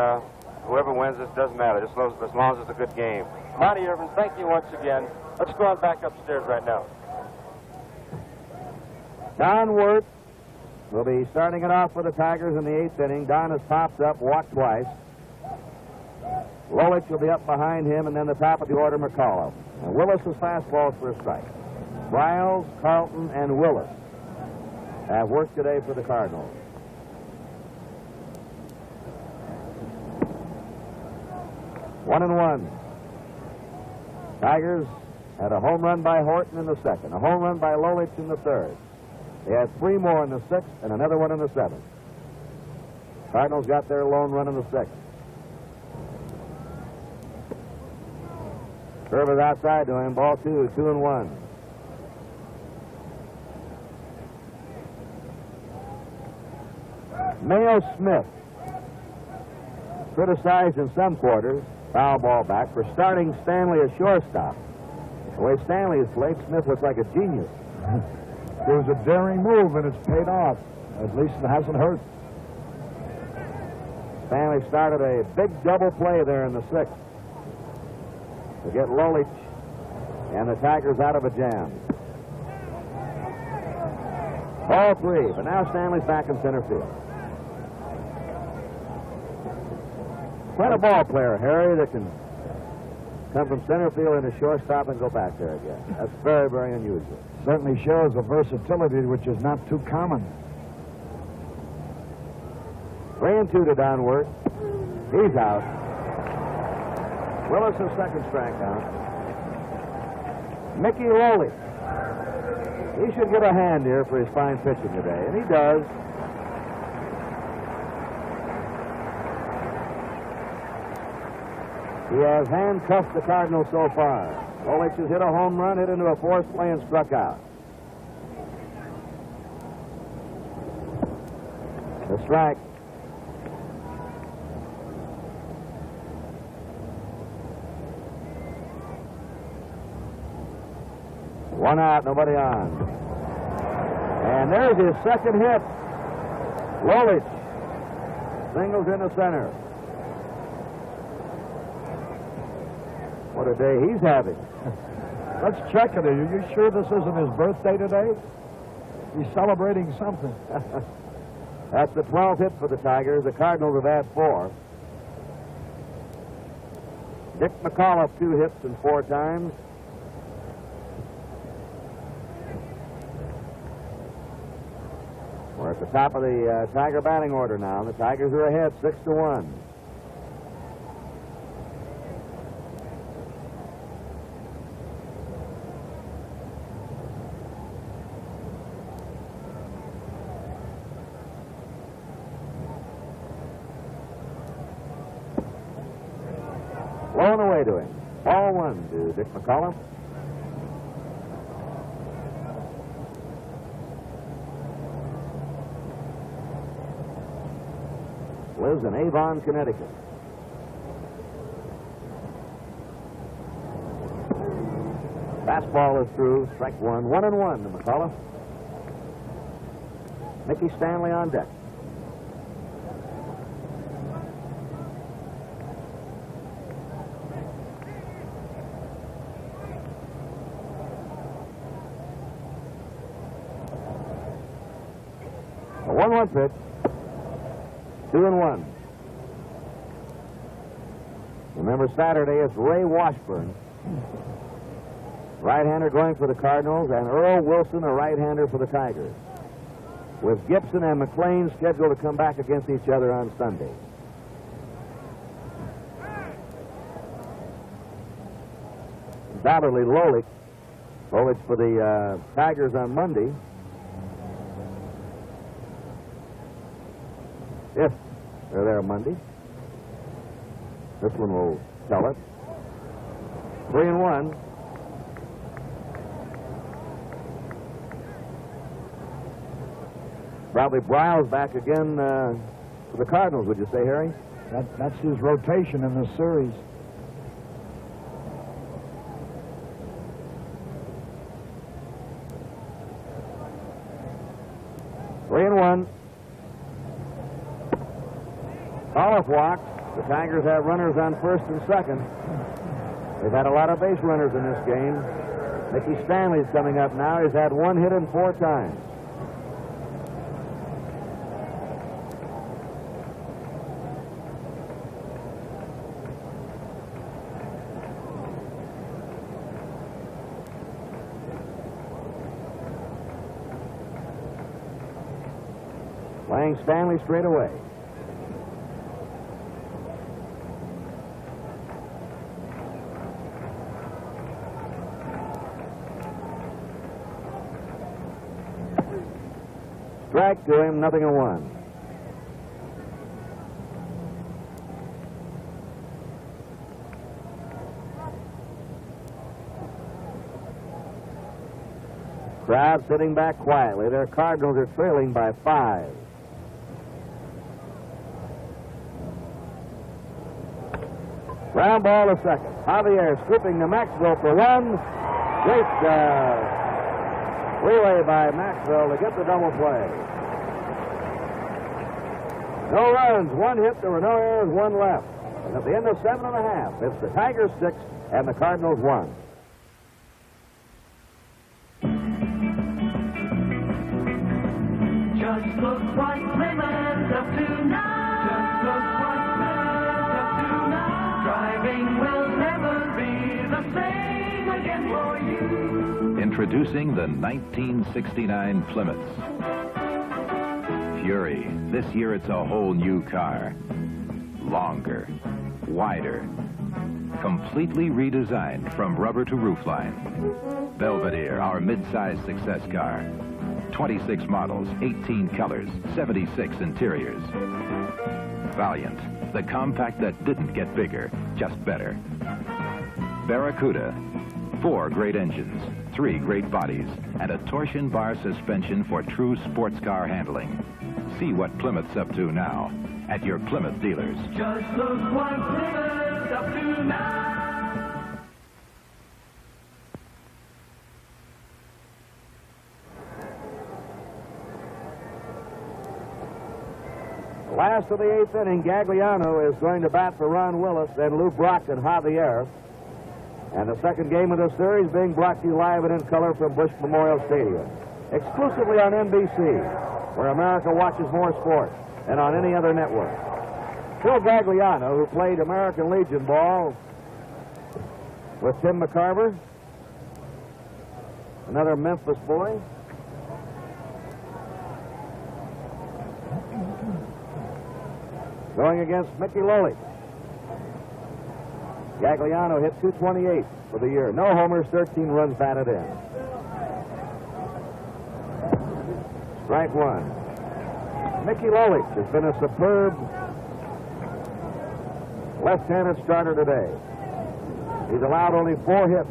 whoever wins this doesn't matter, just as long as it's a good game. Monty Irvin, thank you once again. Let's go on back upstairs right now. Don Wirth will be starting it off for the Tigers in the 8th inning. Don has popped up, walked twice. Lolich will be up behind him, and then the top of the order, McCullough. And Willis's fastballs for a strike. Riles, Carlton, and Willis have worked today for the Cardinals. One and one. Tigers had a home run by Horton in the 2nd, a home run by Lolich in the 3rd. They had 3 more in the 6th and another one in the 7th. Cardinals got their lone run in the 6th. Curve is outside to him. Ball 2, 2-1. Mayo Smith, criticized in some quarters, foul ball back, for starting Stanley as shortstop. The way Stanley has played, Smith looks like a genius. It was a daring move, and it's paid off. At least it hasn't hurt. Stanley started a big double play there in the 6th to get Lolich and the Tigers out of a jam. Ball 3, but now Stanley's back in center field. Quite a ball player, Harry, that can come from center field into shortstop and go back there again. That's very, very unusual. Certainly shows a versatility which is not too common. 3-2 to Don Wirth. He's out. Willis' 2nd strikeout. Mickey Lolich. He should get a hand here for his fine pitching today, and he does. He has handcuffed the Cardinals so far. Lolich has hit a home run, hit into a force play, and struck out. The strike. One out, nobody on. And there's his second hit. Lolich singles in the center. What a day he's having. Let's check it. Are you sure this isn't his birthday today? He's celebrating something. That's the 12th hit for the Tigers. The Cardinals have had 4. Dick McAuliffe, 2 hits and 4 times. We're at the top of the Tiger batting order now. The Tigers are ahead 6-1. Blown away to him. Ball 1 to Dick McAuliffe. Lives in Avon, Connecticut. Fastball is through. Strike 1. 1-1 to McAuliffe. Mickey Stanley on deck. A 1-1 pitch. 2-1. Remember, Saturday it's Ray Washburn, right-hander, going for the Cardinals, and Earl Wilson, a right-hander for the Tigers, with Gibson and McLean scheduled to come back against each other on Sunday. Undoubtedly, Lolich for the Tigers on Monday. If they're there Monday. This one will tell it. 3-1. Probably Browse back again for the Cardinals, would you say, Harry? That's his rotation in this series. Olive walks. The Tigers have runners on first and second. They've had a lot of base runners in this game. Mickey Stanley's coming up now. He's had 1 hit in 4 times. Playing Stanley straight away. Strike to him, 0-1. Crowd sitting back quietly. Their Cardinals are trailing by 5. Ground ball to second. Javier scooping to Maxwell for 1. Great relay by Maxwell to get the double play. No runs, 1 hit, there were no errors, 1 left. And at the end of 7.5, it's the Tigers 6 and the Cardinals 1. Just look what Plymouth's up to now. Just look what Plymouth's up to now. Driving will never be the same again for you. Introducing the 1969 Plymouth. Fury. This year it's a whole new car. Longer, wider, completely redesigned from rubber to roofline. Belvedere, our mid-size success car. 26 models, 18 colors, 76 interiors. Valiant, the compact that didn't get bigger, just better. Barracuda, 4 great engines, 3 great bodies, and a torsion bar suspension for true sports car handling. See what Plymouth's up to now at your Plymouth dealers. Just look what Plymouth's up to now. Last of the 8th inning, Gagliano is going to bat for Ron Willis, then Lou Brock and Javier. And the second game of the series being brought to you live and in color from Bush Memorial Stadium. Exclusively on NBC, where America watches more sports than on any other network. Phil Gagliano, who played American Legion ball with Tim McCarver, another Memphis boy. Going against Mickey Lolich. Gagliano hit .228 for the year. No homers, 13 runs batted in. Strike one. Mickey Lolich has been a superb left-handed starter today. He's allowed only 4 hits.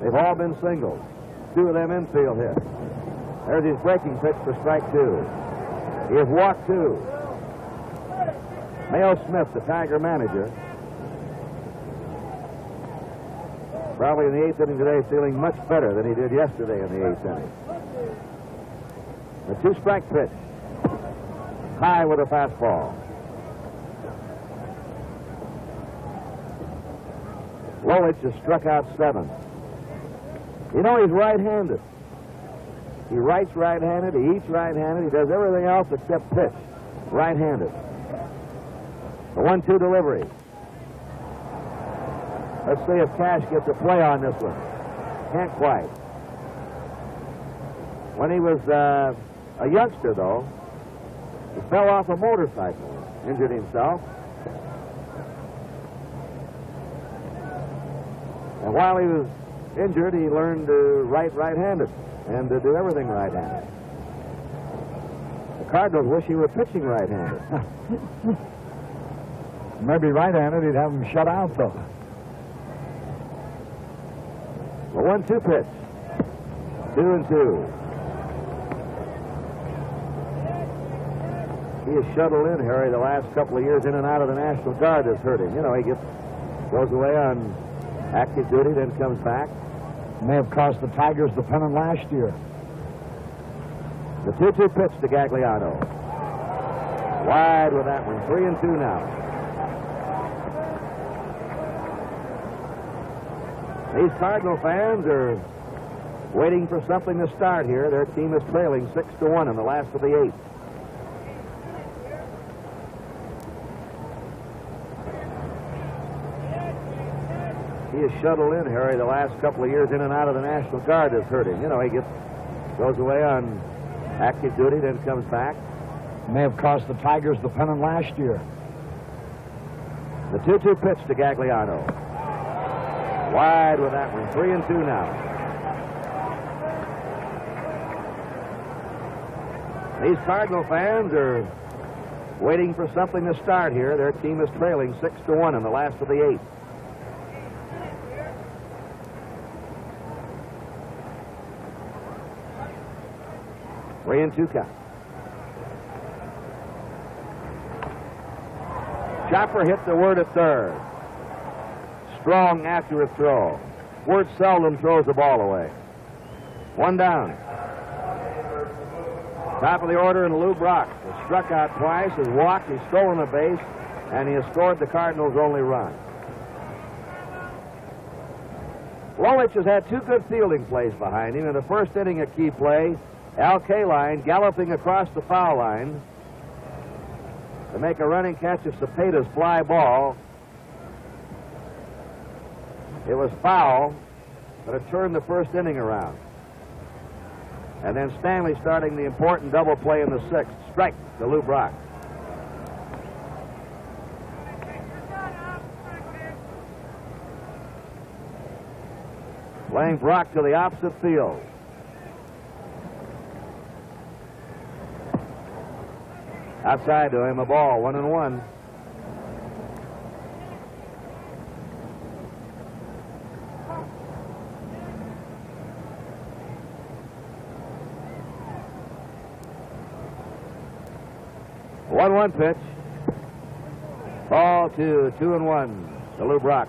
They've all been singles. 2 of them infield hits. There's his breaking pitch for strike 2. He has walked 2. Mayo Smith, the Tiger manager, probably in the 8th inning today feeling much better than he did yesterday in the 8th inning. The 2-strike pitch. High with a fastball. Lolich has struck out 7. You know, he's right-handed. He writes right-handed, he eats right-handed, he does everything else except pitch. Right-handed. The 1-2 delivery. Let's see if Cash gets a play on this one. Can't quite. When he was a youngster, though, he fell off a motorcycle, injured himself. And while he was injured, he learned to write right-handed and to do everything right-handed. The Cardinals wish he were pitching right-handed. Maybe right-handed, he'd have him shut out, though. The 1-2 pitch. 2-2. He is shuttled in, Harry, the last couple of years in and out of the National Guard has hurt him. You know, he goes away on active duty, then comes back. May have cost the Tigers the pennant last year. The 2-2 pitch to Gagliano. Wide with that one. 3-2 now. These Cardinal fans are waiting for something to start here. Their team is trailing 6-1 in the last of the 8th. He is shuttled in, Harry, the last couple of years in and out of the National Guard has hurt him. You know, he goes away on active duty, then comes back. May have cost the Tigers the pennant last year. The 2-2 pitch to Gagliano. Wide with that one. 3-2 now. These Cardinal fans are waiting for something to start here. Their team is trailing 6-1 in the last of the 8th. Three and 2 count. Chopper hit the Word at third. Strong, accurate throw. Word seldom throws the ball away. 1 down. Top of the order, and Lou Brock has struck out twice, has walked, he's stolen a base, and he has scored the Cardinals' only run. Lolich has had 2 good fielding plays behind him. In the first inning, a key play, Al Kaline galloping across the foul line to make a running catch of Cepeda's fly ball. It was foul, but it turned the first inning around. And then Stanley starting the important double play in the 6th. Strike to Lou Brock. Playing Brock to the opposite field. Outside to him, a ball, 1-1. One pitch. Ball 2, 2-1 to Lou Brock.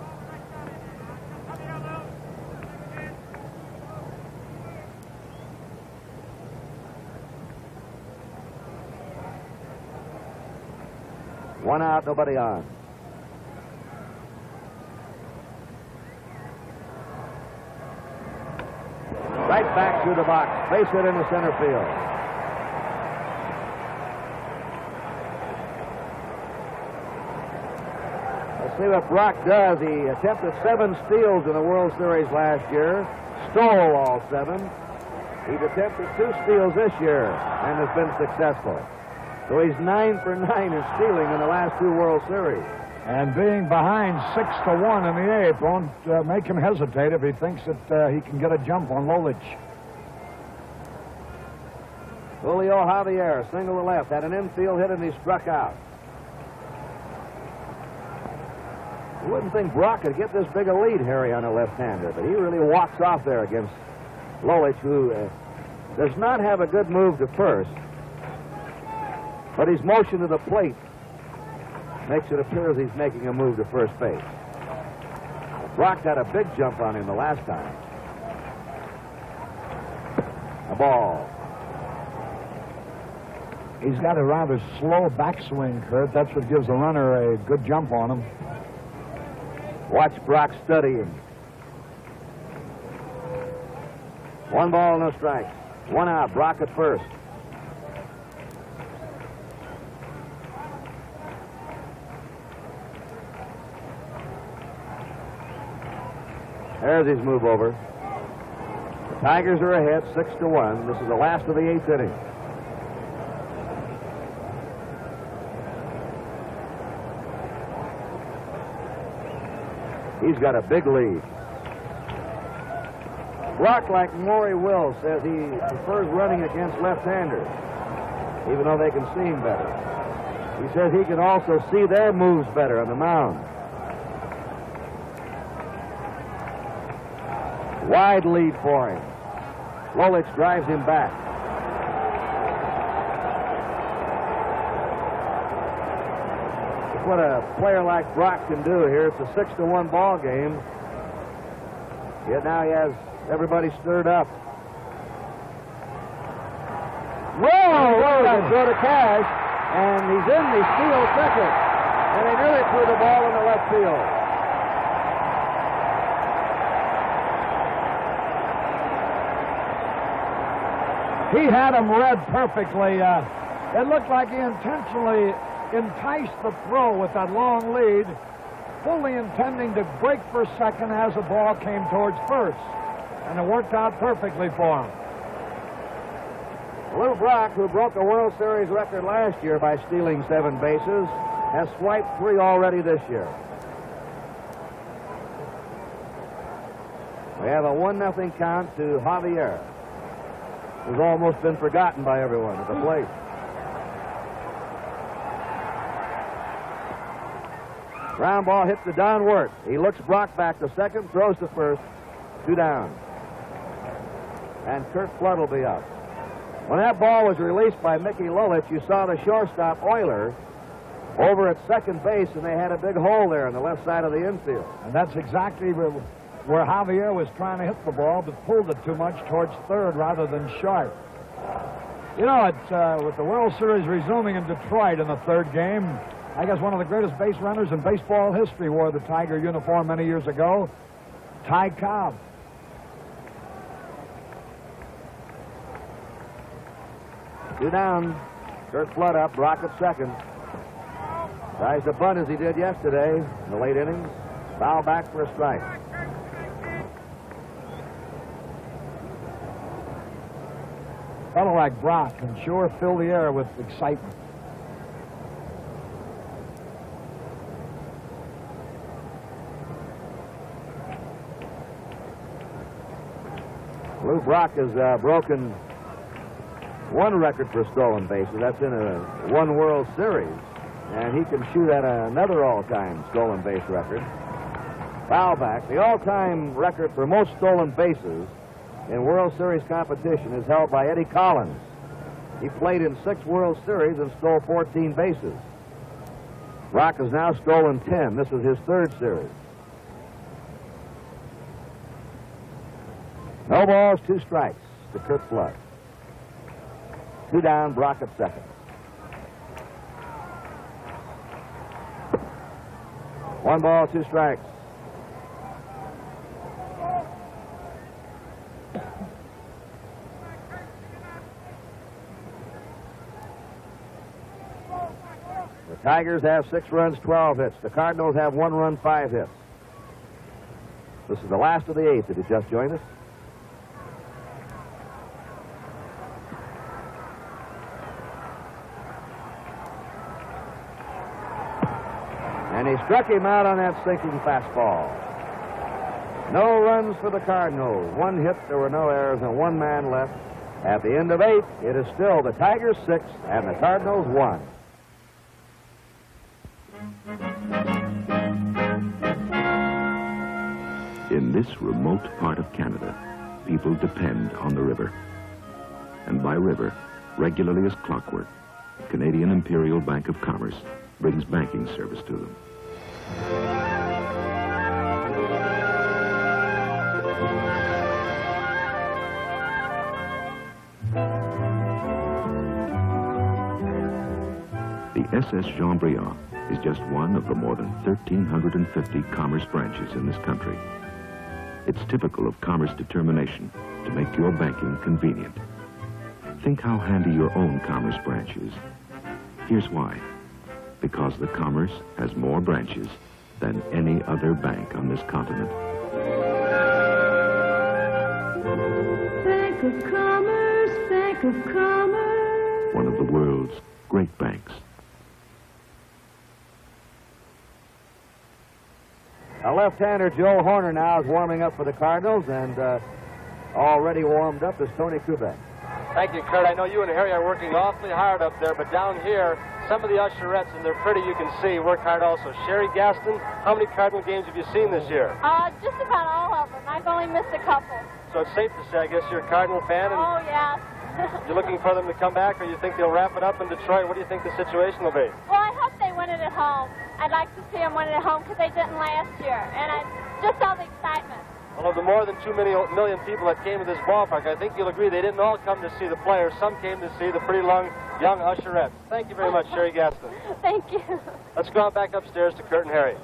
1 out, nobody on. Right back through the box. Base hit into center field. Let's see what Brock does. He attempted 7 steals in the World Series last year. Stole all 7. He's attempted 2 steals this year and has been successful. So he's 9 for 9 in stealing in the last 2 World Series. And being behind 6-1 in the 8th won't make him hesitate if he thinks that he can get a jump on Lolich. Julio Javier, single to left, had an infield hit and he struck out. You wouldn't think Brock could get this big a lead, Harry, on a left-hander, but he really walks off there against Lolich, who does not have a good move to first, but his motion to the plate makes it appear as he's making a move to first base. Brock had a big jump on him the last time. A ball. He's got a rather slow backswing, Kurt. That's what gives the runner a good jump on him. Watch Brock studying. 1 ball, no strikes. 1 out. Brock at first. There's his move over. The Tigers are ahead 6-1. This is the last of the 8th inning. He's got a big lead. Brock, like Maury Wills, says he prefers running against left-handers, even though they can see him better. He says he can also see their moves better on the mound. Wide lead for him. Lolich drives him back. That's what a player like Brock can do here. It's a 6-1 ball game. Yet now he has everybody stirred up. Whoa! They throw to Cash, and he's in the steal second. And they nearly threw the ball in the left field. He had him read perfectly. It looked like he intentionally enticed the throw with that long lead, fully intending to break for second as the ball came towards first. And it worked out perfectly for him. Lou Brock, who broke a World Series record last year by stealing 7 bases, has swiped 3 already this year. We have a 1-0 count to Javier, who's almost been forgotten by everyone at the plate. Ground ball hits to Don Wirt. He looks Brock back to second, throws to first, 2 down. And Kurt Flood will be up. When that ball was released by Mickey Lolich, you saw the shortstop Euler over at second base, and they had a big hole there on the left side of the infield. And that's exactly where Javier was trying to hit the ball, but pulled it too much towards third rather than short. You know, it's with the World Series resuming in Detroit in the 3rd game, I guess one of the greatest base runners in baseball history wore the Tiger uniform many years ago, Ty Cobb. Two down. Kurt Flood up. Brock at second. Tries to bunt as he did yesterday in the late innings. Foul back for a strike. A fellow like Brock can sure fill the air with excitement. Lou Brock has broken one record for stolen bases. That's in one World Series. And he can shoot at another all-time stolen base record. Foul back. The all-time record for most stolen bases in World Series competition is held by Eddie Collins. He played in 6 World Series and stole 14 bases. Brock has now stolen 10. This is his 3rd series. No balls, 2 strikes to Kurt Flood. 2 down, Brock at second. 1 ball, 2 strikes. The Tigers have 6 runs, 12 hits. The Cardinals have 1 run, 5 hits. This is the last of the 8th that had just joined us. And he struck him out on that sinking fastball. No runs for the Cardinals. 1 hit, there were no errors, and 1 man left. At the end of 8, it is still the Tigers 6 and the Cardinals 1. In this remote part of Canada, people depend on the river. And by river, regularly as clockwork, Canadian Imperial Bank of Commerce brings banking service to them. The SS Jean-Briand is just one of the more than 1,350 commerce branches in this country. It's typical of commerce determination to make your banking convenient. Think how handy your own commerce branch is. Here's why. Because the commerce has more branches than any other bank on this continent. Bank of Commerce, Bank of Commerce. One of the world's great banks. Left-hander Joe Horner now is warming up for the Cardinals, and already warmed up is Tony Kubek. Thank you, Kurt. I know you and Harry are working awfully hard up there, but down here, some of the usherettes, and they're pretty, you can see, work hard also. Sherry Gaston, how many Cardinal games have you seen this year? Just about all of them. I've only missed a couple. So it's safe to say, I guess, you're a Cardinal fan, and Oh, yes. you're looking for them to come back, or you think they'll wrap it up in Detroit? What do you think the situation will be? Well, I hope they win it at home. I'd like to see them win it at home because they didn't last year. And just all the excitement. Well, of the more than 2 million people that came to this ballpark, I think you'll agree they didn't all come to see the players. Some came to see the pretty young usherettes. Thank you very much, Sherry Gaston. Thank you. Let's go on back upstairs to Kurt and Harry.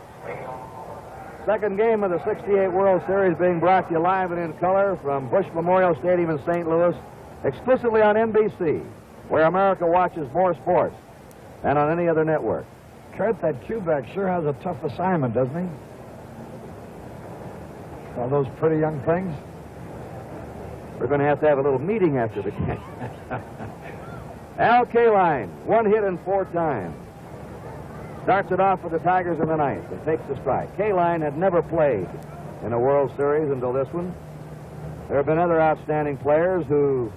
Second game of the 68 World Series being brought to you live and in color from Bush Memorial Stadium in St. Louis, exclusively on NBC, where America watches more sports than on any other network. Kurt, that Kubek sure has a tough assignment, doesn't he? All those pretty young things. We're going to have a little meeting after the game. Al Kaline, 1 hit in 4 times. Starts it off for the Tigers in the 9th and takes the strike. Kaline had never played in a World Series until this one. There have been other outstanding players who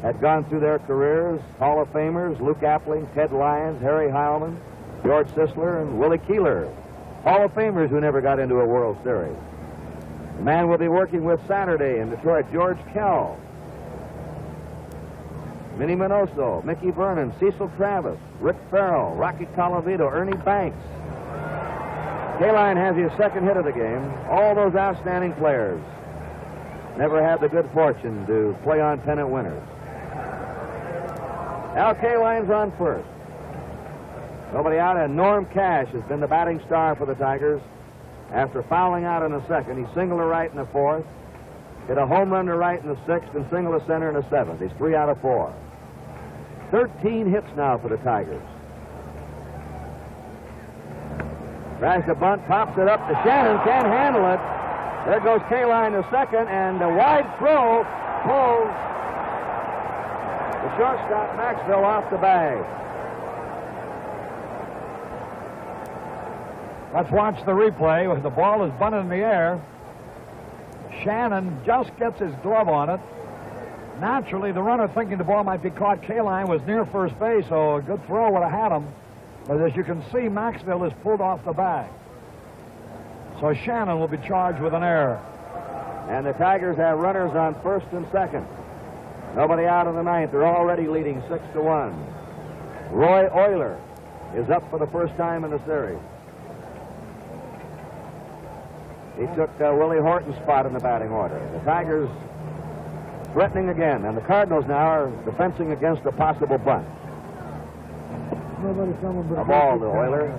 had gone through their careers, Hall of Famers, Luke Appling, Ted Lyons, Harry Heilman, George Sisler, and Willie Keeler. Hall of Famers who never got into a World Series. The man we'll be working with Saturday in Detroit, George Kell, Minnie Minoso, Mickey Vernon, Cecil Travis, Rick Farrell, Rocky Colavito, Ernie Banks. Kaline has his 2nd hit of the game. All those outstanding players never had the good fortune to play on pennant winners. Al Kaline's on first. Nobody out, and Norm Cash has been the batting star for the Tigers. After fouling out in the 2nd, he singled to right in the 4th, hit a home run to right in the 6th, and singled to center in the 7th. He's 3 out of 4. 13 hits now for the Tigers. Tries to bunt, pops it up to Shannon, can't handle it. There goes Kaline to second, and a wide throw pulls the shortstop Maxville off the bag. Let's watch the replay. The ball is bunted in the air. Shannon just gets his glove on it. Naturally, the runner thinking the ball might be caught, Kaline was near first base, so a good throw would have had him. But as you can see, Maxville is pulled off the bag. So Shannon will be charged with an error. And the Tigers have runners on first and second. Nobody out in the 9th. They're already leading 6-1. Roy Euler is up for the first time in the series. He took Willie Horton's spot in the batting order. The Tigers threatening again, and the Cardinals now are defending against a possible bunt. A ball to Euler.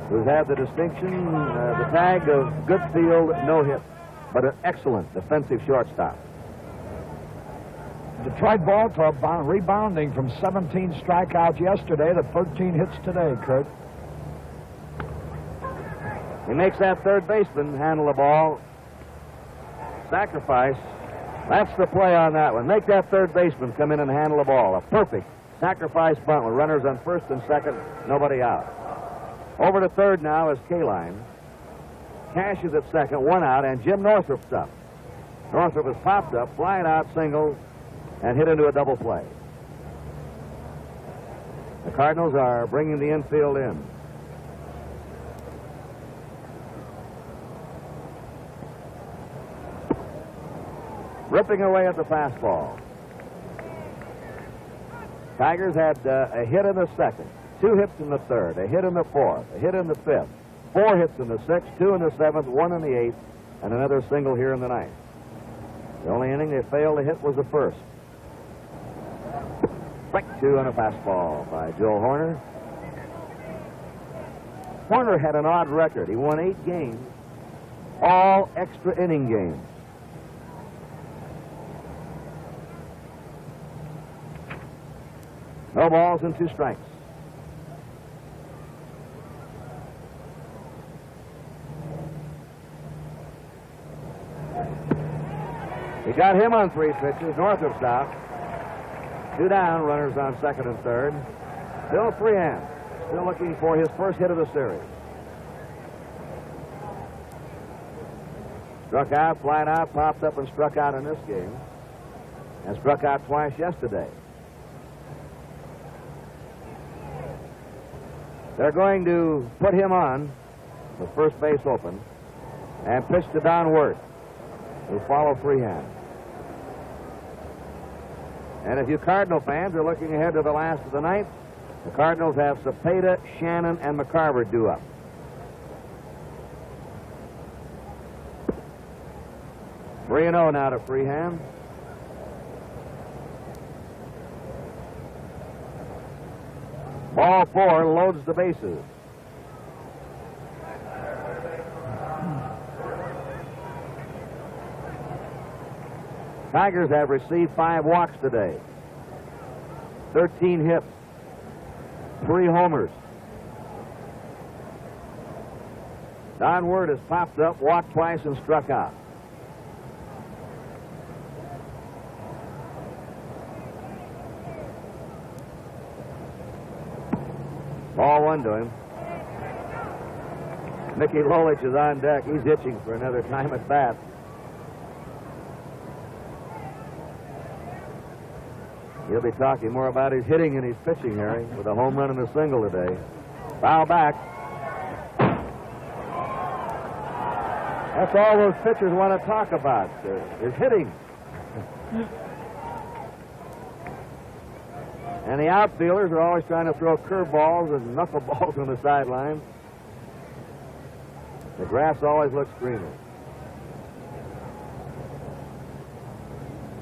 who's had the distinction, the tag of good field, no hit, but an excellent defensive shortstop. Detroit ball club rebounding from 17 strikeouts yesterday to 13 hits today, Kurt. He makes that third baseman handle the ball. Sacrifice. That's the play on that one. Make that third baseman come in and handle the ball. A perfect sacrifice bunt with runners on first and second, nobody out. Over to third now is Kaline. Cash is at second, one out, and Jim Northrup's up. Northrup has popped up, flying out single, and hit into a double play. The Cardinals are bringing the infield in. Ripping away at the fastball. Tigers had a hit in the second, 2 hits in the third, a hit in the fourth, a hit in the fifth, 4 hits in the sixth, 2 in the seventh, 1 in the eighth, and another single here in the ninth. The only inning they failed to hit was the first. Strike 2 on a fastball by Joe Horner. Horner had an odd record. He won 8 games, all extra inning games. No balls and 2 strikes. He got him on 3 pitches. Northrup's out. 2 down, runners on second and third. Bill Freehan still looking for his first hit of the series. Struck out, flying out, popped up and struck out in this game. And struck out twice yesterday. They're going to put him on with first base open and pitch to Don Wirt, who follow Freehan. And if you Cardinal fans are looking ahead to the last of the ninth, the Cardinals have Cepeda, Shannon, and McCarver due up. 3-0 now to Freehan. Ball 4 loads the bases. Tigers have received 5 walks today. 13 hits. 3 homers. Don Wirt has popped up, walked twice, and struck out. Ball 1 to him. Mickey Lolich is on deck. He's itching for another time at bat. He'll be talking more about his hitting and his pitching, Harry, with a home run and a single today. Foul back. That's all those pitchers want to talk about, is hitting. And the outfielders are always trying to throw curveballs and knuckleballs on the sideline. The grass always looks greener.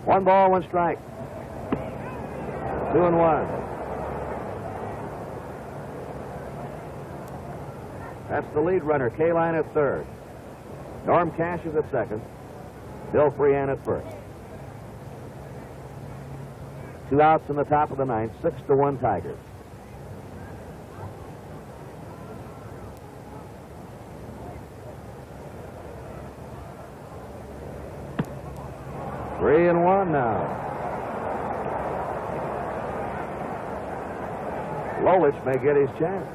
1 ball, 1 strike. 2-1. That's the lead runner, Kaline at third. Norm Cash is at second. Bill Freehan at first. 2 outs in the top of the ninth, 6-1 Tigers. Three and 1 now. Lolich may get his chance.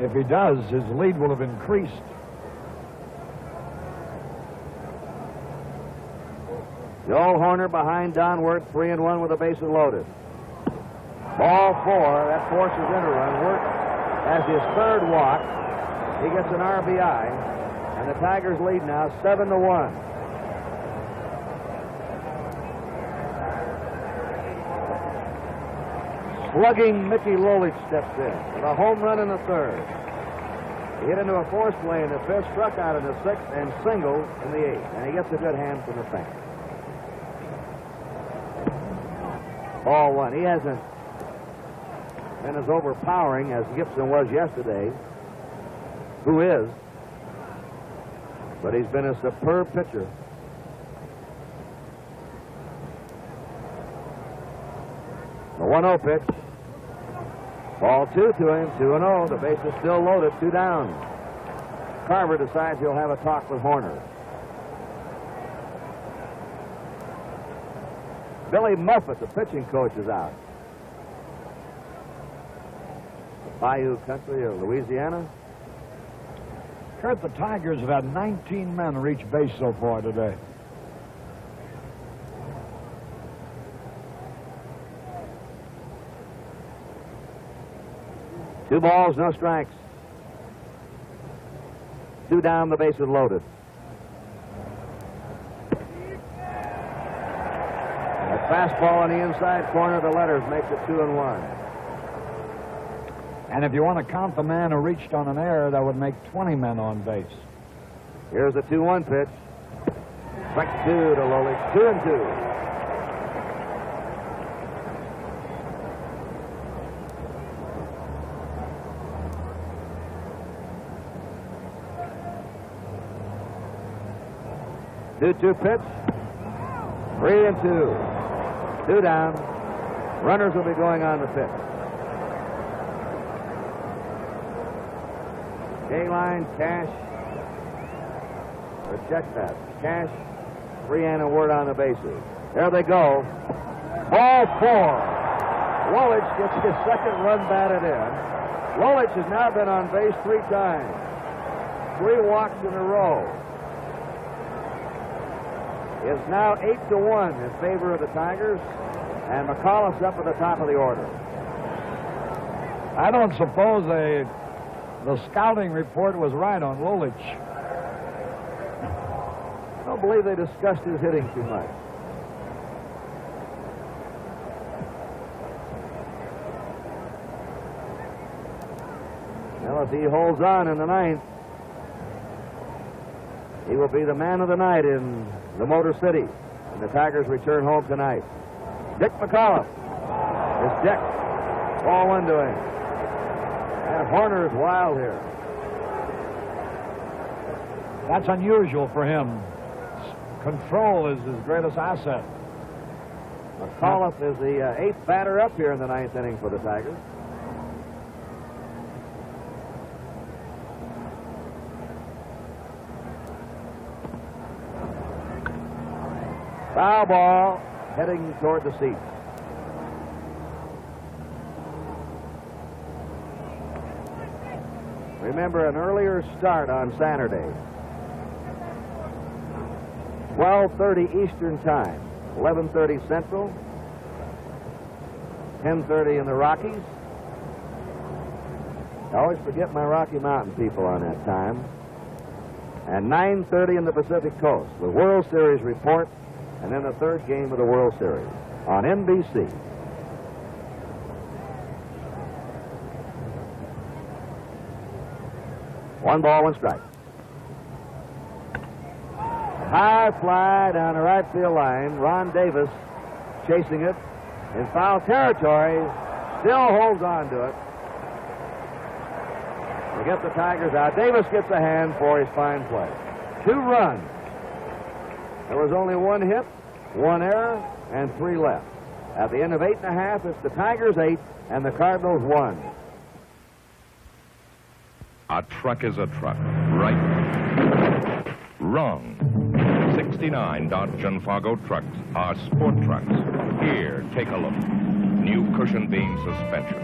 If he does, his lead will have increased. Joel Horner behind Don Wirt, 3-1 with the bases loaded. Ball 4, that forces in a run. Wirt has his 3rd walk. He gets an RBI, and the Tigers lead now 7-1. Slugging Mickey Lolich steps in with a home run in the 3rd. He hit into a force play in the 5th, struck out in the 6th, and singled in the 8th. And he gets a good hand from the fence. Ball 1. He hasn't been as overpowering as Gibson was yesterday, who is, but he's been a superb pitcher. The 1-0 pitch. Ball 2 to him, 2-0. The base is still loaded, 2 down. Carver decides he'll have a talk with Horner. Billy Muffet, the pitching coach, is out. The Bayou country of Louisiana. Kurt, the Tigers have had 19 men reach base so far today. Two balls, no strikes. 2 down, the base is loaded. A fastball on the inside corner of the letters makes it 2-1. And if you want to count the man who reached on an error, that would make 20 men on base. Here's the 2-1 pitch. Strike 2 to Lolich. 2-2. Two pitch. 3-2. 2 down. Runners will be going on the pitch. K-line, Cash. Or check that. Cash, Freehan, and Word on the bases. There they go. Ball 4. Lolich gets his second run batted in. Lolich has now been on base 3 times. 3 walks in a row. Is now 8-1 in favor of the Tigers, and McAuliffe's up at the top of the order. I don't suppose the scouting report was right on Lolich. I don't believe they discussed his hitting too much. Well, if he holds on in the 9th, he will be the man of the night in the Motor City, and the Tigers return home tonight. Dick McAuliffe is Dick. Ball 1 to him. And Horner is wild here. That's unusual for him. Control is his greatest asset. McAuliffe is the 8th batter up here in the 9th inning for the Tigers. Foul ball heading toward the seats. Remember an earlier start on Saturday. 12:30 Eastern Time, 11:30 Central, 10:30 in the Rockies. I always forget my Rocky Mountain people on that time. And 9:30 in the Pacific Coast, the World Series report, and then the 3rd game of the World Series on NBC. One ball, 1 strike. High fly down the right field line. Ron Davis chasing it in foul territory. Still holds on to it. To get the Tigers out. Davis gets a hand for his fine play. 2 runs. There was only 1 hit, 1 error, and 3 left. At the end of 8 1/2, it's the Tigers 8 and the Cardinals 1. A truck is a truck, right? Wrong. 69 Dodge and Fargo trucks are sport trucks. Here, take a look. New cushion beam suspension.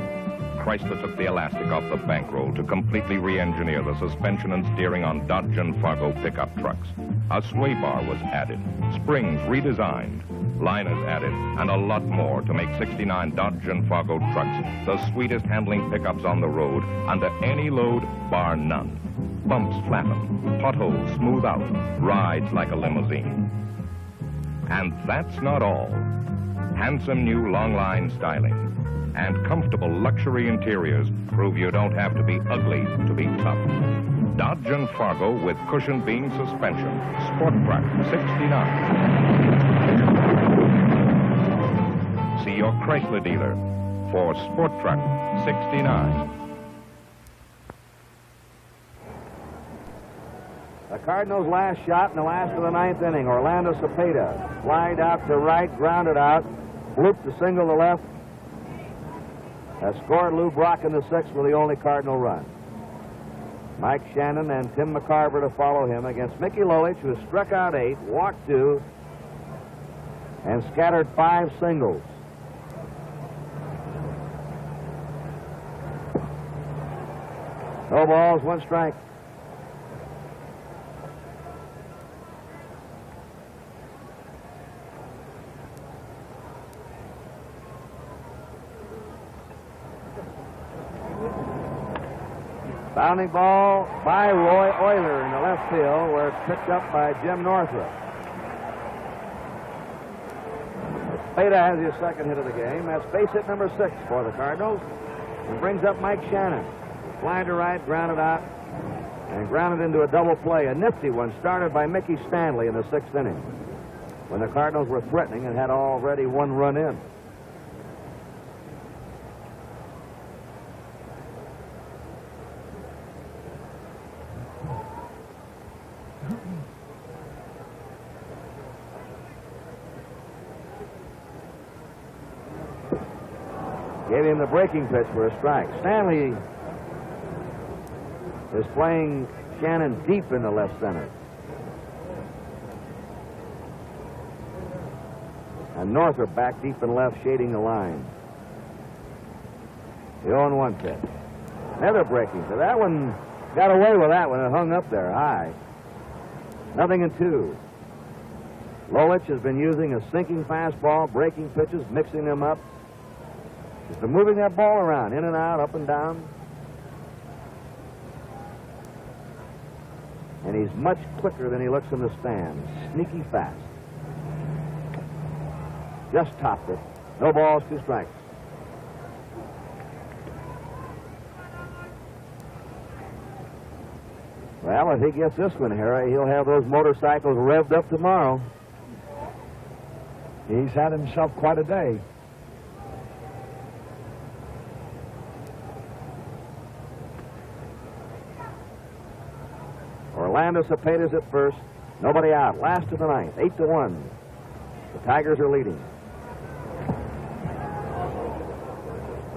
Chrysler took the elastic off the bankroll to completely re-engineer the suspension and steering on Dodge and Fargo pickup trucks. A sway bar was added, springs redesigned, liners added, and a lot more to make 69 Dodge and Fargo trucks the sweetest handling pickups on the road under any load, bar none. Bumps flatten, potholes smooth out, rides like a limousine. And that's not all. Handsome new long line styling and comfortable luxury interiors prove you don't have to be ugly to be tough. Dodge and Fargo with cushion beam suspension. Sport Truck 69. See your Chrysler dealer. for Sport Truck 69. The Cardinals' last shot in the last of the ninth inning. Orlando Cepeda. Flied out to right, grounded out. Blooped to single to left. Has scored Lou Brock in the sixth with the only Cardinal run. Mike Shannon and Tim McCarver to follow him against Mickey Lolich, who has struck out 8, walked 2, and scattered 5 singles. No balls, 1 strike. Bounding ball by Roy Euler in the left field, where it's picked up by Jim Northrup. Spada has his second hit of the game. That's base hit number 6 for the Cardinals. And brings up Mike Shannon. Fly to right, grounded out, and grounded into a double play. A nifty one started by Mickey Stanley in the 6th inning, when the Cardinals were threatening and had already 1 run in. Gave him the breaking pitch for a strike. Stanley is playing Shannon deep in the left center. And Northrop back deep in left, shading the line. The 0-1 pitch. Another breaking pitch. That one got away with that one. It hung up there high. 0-2. Lolich has been using a sinking fastball, breaking pitches, mixing them up. Just moving that ball around, in and out, up and down. And he's much quicker than he looks in the stands. Sneaky fast. Just topped it. No balls, 2 strikes. Well, if he gets this one, Harry, he'll have those motorcycles revved up tomorrow. He's had himself quite a day. Orlando Cepeda's at first. Nobody out. Last of the ninth. 8-1. The Tigers are leading.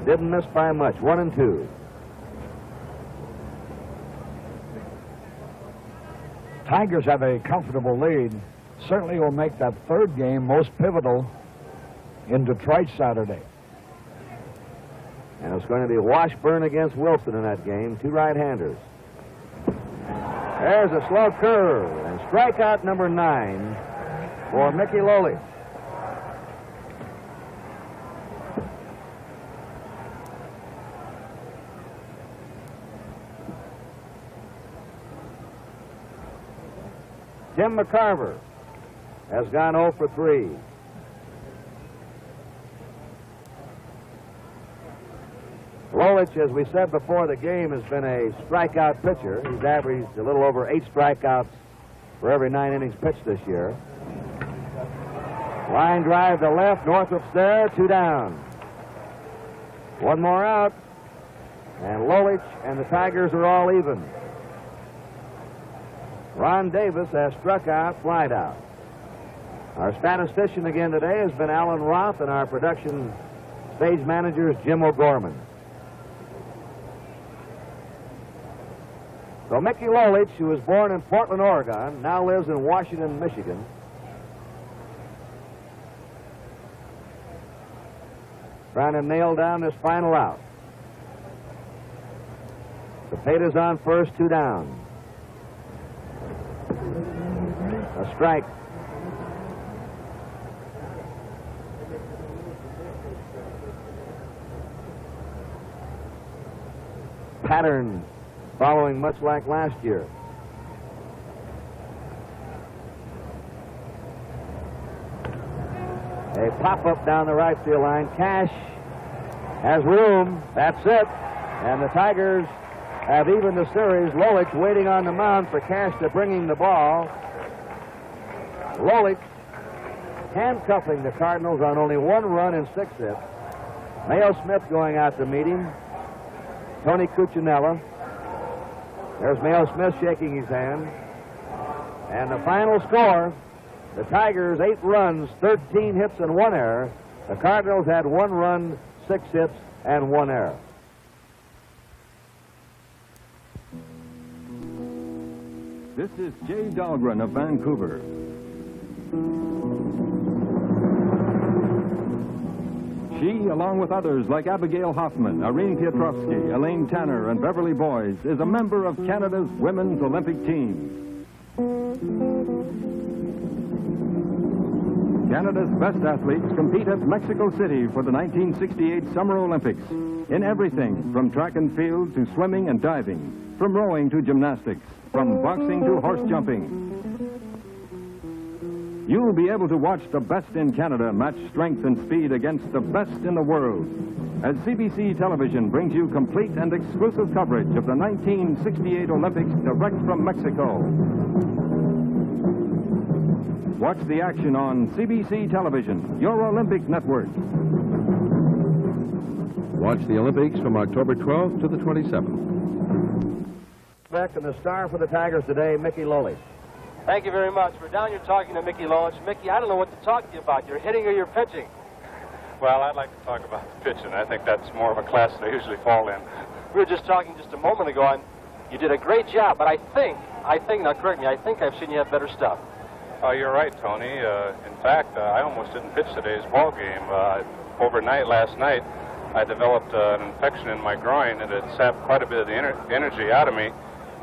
Didn't miss by much. 1-2. Tigers have a comfortable lead. Certainly will make that 3rd game most pivotal in Detroit Saturday. And it's going to be Washburn against Wilson in that game. 2 right-handers. There's a slow curve, and strikeout number 9 for Mickey Lolich. Tim McCarver has gone 0 for 3. Lolich, as we said before the game, has been a strikeout pitcher. He's averaged a little over 8 strikeouts for every 9 innings pitched this year. Line drive to left. Northrup's there. 2 down. 1 more out. And Lolich and the Tigers are all even. Ron Davis has struck out, flied out. Our statistician again today has been Alan Roth, and our production stage manager is Jim O'Gorman. So Mickey Lolich, who was born in Portland, Oregon, now lives in Washington, Michigan. Trying to nail down this final out. Cepeda's on first, 2 down. A strike. Pattern following much like last year. A pop-up down the right field line. Cash has room. That's it. And the Tigers have evened the series. Lolich waiting on the mound for Cash to bring him the ball. Lolich handcuffing the Cardinals on only 1 run and 6 hits. Mayo Smith going out to meet him. Tony Cuccinella. There's Mayo Smith shaking his hand. And the final score, the Tigers 8 runs, 13 hits, and 1 error. The Cardinals had 1 run, 6 hits, and 1 error. This is Jay Dahlgren of Vancouver. She, along with others like Abigail Hoffman, Irene Piotrowski, Elaine Tanner, and Beverly Boys, is a member of Canada's Women's Olympic team. Canada's best athletes compete at Mexico City for the 1968 Summer Olympics in everything from track and field to swimming and diving, from rowing to gymnastics, from boxing to horse jumping. You'll be able to watch the best in Canada match strength and speed against the best in the world as CBC Television brings you complete and exclusive coverage of the 1968 Olympics direct from Mexico. Watch the action on CBC Television, your Olympic network. Watch the Olympics from October 12th to the 27th. Beck and the star for the Tigers today, Mickey Lolich. Thank you very much. We're down here talking to Mickey Lolich. Mickey, I don't know what to talk to you about. You're hitting or you're pitching? Well, I'd like to talk about the pitching. I think that's more of a class that I usually fall in. We were just talking just a moment ago, and you did a great job, but I think, now correct me, I think I've seen you have better stuff. Oh, you're right, Tony. In fact, I almost didn't pitch today's ball game. Overnight, last night, I developed an infection in my groin, and it sapped quite a bit of the energy out of me.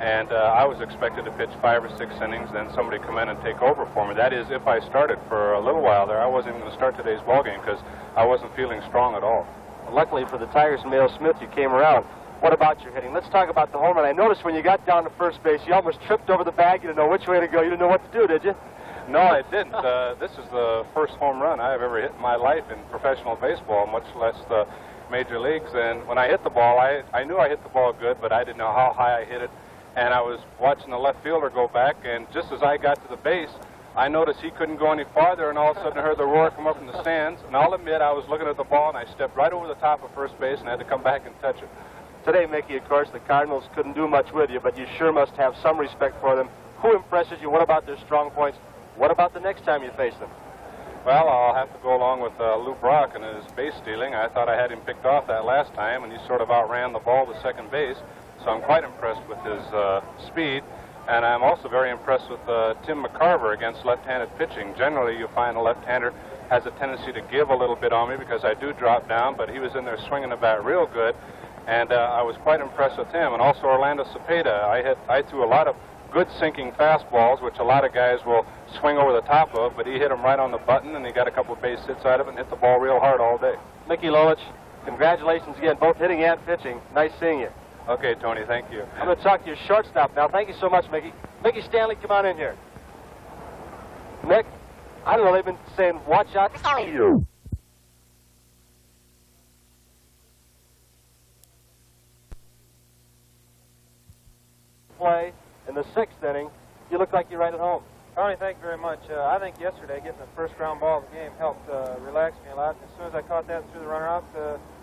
And I was expected to pitch 5 or 6 innings, then somebody come in and take over for me. That is, if I started for a little while there. I wasn't even going to start today's ball game because I wasn't feeling strong at all. Well, luckily for the Tigers and Mayo Smith, you came around. What about your hitting? Let's talk about the home run. I noticed when you got down to first base, you almost tripped over the bag. You didn't know which way to go. You didn't know what to do, did you? No, I didn't. This is the first home run I have ever hit in my life in professional baseball, much less the major leagues. And when I hit the ball, I knew I hit the ball good, but I didn't know how high I hit it. And I was watching the left fielder go back, and just as I got to the base, I noticed he couldn't go any farther, and all of a sudden I heard the roar come up from the stands. And I'll admit, I was looking at the ball, and I stepped right over the top of first base and had to come back and touch it. Today, Mickey, of course, the Cardinals couldn't do much with you, but you sure must have some respect for them. Who impresses you? What about their strong points? What about the next time you face them? Well, I'll have to go along with Lou Brock and his base stealing. I thought I had him picked off that last time, and he sort of outran the ball to second base. So I'm quite impressed with his speed, and I'm also very impressed with Tim McCarver against left-handed pitching. Generally, you find a left-hander has a tendency to give a little bit on me because I do drop down, but he was in there swinging the bat real good, and I was quite impressed with him. And also Orlando Cepeda. I threw a lot of good sinking fastballs, which a lot of guys will swing over the top of, but he hit them right on the button, and he got a couple of base hits out of it and hit the ball real hard all day. Mickey Lolich, congratulations again, both hitting and pitching. Nice seeing you. Okay, Tony, thank you. I'm going to talk to your shortstop now. Thank you so much, Mickey. Mickey Stanley, come on in here. Mick, I don't know, they've been saying, watch out. You. Play in the 6th inning. You look like you're right at home. Tony, thank you very much. I think yesterday getting the first ground ball of the game helped relax me a lot. As soon as I caught that and threw the runner out,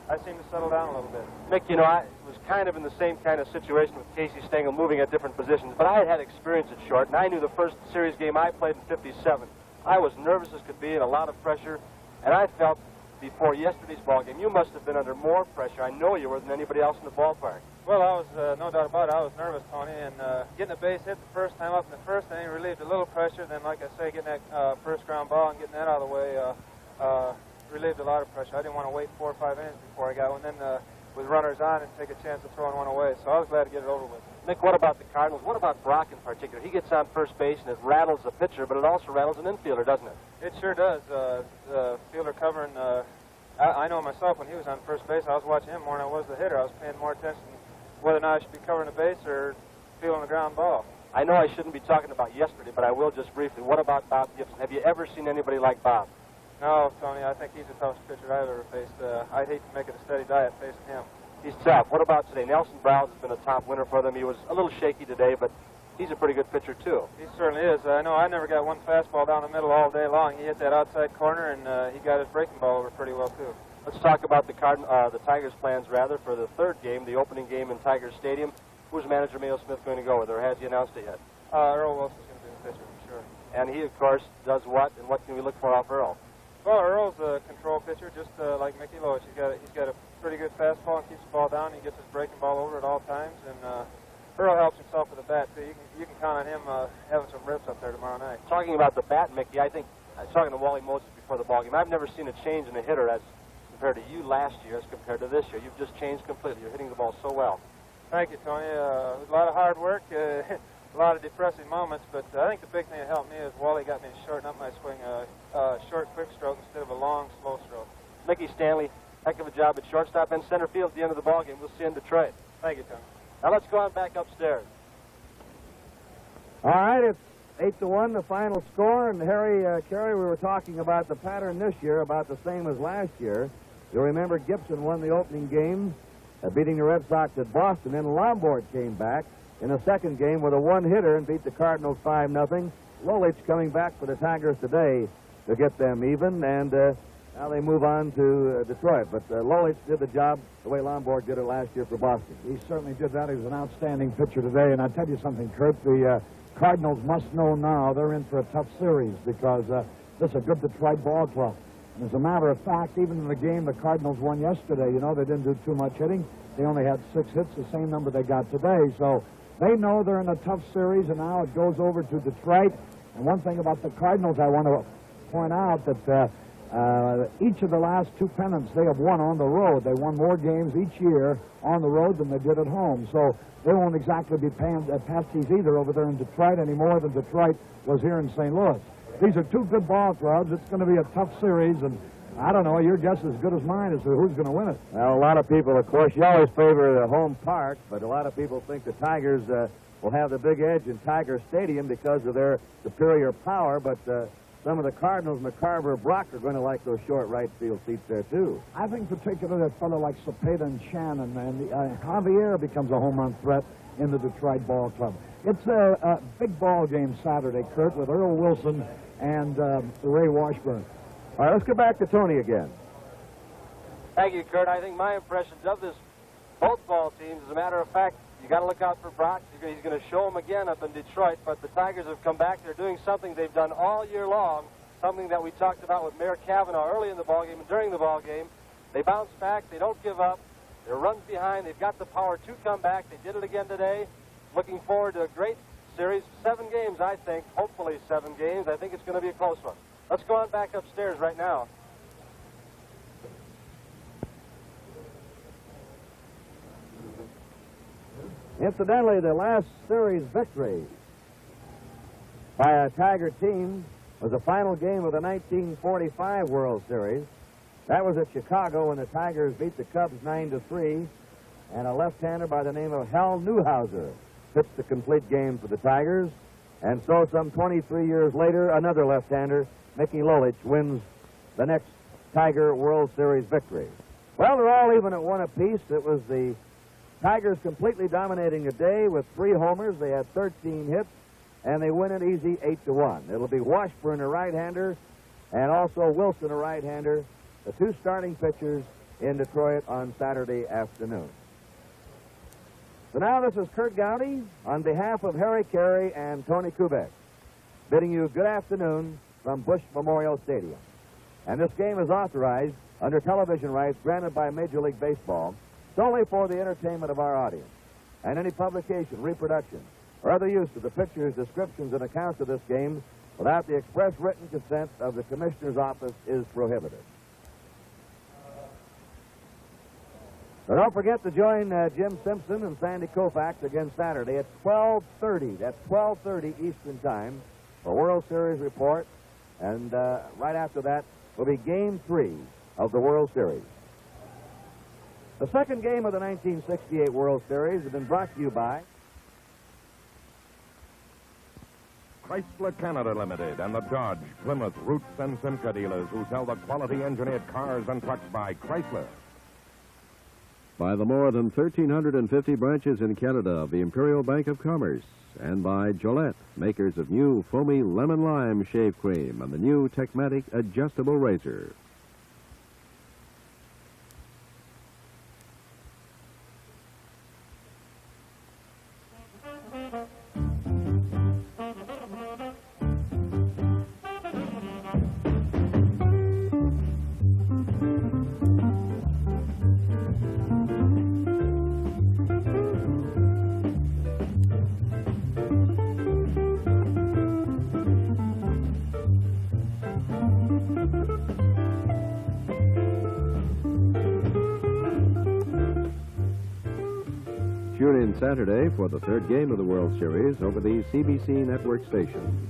I seemed to settle down a little bit. Mick, you know, I was kind of in the same kind of situation with Casey Stengel moving at different positions, but I had experience at short, and I knew the first series game I played in 57. I was nervous as could be and a lot of pressure, and I felt before yesterday's ball game, you must have been under more pressure. I know you were than anybody else in the ballpark. Well, I was, no doubt about it, I was nervous, Tony, and getting a base hit the first time up in the first inning relieved a little pressure. Then, like I say, getting that first ground ball and getting that out of the way relieved a lot of pressure. I didn't want to wait 4 or 5 innings before I got one. Then with runners on and take a chance of throwing one away. So I was glad to get it over with. Nick, what about the Cardinals? What about Brock in particular? He gets on first base and it rattles the pitcher, but it also rattles an infielder, doesn't it? It sure does. The fielder covering, I know myself when he was on first base, I was watching him more than I was the hitter. I was paying more attention to whether or not I should be covering the base or fielding the ground ball. I know I shouldn't be talking about yesterday, but I will just briefly. What about Bob Gibson? Have you ever seen anybody like Bob? No, Tony, I think he's the toughest pitcher I've ever faced. I'd hate to make it a steady diet facing him. He's tough. What about today? Nelson Browse has been a top winner for them. He was a little shaky today, but he's a pretty good pitcher, too. He certainly is. I know I never got one fastball down the middle all day long. He hit that outside corner, and he got his breaking ball over pretty well, too. Let's talk about the Tigers' plans, rather, for the third game, the opening game in Tigers Stadium. Who's manager Mayo Smith going to go with, or has he announced it yet? Earl Wilson's going to be the pitcher, for sure. And he, of course, does what, and what can we look for off Earl? Well, Earl's a control pitcher, just like Mickey Loach. He's got a pretty good fastball and keeps the ball down. He gets his breaking ball over at all times, and Earl helps himself with the bat, too. You can count on him having some rips up there tomorrow night. Talking about the bat, Mickey, I was talking to Wally Moses before the ballgame. I've never seen a change in a hitter as compared to you last year as compared to this year. You've just changed completely. You're hitting the ball so well. Thank you, Tony. A lot of hard work, a lot of depressing moments, but I think the big thing that helped me is Wally got me to shorten up my swing, short, quick stroke instead of a long, slow stroke. Mickey Stanley, heck of a job at shortstop and center field at the end of the ballgame. We'll see you in Detroit. Thank you, Tony. Now let's go on back upstairs. All right, it's 8-1, the final score. And Harry Carey, we were talking about the pattern this year, about the same as last year. You'll remember Gibson won the opening game, beating the Red Sox at Boston. Then Lombard came back in the second game with a one-hitter and beat the Cardinals 5-0. Lolich coming back for the Tigers today to get them even, and now they move on to Detroit. But Lolich did the job the way Lombard did it last year for Boston. He certainly did that. He was an outstanding pitcher today. And I'll tell you something, Kurt, the Cardinals must know now they're in for a tough series because this is a good Detroit ball club. And as a matter of fact, even in the game the Cardinals won yesterday, you know, they didn't do too much hitting. They only had 6 hits, the same number they got today. So they know they're in a tough series, and now it goes over to Detroit. And one thing about the Cardinals I want to point out that each of the last 2 pennants they have won on the road. They won more games each year on the road than they did at home. So they won't exactly be pasties either over there in Detroit any more than Detroit was here in St. Louis. These are 2 good ball clubs. It's going to be a tough series, and I don't know, your guess is as good as mine as to who's going to win it. Well, a lot of people, of course, you always favor the home park, but a lot of people think the Tigers will have the big edge in Tiger Stadium because of their superior power, but some of the Cardinals, McCarver, Brock, are going to like those short right field seats there, too. I think particularly that fellow like Cepeda and Shannon, and Javier becomes a home run threat in the Detroit ball club. It's a big ball game Saturday, Kurt, with Earl Wilson and Ray Washburn. All right, let's go back to Tony again. Thank you, Kurt. I think my impressions of both ball teams, as a matter of fact, you got to look out for Brock. He's going to show them again up in Detroit, but the Tigers have come back. They're doing something they've done all year long, something that we talked about with Mayor Kavanaugh early in the ballgame and during the ballgame. They bounce back. They don't give up. They're runs behind. They've got the power to come back. They did it again today. Looking forward to a great series. 7 games, I think. Hopefully 7 games. I think it's going to be a close one. Let's go on back upstairs right now. Incidentally, the last series victory by a Tiger team was the final game of the 1945 World Series. That was at Chicago when the Tigers beat the Cubs 9-3, and a left-hander by the name of Hal Newhouser pitched the complete game for the Tigers. And so some 23 years later, another left-hander, Mickey Lolich, wins the next Tiger World Series victory. Well, they're all even at 1 apiece. It was the Tigers completely dominating the day with 3 homers. They had 13 hits, and they win it easy 8-1. It'll be Washburn, a right-hander, and also Wilson, a right-hander, the 2 starting pitchers in Detroit on Saturday afternoon. So now this is Kurt Gowdy on behalf of Harry Carey and Tony Kubek, bidding you good afternoon from Bush Memorial Stadium. And this game is authorized under television rights granted by Major League Baseball solely for the entertainment of our audience. And any publication, reproduction, or other use of the pictures, descriptions, and accounts of this game without the express written consent of the Commissioner's office is prohibited. So don't forget to join Jim Simpson and Sandy Koufax again Saturday at 12:30. That's 12:30 Eastern Time for World Series report. And right after that will be Game 3 of the World Series. The second game of the 1968 World Series has been brought to you by Chrysler Canada Limited and the Dodge, Plymouth, Roots, and Simca dealers who sell the quality engineered cars and trucks by Chrysler. By the more than 1,350 branches in Canada of the Imperial Bank of Commerce, and by Gillette, makers of new foamy lemon lime shave cream and the new Techmatic adjustable razor. in Saturday for the third game of the World Series over the CBC network stations.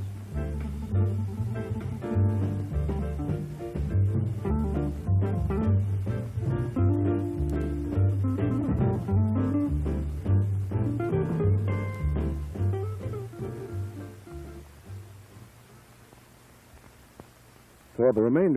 For the remainder